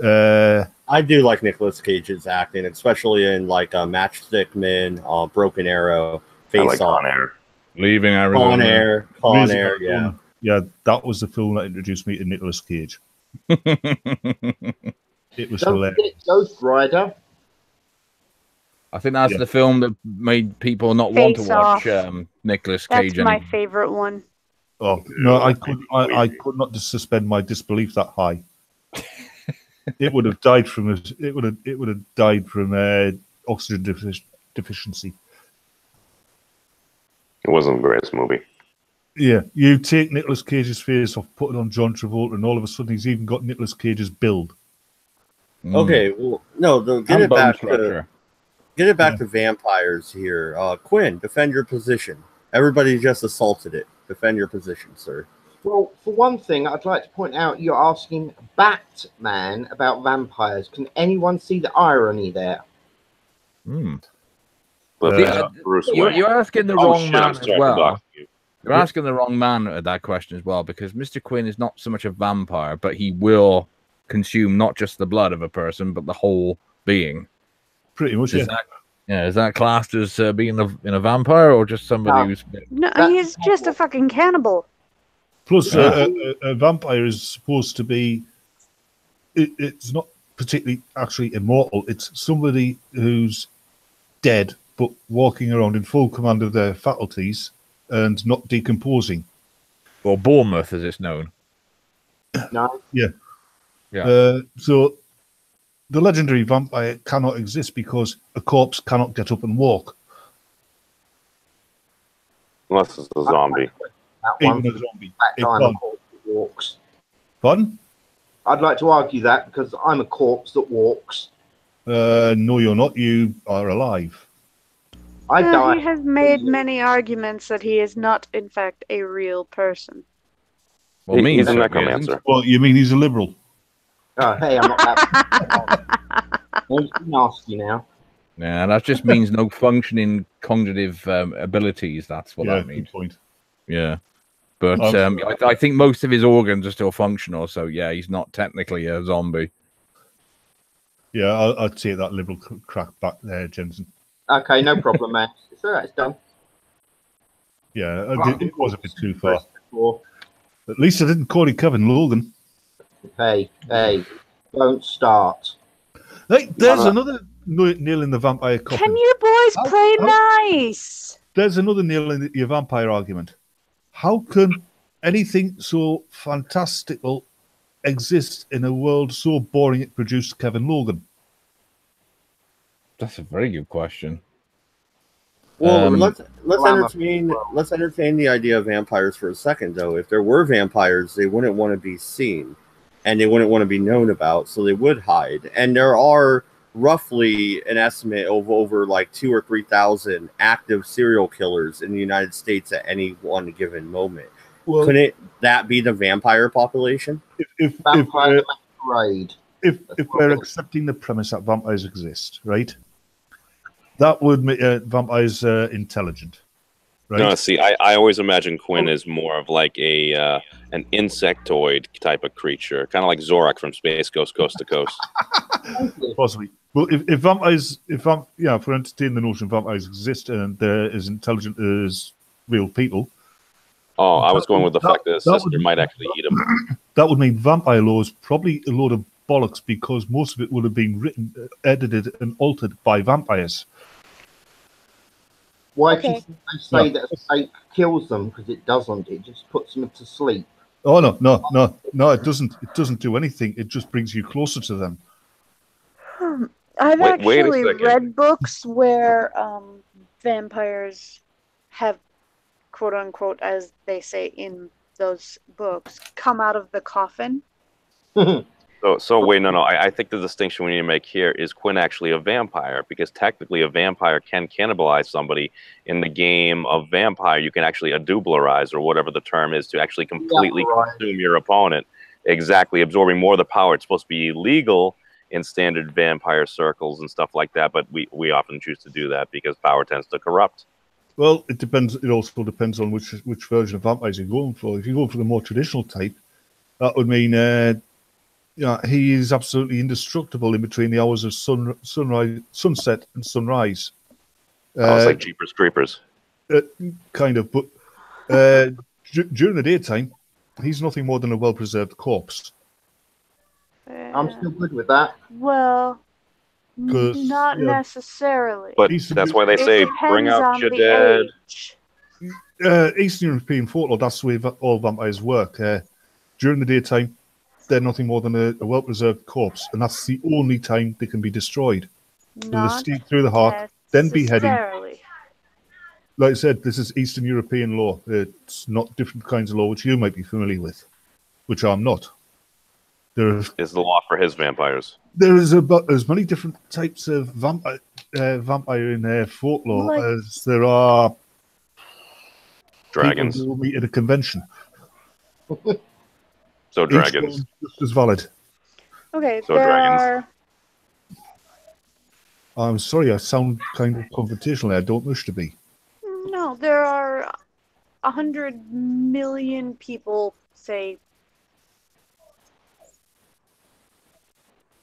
I do like Nicolas Cage's acting, especially in like Matchstick Men, Broken Arrow, I Face like Off, Con Air. Leaving Arizona. Con Raising Air, Arizona. yeah. Yeah, that was the film that introduced me to Nicolas Cage. It was Don't hilarious. forget Ghost Rider. I think that's Yeah. the film that made people not want to Face watch Off. Nicolas That's Cage. my anymore. favorite one. Oh no, I could not suspend my disbelief that high. It would have died from oxygen deficiency. It wasn't the greatest movie. Yeah, you take Nicolas Cage's face off, put it on John Travolta, and all of a sudden he's even got Nicolas Cage's build. Mm. Okay, well, no, get And it bone back structure. to vampires here. Quinn, defend your position. Everybody just assaulted it. Defend your position, sir. Well, for one thing, I'd like to point out you're asking Batman about vampires. Can anyone see the irony there? Mm. But Yeah, Bruce You're, Wayne. you're asking the Oh, wrong shit, man I'm as sorry for well. doxing you. You're asking the wrong man at that question as well, because Mr. Quinn is not so much a vampire, but he will consume not just the blood of a person, but the whole being. Pretty much, Is yeah. that, is that classed as being a vampire, or just somebody who's... No, That- he's just a fucking cannibal. Plus, Yeah. a vampire is supposed to be. It's not particularly actually immortal. It's somebody who's dead but walking around in full command of their faculties and not decomposing. Or Bournemouth, as it's known. No. Yeah. So the legendary vampire cannot exist because a corpse cannot get up and walk. Unless it's a zombie. That one Even for a the zombie. fact It I'm a can't. corpse that walks. Pardon? I'd like to argue that because I'm a corpse that walks. No, you're not. You are alive. I He die. has made many arguments that he is not, in fact, a real person. Well, me, He's a certainly necromancer. isn't. Well, you mean he's a liberal? Oh, hey, I'm not that. Don't be nasty now. Yeah, that just means no functioning cognitive abilities. That's what Yeah, that means. good point. Yeah. But I'm I think most of his organs are still functional, so yeah, he's not technically a zombie. Yeah, I'd say that liberal crack back there, Jensen. Okay, no problem, man. It's all right, it's done. Yeah, it was a bit too far. Or, At least I didn't call you Kevin Logan. hey, don't start. Hey, there's another nail in the vampire coffin. Can you boys play nice? There's another nail in your vampire argument. How can anything so fantastical exist in a world so boring it produced Kevin Logan? That's a very good question. Well, let's Well, entertain the idea of vampires for a second, though. If there were vampires, they wouldn't want to be seen, and they wouldn't want to be known about, so they would hide. And there are roughly an estimate of over like 2,000 or 3,000 active serial killers in the United States at any one given moment. Well, Couldn't that be the vampire population? if Vampire Masquerade. if we're accepting the premise that vampires exist, right? That would make vampires intelligent, right? No, see, I always imagine Quinn as more of like an insectoid type of creature, kind of like Zorak from Space Ghost Coast to Coast. Possibly. Well, if vampires, if we're entertaining the notion vampires exist and they're as intelligent as real people, Oh, I was going with the That- fact that his that sister would- might actually eat him. That would mean vampire law is probably a load of bollocks because most of it would have been written, edited, and altered by vampires. Why Okay. do you say that a steak kills them? Because it doesn't. It just puts them to sleep. Oh no! It doesn't. It doesn't do anything. It just brings you closer to them. I've Wait a actually second. read books where vampires have, quote unquote, as they say in those books, come out of the coffin. So wait, no. I think the distinction we need to make here is Quinn actually a vampire? Because technically a vampire can cannibalize somebody. In the game of vampire, you can actually adoublerize, or whatever the term is, to actually completely consume your opponent. Exactly, absorbing more of the power. It's supposed to be illegal in standard vampire circles and stuff like that, but we often choose to do that because power tends to corrupt. Well, it depends. It also depends on which version of vampires you're going for. If you go for the more traditional type, that would mean he is absolutely indestructible in between the hours of sunset and sunrise. It's like Jeepers Creepers. Kind of, but during the daytime, he's nothing more than a well-preserved corpse. I'm still good with that. Well, 'Cause, not yeah. necessarily. But He's- that's why they It say, bring depends out on your the dead. age. Eastern European folklore, that's the way all vampires work. During the daytime, they're nothing more than a well-preserved corpse, and that's the only time they can be destroyed. With a Not stake through the heart, then beheading. necessarily. Like I said, this is Eastern European law. It's not different kinds of law which you might be familiar with, which I'm not. Is the law for his vampires? There is about as many different types of vampire in folklore Like- as there are Dragons. people who meet at a convention. So Each dragons. one just as valid. Okay, So there dragons. I'm sorry, I sound kind of confrontational. I don't wish to be. there are 100 million people, say,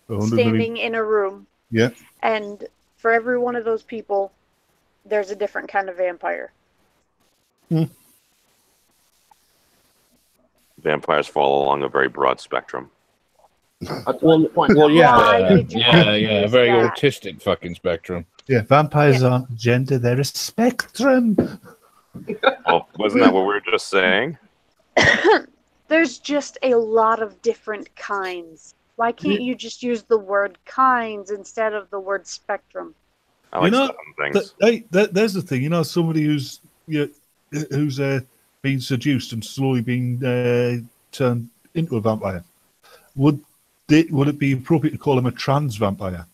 100 million. standing in a room, Yeah. and for every one of those people, there's a different kind of vampire. Vampires fall along a very broad spectrum. Well, yeah. Why did you Yeah, very that? autistic fucking spectrum. Yeah, vampires aren't gender, they're a spectrum. Well, wasn't that what we were just saying? There's just a lot of different kinds. Why can't you just use the word kinds instead of the word spectrum? I like You know, stuffing things. There's the thing, somebody who's been seduced and slowly being turned into a vampire. Would it be appropriate to call him a trans vampire?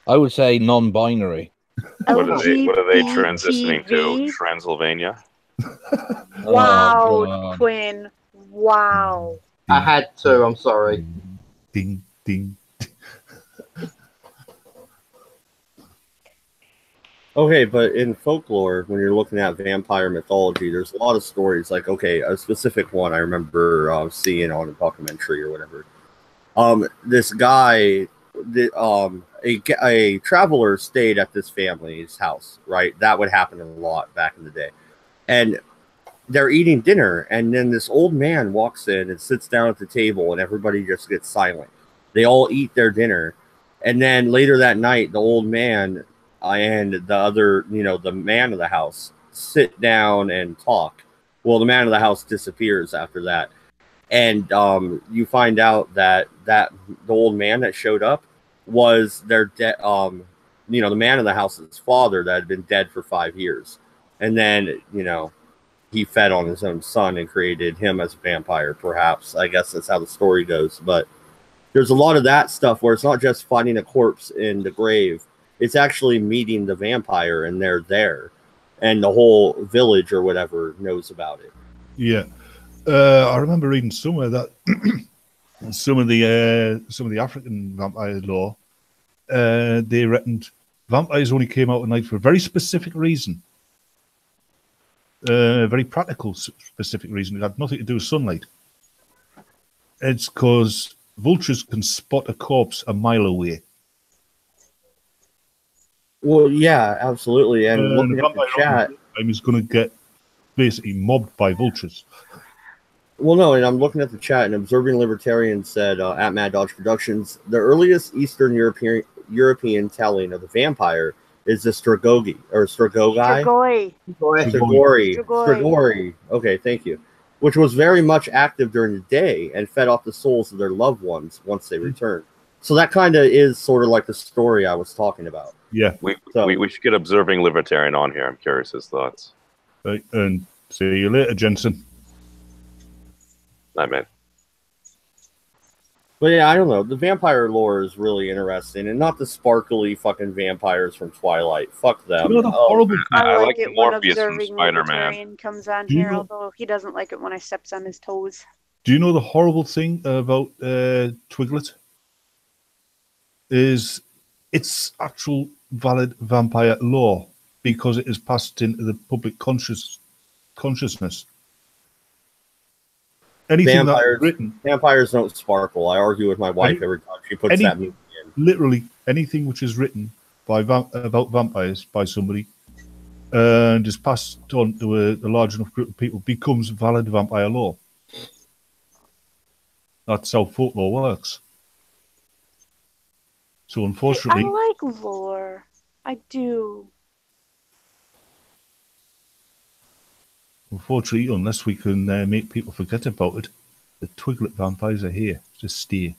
I would say non-binary. What are they LGBTV? transitioning to? Transylvania? Wow, Oh, God. Quinn. Wow. I had to. I'm sorry. Ding, ding. Okay, but in folklore, when you're looking at vampire mythology, there's a lot of stories. Like, okay, a specific one I remember seeing on a documentary or whatever. This guy, a traveler stayed at this family's house, right? That would happen a lot back in the day. And they're eating dinner, and then this old man walks in and sits down at the table, and everybody just gets silent. They all eat their dinner. And then later that night, the old man and the other, the man of the house sit down and talk. Well, the man of the house disappears after that. And you find out that the old man that showed up was their the man of the house's father that had been dead for 5 years. And then, he fed on his own son and created him as a vampire, perhaps. I guess that's how the story goes. But there's a lot of that stuff where it's not just finding a corpse in the grave. It's actually meeting the vampire, and they're there. And the whole village or whatever knows about it. Yeah. I remember reading somewhere that some of the African vampire lore, they reckoned vampires only came out at night for a very specific reason. A very practical, specific reason. It had nothing to do with sunlight. It's because vultures can spot a corpse a mile away. Well, yeah, absolutely. And looking at the vampire chat, time is going to get basically mobbed by vultures. Well, no, and I'm looking at the chat, and Observing Libertarian said at Mad Dodge Productions, the earliest Eastern European telling of the vampire is the Strigoi. Strigoi. Okay, thank you. Which was very much active during the day and fed off the souls of their loved ones once they returned. So that kind of is sort of like the story I was talking about. Yeah. We should get Observing Libertarian on here. I'm curious his thoughts. Right, and see you later, Jensen. Night, man. But yeah, I don't know. The vampire lore is really interesting, and not the sparkly fucking vampires from Twilight. Fuck them. You know the horrible I like like it the when Morpheus from Observing Spider-Man. Libertarian comes on Do you here, know- although he doesn't like it when I steps on his toes. Do you know the horrible thing about Twiglet? Is it's actual valid vampire lore because it is passed into the public consciousness. Anything that's written, Vampires don't sparkle. I argue with my wife every time she puts that movie in. literally anything which is written by about vampires by somebody and is passed on to a large enough group of people becomes valid vampire lore. That's how folklore works. So unfortunately, I like lore. I do. Unfortunately, unless we can make people forget about it, the Twiglet vampires are here to stay.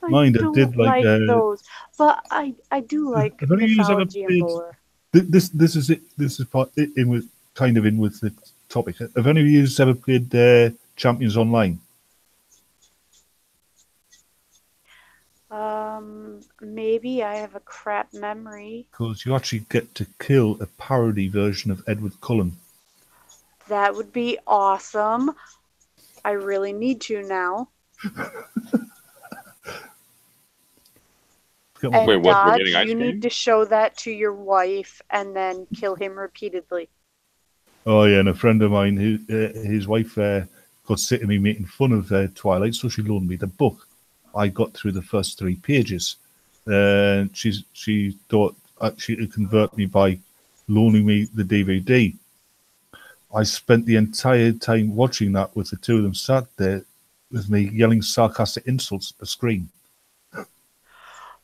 Mind, I did like those, but I do like have any of yous ever mythology and played- lore. This is it. This is part in with the topic. Have any of you ever played Champions Online? Maybe I have a crap memory. Because you actually get to kill a parody version of Edward Cullen. That would be awesome. I really need to now. And Wait, what? We're Dodge, getting ice you cream? need to show that to your wife and then kill him repeatedly. Oh yeah, and a friend of mine, who his wife got sick of me making fun of Twilight, so she loaned me the book. I got through the first 3 pages. She thought she could convert me by loaning me the DVD. I spent the entire time watching that with the two of them sat there with me yelling sarcastic insults at the screen.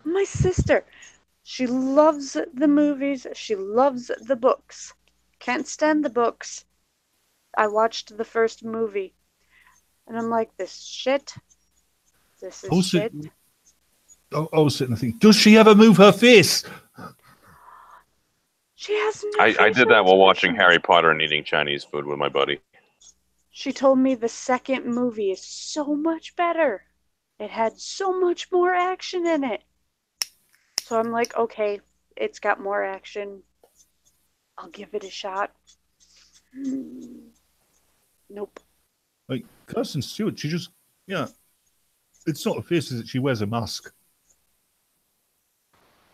My sister, she loves the movies. She loves the books. Can't stand the books. I watched the first movie, and I'm like, this shit. This is shit. I was sitting there thinking, does she ever move her face? She has no I did facial that while watching expressions. Harry Potter and eating Chinese food with my buddy. She told me the second movie is so much better. It had so much more action in it. So I'm like, okay, it's got more action. I'll give it a shot. Nope. Like Kirsten Stewart, she just, it's not a face, is it? She wears a mask.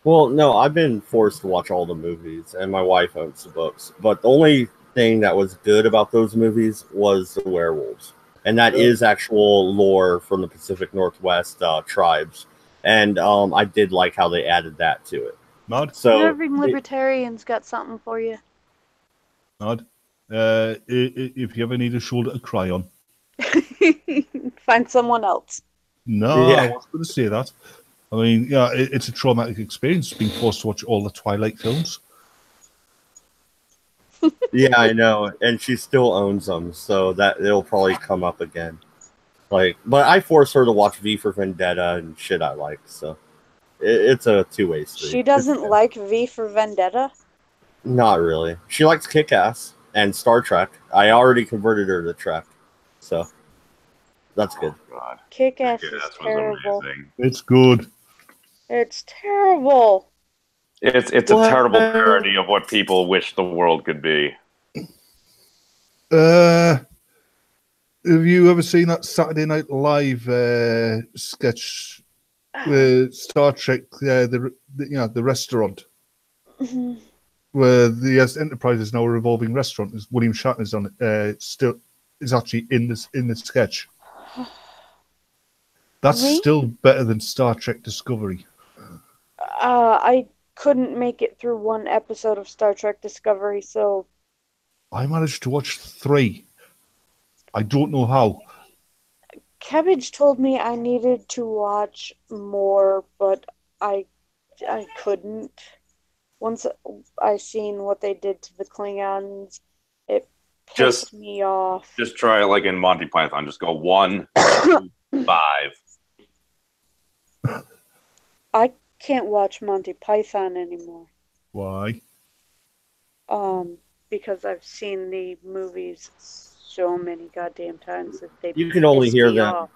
Well, no, I've been forced to watch all the movies, and my wife owns the books. But the only thing that was good about those movies was the werewolves. And that is actual lore from the Pacific Northwest tribes. And I did like how they added that to it. Nod? So, Observing Libertarian's got something for you. Nod? If you ever need a shoulder to cry on. Find someone else. No, Yeah. I wasn't going to say that. I mean, it's a traumatic experience being forced to watch all the Twilight films. yeah, I know. And she still owns them, so that it'll probably come up again. But I force her to watch V for Vendetta and shit I like, so it's a two-way street. She doesn't like V for Vendetta? Not really. She likes Kick-Ass and Star Trek. I already converted her to Trek, so that's good. God. Kick-Ass is Kick-Ass was terrible. amazing. It's good. It's terrible. It's a terrible parody of what people wish the world could be. Have you ever seen that Saturday Night Live sketch with Star Trek, the restaurant, where the Enterprise is now a revolving restaurant? Is William Shatner's on it? Still is actually in the sketch. That's Really? still better than Star Trek Discovery. I couldn't make it through one episode of Star Trek Discovery, so I managed to watch 3. I don't know how. Cabbage told me I needed to watch more, but I couldn't. Once I seen what they did to the Klingons, it pissed me off. Just try it like in Monty Python. Just go 1, 2, 5. I can't watch Monty Python anymore. Why? Because I've seen the movies so many goddamn times that they You can only piss hear me them. off.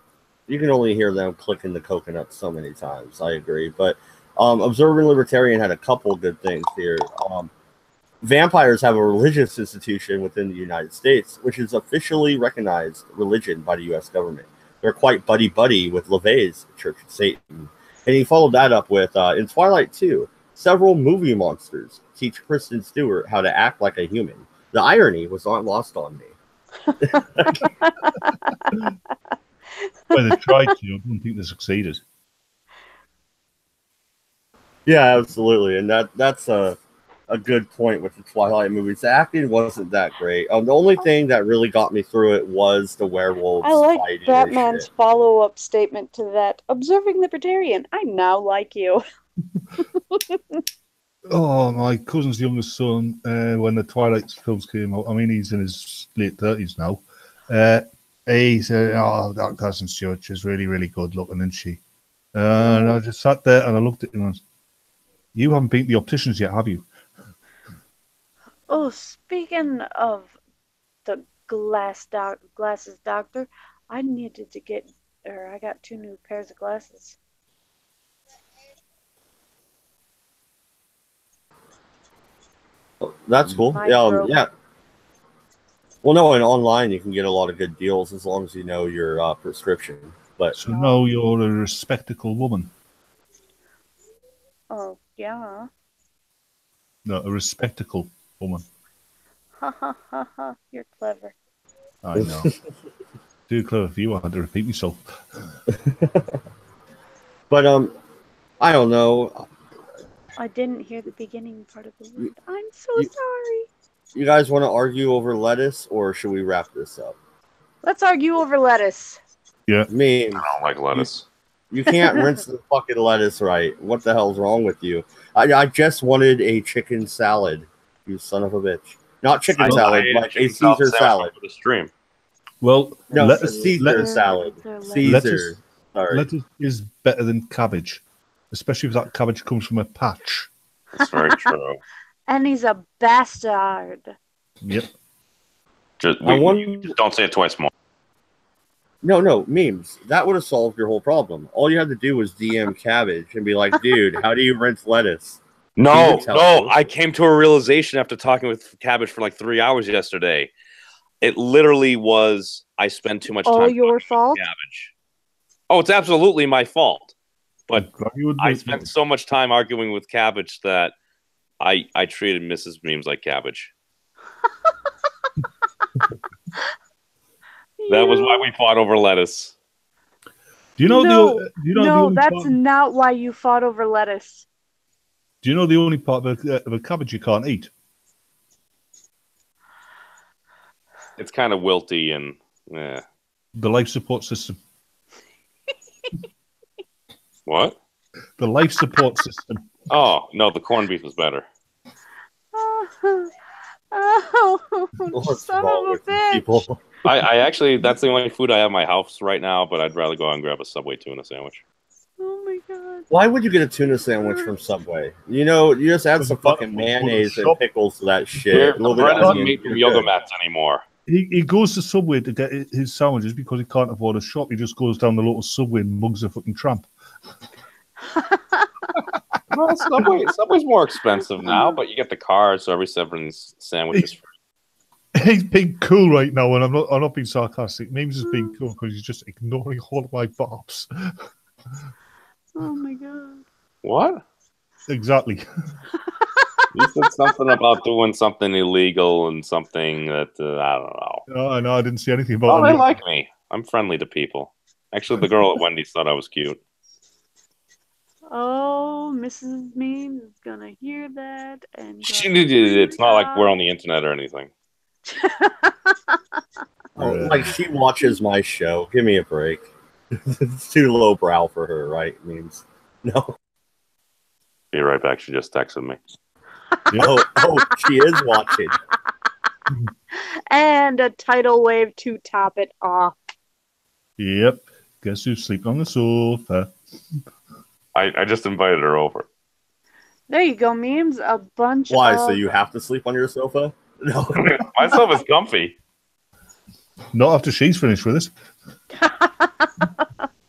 You can only hear them clicking the coconut so many times. I agree, but Observing Libertarian had a couple good things here. Vampires have a religious institution within the United States, which is officially recognized religion by the U.S. government. They're quite buddy-buddy with LaVey's Church of Satan. And he followed that up with, in Twilight 2, several movie monsters teach Kristen Stewart how to act like a human. The irony was not lost on me. Well, they tried to. I don't think they succeeded. Yeah, absolutely. And that's a good point with the Twilight movies. The acting wasn't that great. The only thing that really got me through it was the werewolves I like fighting and Batman's shit. follow-up statement to that. Observing Libertarian, I now like you. Oh, my cousin's youngest son, when the Twilight films came out, I mean, he's in his late 30s now. He said, "Oh, that Cousin Stewart is really, really good looking, isn't she?" And I just sat there and I looked at him and said, "You haven't been to the opticians yet, have you?" Oh, speaking of the glasses doctor, I needed to get, or I got 2 new pairs of glasses. That's cool. Mine Yeah, broke. yeah. Well, no, and online you can get a lot of good deals as long as you know your prescription. But So now you're a respectable woman. Oh, yeah. No, a respectable woman. Ha ha ha ha. You're clever. I know. Too clever for you. I had to repeat myself. but I don't know. I didn't hear the beginning part of the word. I'm so sorry. You guys want to argue over lettuce, or should we wrap this up? Let's argue over lettuce. Yeah. Me. I don't like lettuce. You can't rinse the fucking lettuce right. What the hell's wrong with you? I just wanted a chicken salad, you son of a bitch. Not chicken salad, like a Caesar salad. For the stream. Well, No, lettuce, Caesar salad. Caesar. Sorry. Lettuce is better than cabbage, especially if that cabbage comes from a patch. That's very true. And he's a bastard. Yep. Just, just don't say it twice more. No, memes. That would have solved your whole problem. All you had to do was DM cabbage and be like, dude, how do you rinse lettuce? No, I came to a realization after talking with Cabbage for like 3 hours yesterday. It literally was I spend too much time. All your fault? Cabbage. Oh, it's absolutely my fault. But I spent so much time arguing with Cabbage that I treated Mrs. Memes like Cabbage. That was why we fought over lettuce. Do you know No, that's not why you fought over lettuce. Do you know the only part of a cabbage you can't eat? It's kind of wilty and yeah. The life support system. What? The life support system. Oh no, the corned beef is better. Son of a bitch. I actually, that's the only food I have in my house right now, but I'd rather go out and grab a Subway tuna sandwich. Oh my god. Why would you get a tuna sandwich from Subway? You know, you just add some fucking mayonnaise and pickles to that shit. The bread isn't made from yoga mats anymore. He goes to Subway to get his sandwiches because he can't afford a shop. He just goes down the local Subway and mugs a fucking tramp. Well, Subway's more expensive now, but you get the card, so every 7 sandwiches free. He's being cool right now, and I'm not being sarcastic. Memes is being cool because he's just ignoring all of my bops. Oh my god. What? Exactly. You said something about doing something illegal and something that I don't know. No, I didn't see anything about Oh, they it. like me. I'm friendly to people. Actually, the girl at Wendy's thought I was cute. Oh, Mrs. Memes is gonna hear that and It's not like we're on the internet or anything. Oh, like she watches my show. Give me a break. It's too lowbrow for her, right? Memes. No. Be right back. She just texted me. Oh, she is watching. And a tidal wave to top it off. Yep. Guess who's sleeping on the sofa? I just invited her over. There you go, Memes. A bunch Why? of... So you have to sleep on your sofa? No. My sofa's comfy. Not after she's finished with us.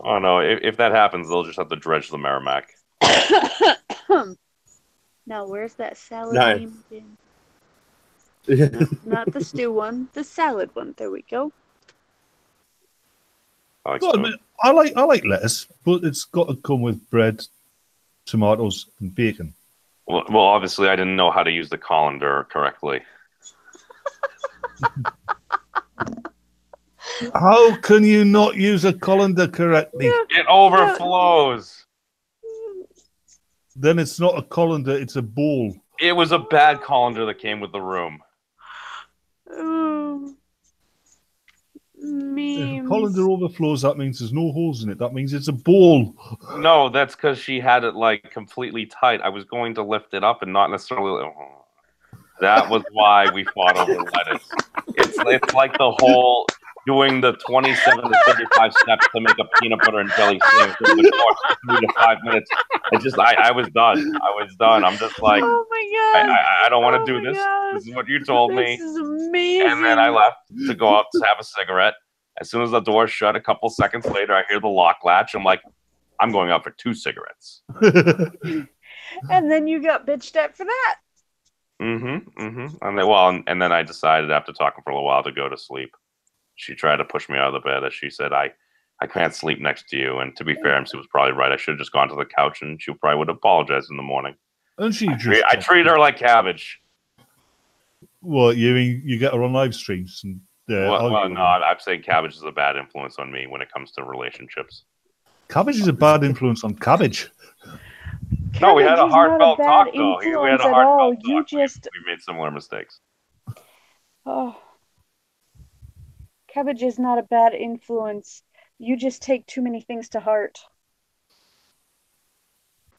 Oh no! If that happens, they'll just have to dredge the Merrimack. Now, where's that salad Nice. meme again? No, not the stew one. The salad one. There we go. I like God, stew. man, I like lettuce, but it's got to come with bread, tomatoes, and bacon. Well, obviously, I didn't know how to use the colander correctly. How can you not use a colander correctly? It overflows. Then it's not a colander, it's a bowl. It was a bad colander that came with the room. Oh, If a memes. colander overflows, that means there's no holes in it. That means it's a bowl. No, that's because she had it like completely tight. I was going to lift it up and not necessarily. That was why we fought over lettuce. It's like the whole doing the 27 to 35 steps to make a peanut butter and jelly sandwich over the course of 3 to 5 minutes. I was done. I was done. I'm just like, Oh my god. I don't want to do this. God. This is what you told me. This is amazing. And then I left to go out to have a cigarette. As soon as the door shut, a couple seconds later, I hear the lock latch. I'm like, I'm going out for 2 cigarettes. And then you got bitched at for that. And then I decided after talking for a little while to go to sleep. She tried to push me out of the bed as she said, I can't sleep next to you. And to be fair, she was probably right. I should have just gone to the couch and she probably would apologize in the morning. And she I treat her like cabbage. What, you get her on live streams? And, Well, no, I'm saying cabbage is a bad influence on me when it comes to relationships. Cabbage is a bad influence on cabbage. No, we had a Cabbage is not heartfelt bad talk, though. We had influence a at all. heartfelt You talk. just... We made similar mistakes. Oh. Cabbage is not a bad influence. You just take too many things to heart.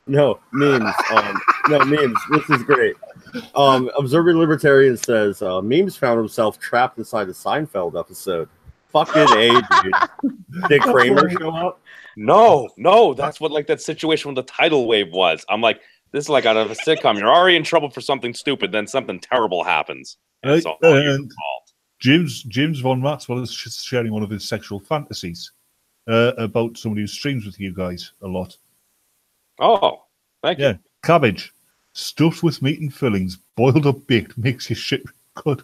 No, memes. No, memes. This is great. Observing Libertarian says, memes found himself trapped inside a Seinfeld episode. Fucking A, dude. Did Kramer show up? No, that's what like that situation with the tidal wave was. I'm like, this is like out of a sitcom. You're already in trouble for something stupid, then something terrible happens. And it's all your fault. James Von Maxwell is sharing one of his sexual fantasies about somebody who streams with you guys a lot. Oh, thank you. Yeah, cabbage stuffed with meat and fillings, boiled up baked, makes your shit good.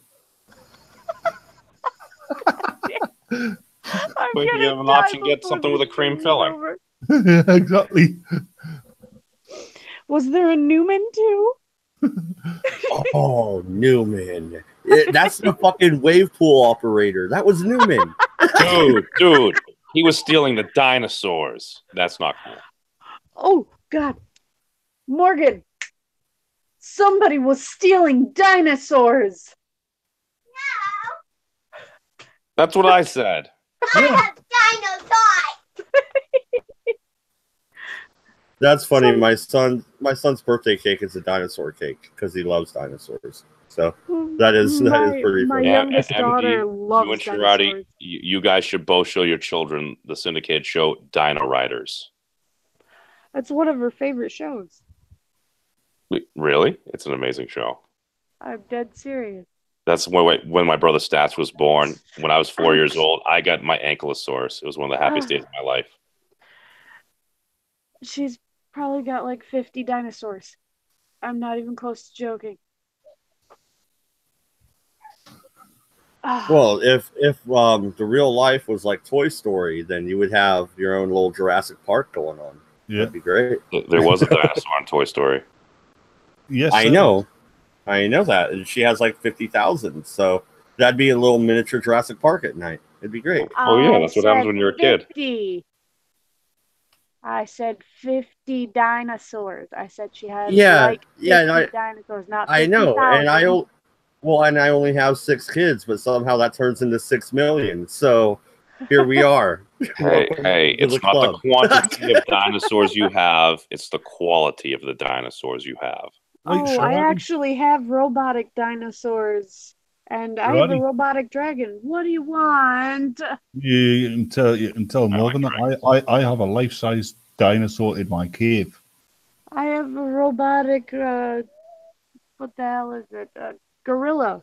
But you have an option, get something with a cream filling. Yeah, exactly. Was there a Newman too? Oh, Newman. That's the fucking wave pool operator. That was Newman. Dude, he was stealing the dinosaurs. That's not cool. Oh, God. Morgan. Somebody was stealing dinosaurs. That's what I said. That's funny. My son's birthday cake is a dinosaur cake because he loves dinosaurs. So that is pretty My funny. youngest MD, daughter loves you and dinosaurs. Sharati, you guys should both show your children the syndicated show Dino Riders. That's one of her favorite shows. Really? It's an amazing show. I'm dead serious. That's when my brother Stats was born. When I was 4 years old, I got my ankylosaurus. It was one of the happiest days of my life. She's probably got like 50 dinosaurs. I'm not even close to joking. Well, if the real life was like Toy Story, then you would have your own little Jurassic Park going on. Yeah, that'd be great. There was a dinosaur in Toy Story. Yes, I know that. And she has like 50,000, so that'd be a little miniature Jurassic Park at night. It'd be great. Oh yeah, that's what happens when you're a kid. 50. I said 50 dinosaurs. I said she had Yeah, like 50 yeah, and dinosaurs, not I know, and 50,000. and I only have 6 kids, but somehow that turns into 6 million. So here we are. Hey, Welcome hey, to the it's not the club. quantity of dinosaurs you have, it's the quality of the dinosaurs you have. Like, Oh, I Shani, actually have robotic dinosaurs. And I have a Shani, robotic dragon. What do you want? you can tell Morgan that I have a life-size dinosaur in my cave. I have a robotic, what the hell is it? Gorilla.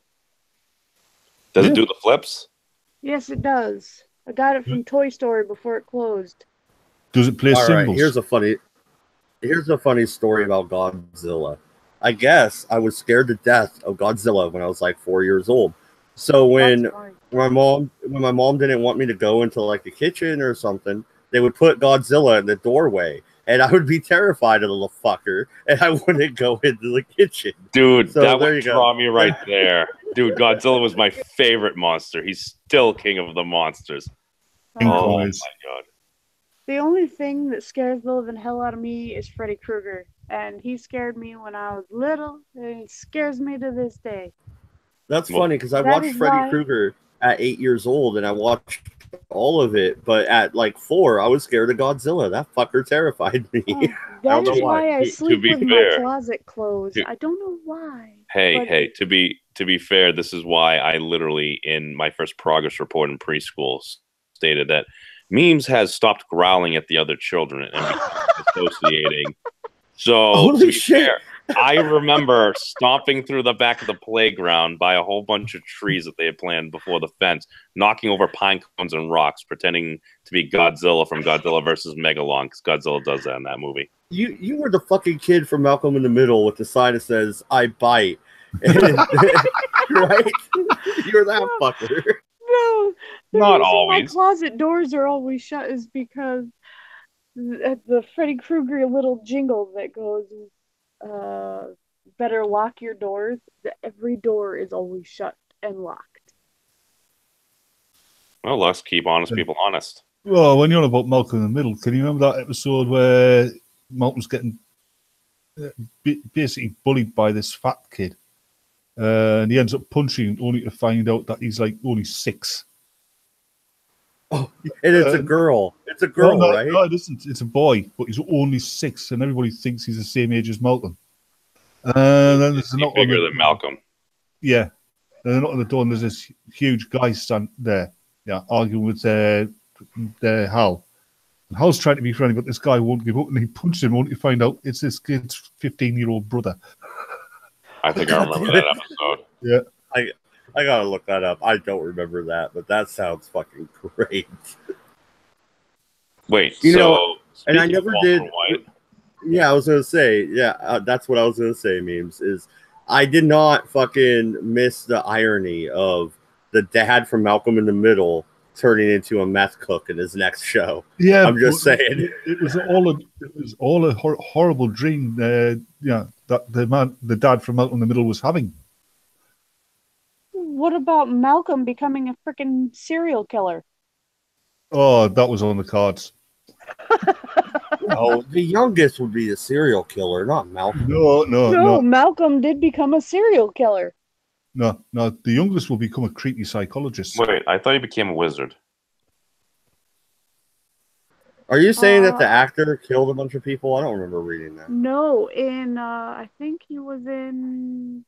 Does Yeah. it do the flips? Yes, it does. I got it from Toy Story before it closed. Does it play All right, symbols? here's a funny story about Godzilla. I guess I was scared to death of Godzilla when I was like 4 years old. So when my mom didn't want me to go into like the kitchen or something, they would put Godzilla in the doorway, and I would be terrified of the little fucker, and I wouldn't go into the kitchen. Dude, So that there would you go. draw me right there. Dude, Godzilla was my favorite monster. He's still king of the monsters. Oh my god. The only thing that scares the living hell out of me is Freddy Krueger. And he scared me when I was little, and he scares me to this day. That's funny because I That watched is Freddy why- Krueger at 8 years old, and I watched all of it. But at like 4, I was scared of Godzilla. That fucker terrified me. I That don't is know why I To sleep be with my fair, closet closed. I don't know why. Hey, but hey, to be fair, this is why I literally in my first progress report in preschool stated that Memes has stopped growling at the other children and become associating. So Holy to be shit. fair, I remember stomping through the back of the playground by a whole bunch of trees that they had planted before the fence, knocking over pine cones and rocks, pretending to be Godzilla from Godzilla versus Megalon, because Godzilla does that in that movie. You were the fucking kid from Malcolm in the Middle with the sign that says "I bite," right? You're that fucker. No, the Not reason always. my closet doors are always shut is because the Freddy Krueger little jingle that goes, better lock your doors. Every door is always shut and locked. Well, let's keep honest people honest. Well, when you're on about Malcolm in the Middle, can you remember that episode where Malcolm's getting basically bullied by this fat kid? And he ends up punching him only to find out that he's like only 6. Oh, and it's a girl. It's a girl, no, right? No, it isn't. It's a boy, but he's only 6, and everybody thinks he's the same age as Malcolm. And then there's a knock Bigger than Malcolm. Yeah. Then a knock on the door, and there's this huge guy stand there, arguing with Hal. And Hal's trying to be friendly, but this guy won't give up, and he punches him only to find out it's this kid's 15-year-old brother. I think I remember that episode. Yeah. I gotta look that up. I don't remember that, but that sounds fucking great. Wait, you so know, and I speaking of never Walter did. White- Yeah, I was gonna say, that's what I was gonna say. Memes is I did not fucking miss the irony of the dad from Malcolm in the Middle turning into a meth cook in his next show. Yeah, I'm just but saying. It was all a horrible dream. That the dad from Malcolm in the Middle was having. What about Malcolm becoming a freaking serial killer? Oh, that was on the cards. No, the youngest would be the serial killer, not Malcolm. No. Malcolm did become a serial killer. No, the youngest will become a creepy psychologist. Wait, I thought he became a wizard. Are you saying that the actor killed a bunch of people? I don't remember reading that. No, I think he was in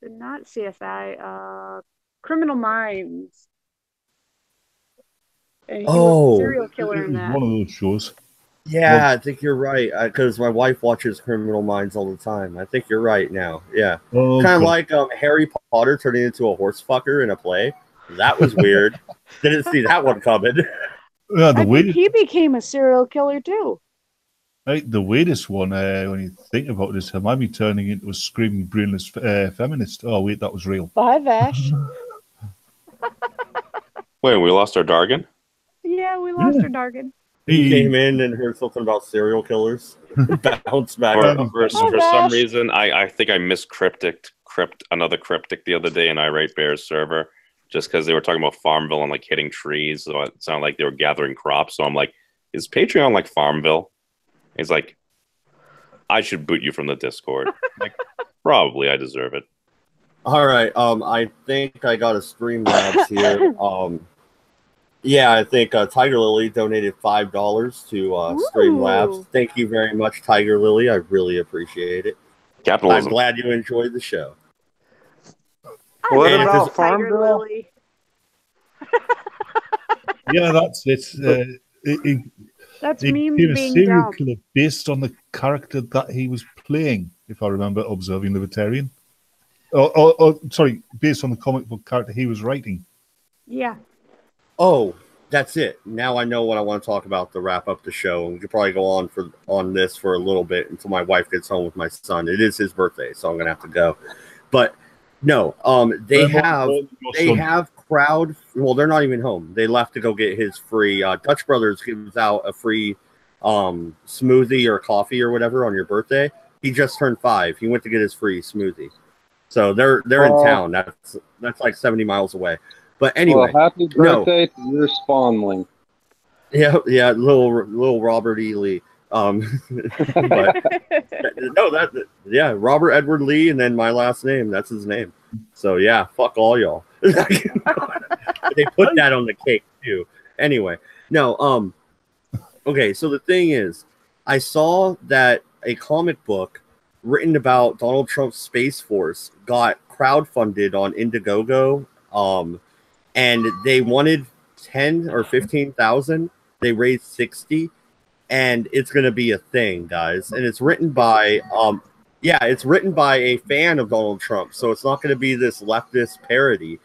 not CSI, Criminal Minds. And he was a serial killer in that. One of those shows. Yeah, I think you're right. Because my wife watches Criminal Minds all the time. I think you're right now. Yeah. Oh, kind of like Harry Potter turning into a horse fucker in a play. That was weird. Didn't see that one coming. Yeah, I think he became a serial killer too. The weirdest one, when you think about it, is Hermione turning into a screaming, brainless feminist. Oh, wait, that was real. Bye, Vash. Wait, we lost our Dargan? Yeah, we lost our Dargan. He came in and heard something about serial killers. Bounced back. For some reason, I think I miscrypted another cryptic the other day in Irate Bear's server, just because they were talking about Farmville and like hitting trees. So it sounded like they were gathering crops. So I'm like, is Patreon like Farmville? He's like, I should boot you from the Discord. Like, probably I deserve it. All right. I think I got a Streamlabs here. Yeah, I think Tiger Lily donated $5 to Streamlabs. Thank you very much, Tiger Lily. I really appreciate it. Capitalism. I'm glad you enjoyed the show. What And about this- Farmville? Lily. Yeah, that's it. That's He memes became a being serial dumb. killer based on the character that he was playing, if I remember observing Libertarian. Sorry, based on the comic book character he was writing. Yeah. Oh, that's it. Now I know what I want to talk about to wrap up the show. And we could probably go on this for a little bit until my wife gets home with my son. It is his birthday, so I'm gonna have to go. But no, they have crowd. Well, they're not even home. They left to go get his free. Dutch Brothers gives out a free smoothie or coffee or whatever on your birthday. He just turned 5. He went to get his free smoothie. So they're in town. That's like 70 miles away. But anyway, well, happy birthday to your spawnling. Yeah, little Robert E. Lee. But no, Robert Edward Lee, and then my last name. That's his name. So yeah, fuck all y'all. They put that on the cake too. Anyway, no. Okay, so the thing is, I saw that a comic book written about Donald Trump's Space Force got crowdfunded on Indiegogo. And they wanted 10 or 15,000. They raised 60, and it's gonna be a thing, guys. And it's written by it's written by a fan of Donald Trump, so it's not gonna be this leftist parody.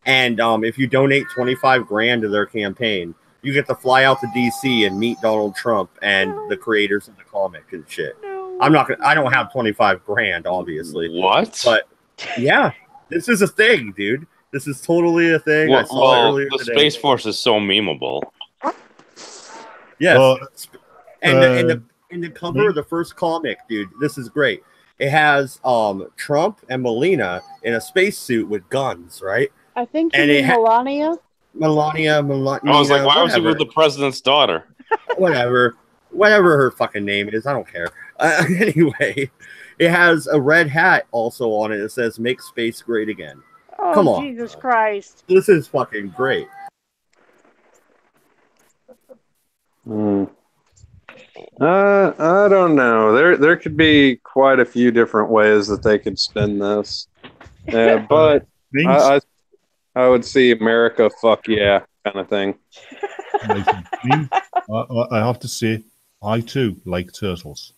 And if you donate 25 grand to their campaign, you get to fly out to DC and meet Donald Trump and the creators of the comic and shit. I don't have 25 grand, obviously. What? But yeah, this is a thing, dude. This is totally a thing. I saw it earlier the today. Space Force is so memeable. Yes. And the cover of the first comic, dude, this is great. It has Trump and Melania in a spacesuit with guns, right? I think you mean Melania. Melania. I was like, why was he with the president's daughter? Whatever her fucking name is, I don't care. Anyway, it has a red hat also on it that says "Make Space Great Again." Oh, come on, Jesus Christ! This is fucking great. I don't know. There could be quite a few different ways that they could spin this. But I would see America, fuck yeah, kind of thing. I have to say, I too like turtles.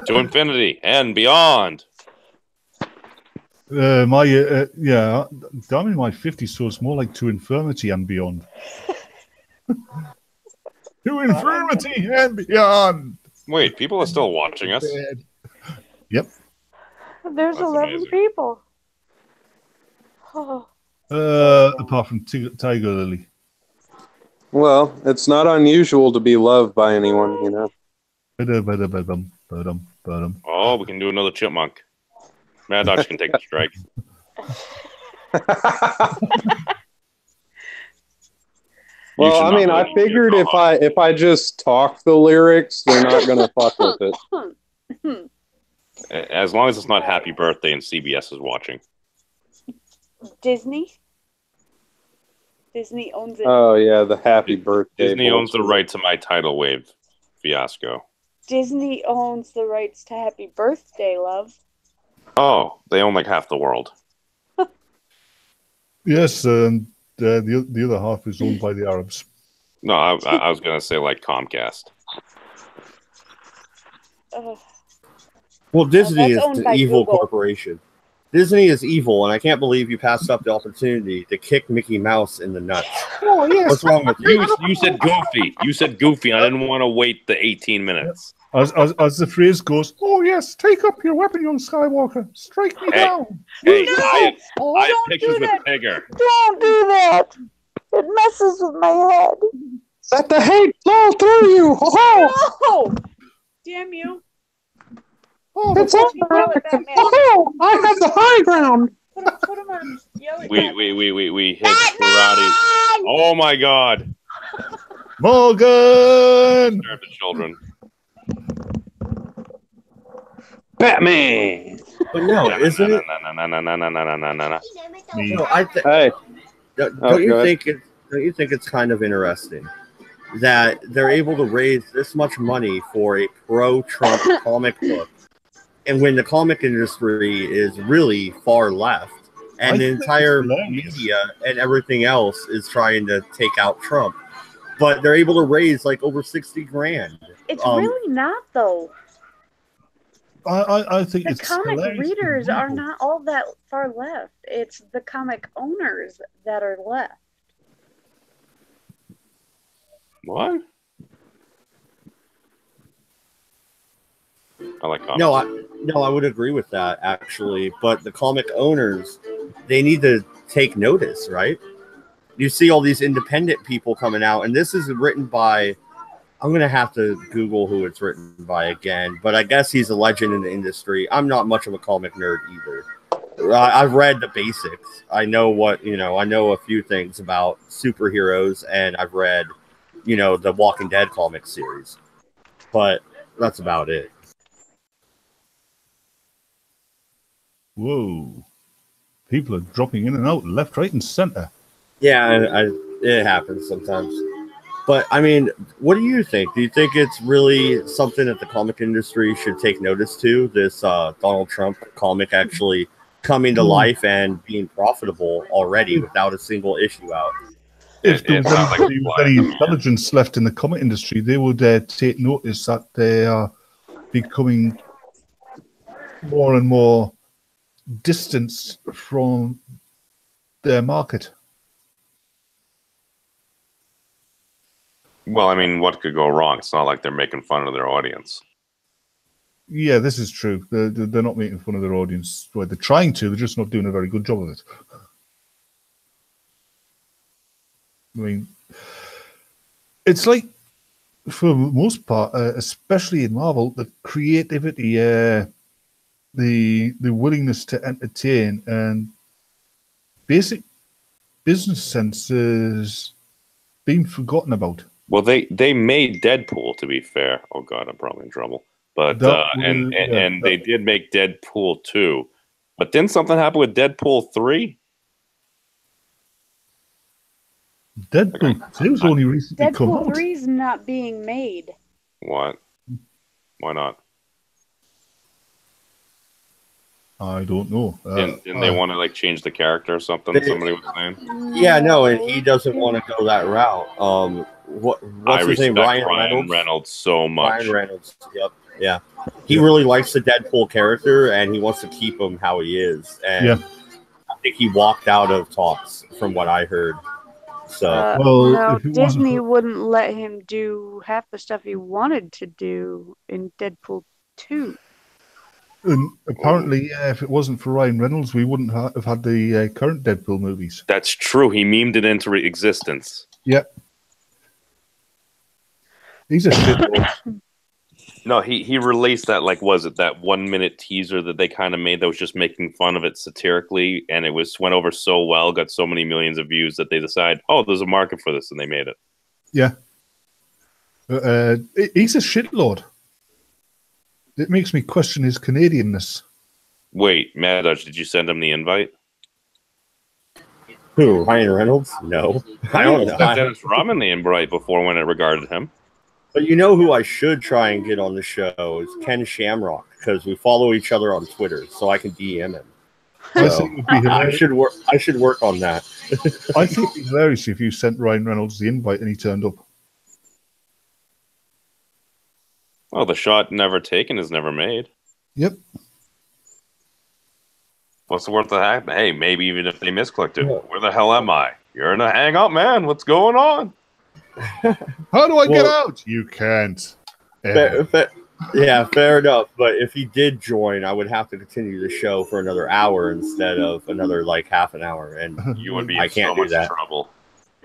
To infinity and beyond. I'm in my 50s, so it's more like to infirmity and beyond. To infirmity and beyond. Wait, people are still watching us? Yep. There's 11 people. Oh. Apart from Tiger Lily. Well, it's not unusual to be loved by anyone, you know. Oh, we can do another chipmunk. Mad Dogs can take the strike. Well, I mean, I figured if I just talk the lyrics, they're not gonna fuck with it. As long as it's not Happy Birthday and CBS is watching. Disney owns it. Oh yeah, the Happy Birthday. Disney owns the right to my tidal wave fiasco. Disney owns the rights to Happy Birthday, love. Oh, they own like half the world. Yes, and the other half is owned by the Arabs. No, I was gonna say like Comcast. Well, Disney is owned an by evil Google. corporation. Disney is evil, and I can't believe you passed up the opportunity to kick Mickey Mouse in the nuts. Oh yes. What's wrong with you? You said Goofy. You said Goofy. I didn't want to wait the 18 minutes. As the phrase goes, oh yes, take up your weapon, young Skywalker. Strike me down. Hey, No! I have Don't pictures do with that. Tigger. Don't do that. It messes with my head. Let the hate flow through you. Oh, No! Damn you. oh, it's Yell all at Batman. oh, I have the high ground. Put him on. Yell at We hit karate. Oh my god. Morgan! Serve the children. Batman. But no, isn't it? Me. No, Hey. don't you think it's kind of interesting that they're able to raise this much money for a pro-Trump comic book, and when the comic industry is really far left, and the entire media and everything else is trying to take out Trump, but they're able to raise like over 60 grand. It's really not, though. I think The it's comic hilarious. readers are not all that far left. It's the comic owners that are left. What? I like comics. No, I would agree with that actually. But the comic owners, they need to take notice, right? You see all these independent people coming out, and this is written by. I'm gonna have to Google who it's written by again, but I guess he's a legend in the industry. I'm not much of a comic nerd either. I've read the basics. I know I know a few things about superheroes, and I've read, the Walking Dead comic series, but that's about it. Whoa. People are dropping in and out, left, right, and center. Yeah, it happens sometimes. But, I mean, what do you think? Do you think it's really something that the comic industry should take notice to, this Donald Trump comic actually coming to life and being profitable already without a single issue out? If there was any intelligence left in the comic industry, they would take notice that they are becoming more and more distanced from their market. Well, I mean, what could go wrong? It's not like they're making fun of their audience. Yeah, this is true. They're not making fun of their audience. Well, they're trying to. They're just not doing a very good job of it. I mean, it's like, for the most part, especially in Marvel, the creativity, the willingness to entertain, and basic business sense is being forgotten about. Well, they made Deadpool, to be fair. Oh God, I'm probably in trouble. But and they did make Deadpool 2. But didn't something happen with Deadpool 3? Deadpool 2 was only recently come Deadpool out. 3 is not being made. What? Why not? I don't know. Didn't they want to change the character or something? Somebody was saying. Yeah, no, and he doesn't want to go that route. What's his name? Ryan Reynolds so much. Ryan Reynolds. Yep. Yeah. He really likes the Deadpool character, and he wants to keep him how he is. And I think he walked out of talks, from what I heard. So no, Disney wouldn't let him do half the stuff he wanted to do in Deadpool 2. And apparently, if it wasn't for Ryan Reynolds, we wouldn't have had the current Deadpool movies. That's true. He memed it into existence. Yep. He's a shit. No, he released that, was it that 1 minute teaser that they kind of made that was just making fun of it satirically, and it went over so well, got so many millions of views that they decided, oh, there's a market for this, and they made it. Yeah. He's a shitlord. It makes me question his Canadianness. Wait, Mad Dodge, did you send him the invite? Who, Ryan Reynolds? No. I don't know. Dennis Rodman the invite before when it regarded him. But you know who I should try and get on the show is Ken Shamrock, because we follow each other on Twitter, so I can DM him. So I should work on that. I think it'd be hilarious if you sent Ryan Reynolds the invite and he turned up. Well, the shot never taken is never made. Yep. What's the worth of that? Hey, maybe even if they misclicked it. Where the hell am I? You're in a hang up, man. What's going on? How do I get out? You can't. Fair enough. But if he did join, I would have to continue the show for another hour instead of another half an hour, and you would be I in can't so do much that. trouble.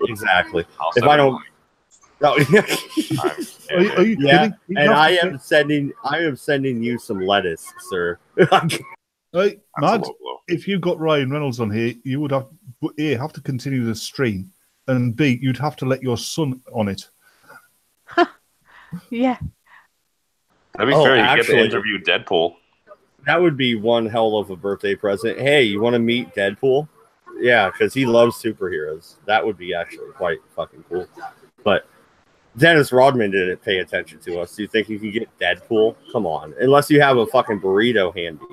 Exactly. If I don't. No, are you kidding? And I am sending you some lettuce, sir. Right, Mad, if you got Ryan Reynolds on here, you would have to continue the stream, and B, you'd have to let your son on it. Yeah. That'd be Oh, fair. You get to actually- interview Deadpool. That would be one hell of a birthday present. Hey, you want to meet Deadpool? Yeah, because he loves superheroes. That would be actually quite fucking cool. But Dennis Rodman didn't pay attention to us. Do you think you can get Deadpool? Come on. Unless you have a fucking burrito handy.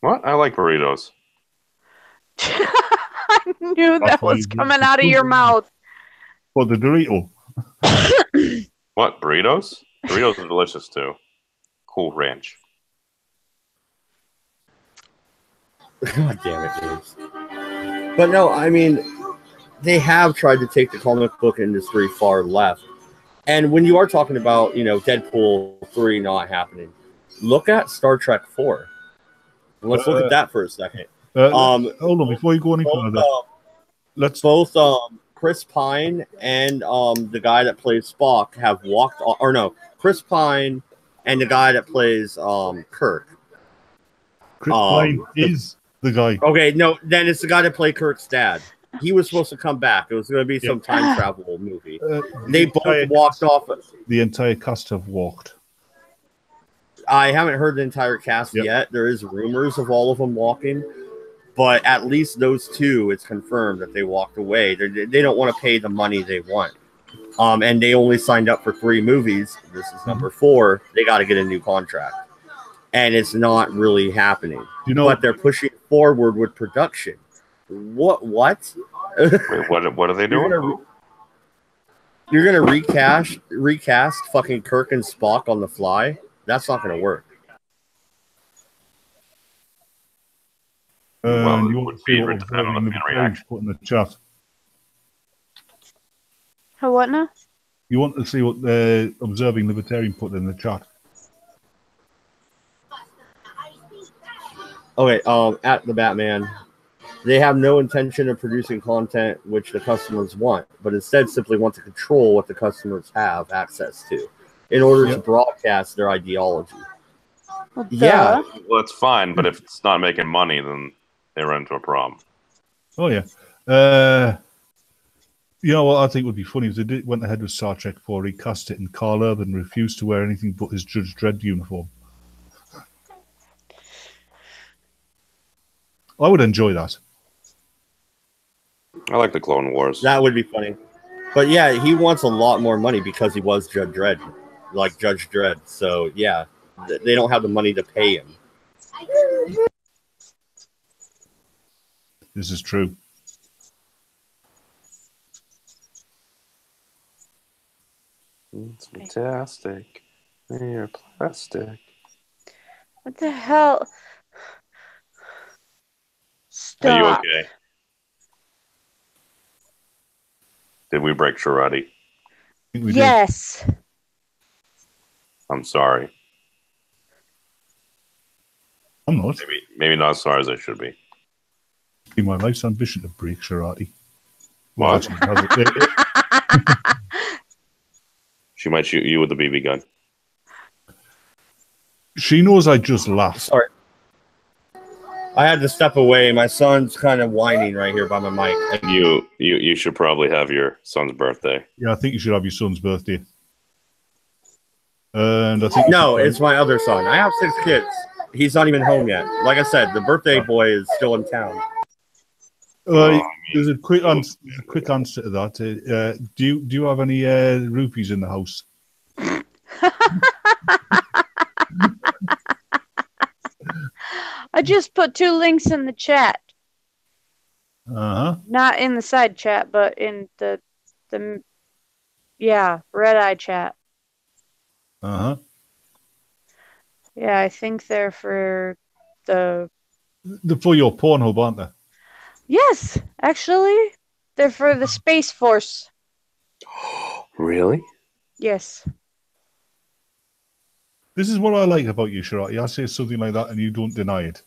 What? I like burritos. I knew that That's why was you- coming out of your mouth. For the Dorito. What? Burritos? Burritos are delicious too. Cool ranch. God damn it, James. But no, I mean, they have tried to take the comic book industry far left. And when you are talking about, Deadpool 3 not happening, look at Star Trek 4. Let's look at that for a second. Hold on, before you go any further, let's Both Chris Pine and the guy that plays Spock have walked, or no, Chris Pine and the guy that plays Kirk. Chris Pine is the guy. Okay, no, then it's the guy that played Kirk's dad. He was supposed to come back. It was going to be some time travel movie. They both walked off. The entire cast have walked. I haven't heard the entire cast yet. There is rumors of all of them walking, but at least those two, it's confirmed that they walked away. They don't want to pay the money they want. And they only signed up for 3 movies. This is number 4. They got to get a new contract. And it's not really happening. But they're pushing forward with production. What? Wait, what are they doing? You're gonna recast fucking Kirk and Spock on the fly? That's not gonna work. You want to see what observing libertarians put in the chat? What now? You want to see what the observing libertarian put in the chat? Okay, at the Batman, they have no intention of producing content which the customers want, but instead simply want to control what the customers have access to in order to broadcast their ideology. Yeah. Well, it's fine, but if it's not making money, then they run into a problem. Oh, yeah. You know what I think would be funny if they went ahead with Star Trek 4, recast it, and Carl Urban refused to wear anything but his Judge Dredd uniform. I would enjoy that. I like the Clone Wars. That would be funny. But yeah, he wants a lot more money because he was Judge Dredd. Like Judge Dredd. So yeah, they don't have the money to pay him. This is true. It's fantastic. You're plastic. What the hell? Stop. Are you okay? Did we break Sharadi? Yes. I'm sorry. I'm not. Maybe not as sorry as I should be. It's my life's ambition to break Sharadi. What? She might shoot you with a BB gun. She knows I just laughed. Sorry. I had to step away. My son's kind of whining right here by my mic. You should probably have your son's birthday. Yeah, I think you should have your son's birthday. And I think No, it's my other son. I have 6 kids. He's not even home yet. Like I said, the birthday boy is still in town. There's a quick answer to that. Do you have any rupees in the house? I just put 2 links in the chat. Uh-huh. Not in the side chat, but in the Redeye chat. Uh-huh. Yeah, I think they're for the... They're for your Pornhub, aren't they? Yes, actually. They're for the Space Force. Really? Yes. This is what I like about you, Sharati. I say something like that and you don't deny it.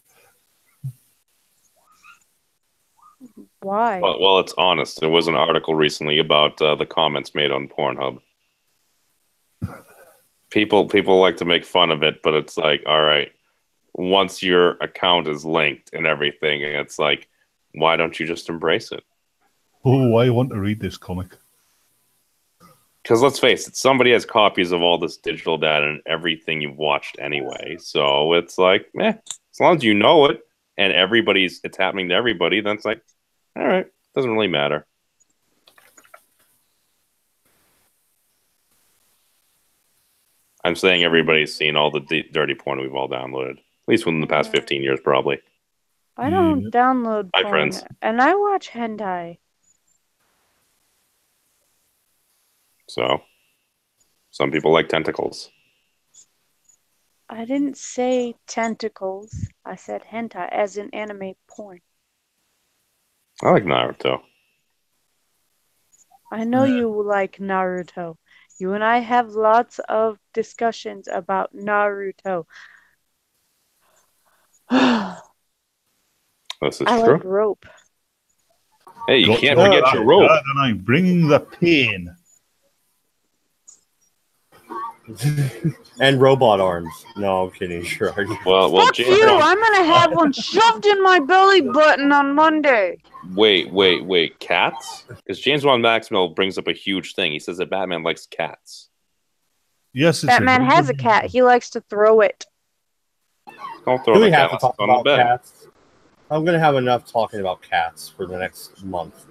Why? Well, it's honest. There was an article recently about the comments made on Pornhub. People like to make fun of it, but it's like, all right, once your account is linked and everything, it's like, why don't you just embrace it? Oh, I want to read this comic. Because let's face it, somebody has copies of all this digital data and everything you've watched anyway. So it's like, as long as you know it and it's happening to everybody, then it's like, all right, doesn't really matter. I'm saying everybody's seen all the dirty porn we've all downloaded, at least within the past 15 years, probably. I don't download Hi, porn, friends. and I watch hentai. So, some people like tentacles. I didn't say tentacles. I said hentai, as in anime porn. I like Naruto. I know you like Naruto. You and I have lots of discussions about Naruto. This is I true. like rope. Hey, you Got can't that, forget your rope. And I'm bringing the pain. And robot arms. No, I'm kidding. Sure. Well, Fuck James you! Bond- I'm gonna have one shoved in my belly button on Monday. Wait. Cats? Because James Bond Maxwell brings up a huge thing. He says that Batman likes cats. Yes, Batman has a cat. He likes to throw it. Don't Do throw we the have cat to talk on the about bed. cats? I'm gonna have enough talking about cats for the next month.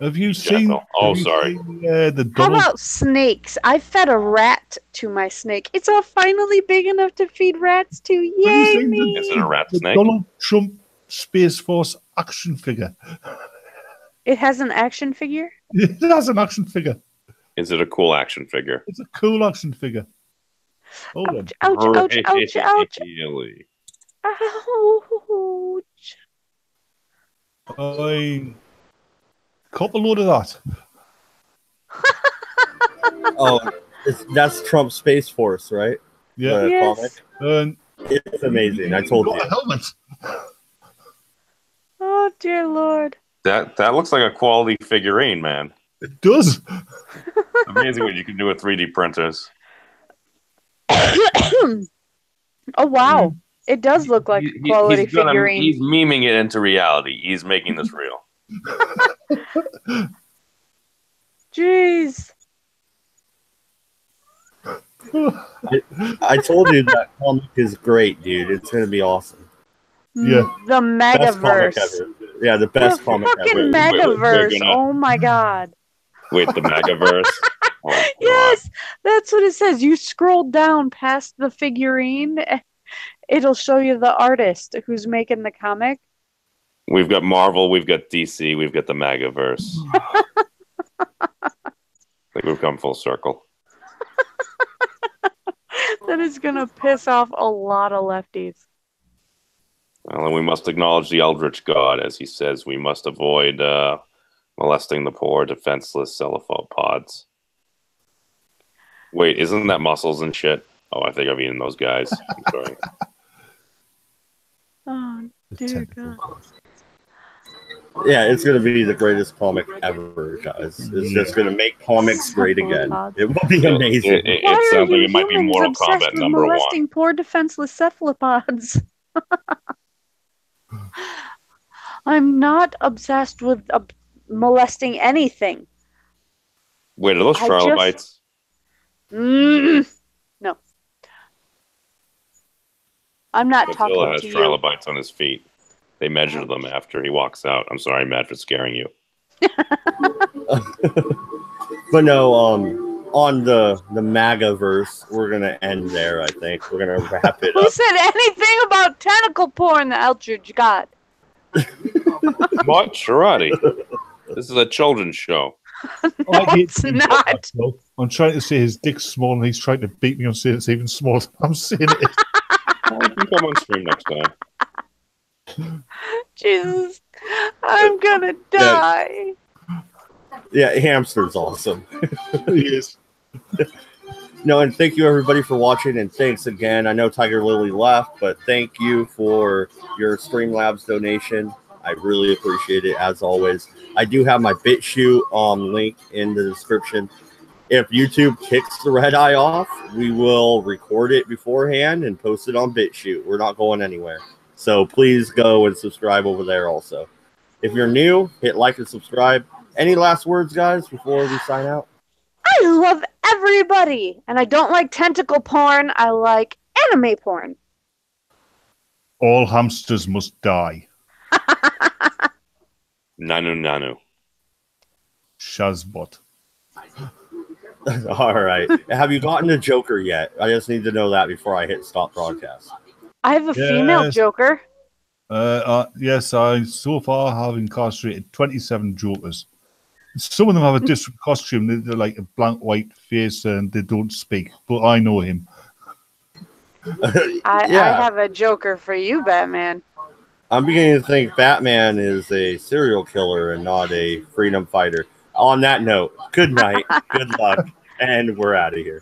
Have you seen? Sorry. The How Donald. about snakes? I fed a rat to my snake. It's all finally big enough to feed rats to. Have you Yay seen me! Is it a rat the snake? Donald Trump Space Force action figure? It has an action figure? It has an action figure. Is it a cool action figure? It's a cool action figure. Hold on. Ouch, ouch, ouch, ouch. Really? Ouch. I caught a load of that. Oh, that's Trump Space Force, right? Yeah. The Yes. comic. And It's amazing. I told got you. a helmet. Oh, dear Lord. That looks like a quality figurine, man. It does. Amazing what you can do with 3D printers. Oh, wow. It does look like a quality figurine. He's memeing it into reality. He's making this real. Jeez. I told you that comic is great, dude. It's gonna be awesome. Yeah. The Best comic Megaverse. ever. Yeah, the best The comic fucking ever. Megaverse. gonna- Oh, my God. Wait, the Megaverse? Oh, God. Yes, that's what it says. You scroll down past the figurine, it'll show you the artist who's making the comic. We've got Marvel, we've got DC, we've got the Megaverse. I think we've come full circle. That is going to piss off a lot of lefties. Well, and we must acknowledge the Eldritch God, as he says we must avoid molesting the poor, defenseless cephalopods. Wait, isn't that mussels and shit? Oh, I think I've eaten those guys. I'm sorry. Oh, dear God. Yeah, it's gonna be the greatest comic ever, guys. It's just gonna make comics great again. It will be amazing. It Why are sounds like you it might be humans Mortal obsessed Kombat with number one. molesting poor defenseless cephalopods? I'm not obsessed with molesting anything. Wait, are those I trilobites? No. I'm not Godzilla talking has to you. trilobites on his feet. They measure them after he walks out. I'm sorry, Matt, for scaring you. But no, on the Magaverse, we're gonna end there. I think we're gonna wrap it Who up. said anything about tentacle porn, the Eldridge God? What? Sharati. This is a children's show. No, it's not. I'm trying to say his dick's small, and he's trying to beat me on saying it's even smaller. I'm saying it. Well, you can come on stream next time. Jesus, I'm gonna die. Yeah, Hamster's awesome. He is. No, and thank you everybody for watching, and thanks again. I know Tiger Lily left, but thank you for your Streamlabs donation. I really appreciate it, as always. I do have my BitChute link in the description. If YouTube kicks the Redeye off, we will record it beforehand and post it on BitChute. We're not going anywhere. So please go and subscribe over there also. If you're new, hit like and subscribe. Any last words, guys, before we sign out? I love everybody, and I don't like tentacle porn. I like anime porn. All hamsters must die. Nanu. Shazbot. All right. Have you gotten a Joker yet? I just need to know that before I hit stop broadcast. I have a female Joker. Yes, I so far have incarcerated 27 Jokers. Some of them have a different costume. They're like a blank white face and they don't speak, but I know him. I have a Joker for you, Batman. I'm beginning to think Batman is a serial killer and not a freedom fighter. On that note, good night, good luck, and we're out of here.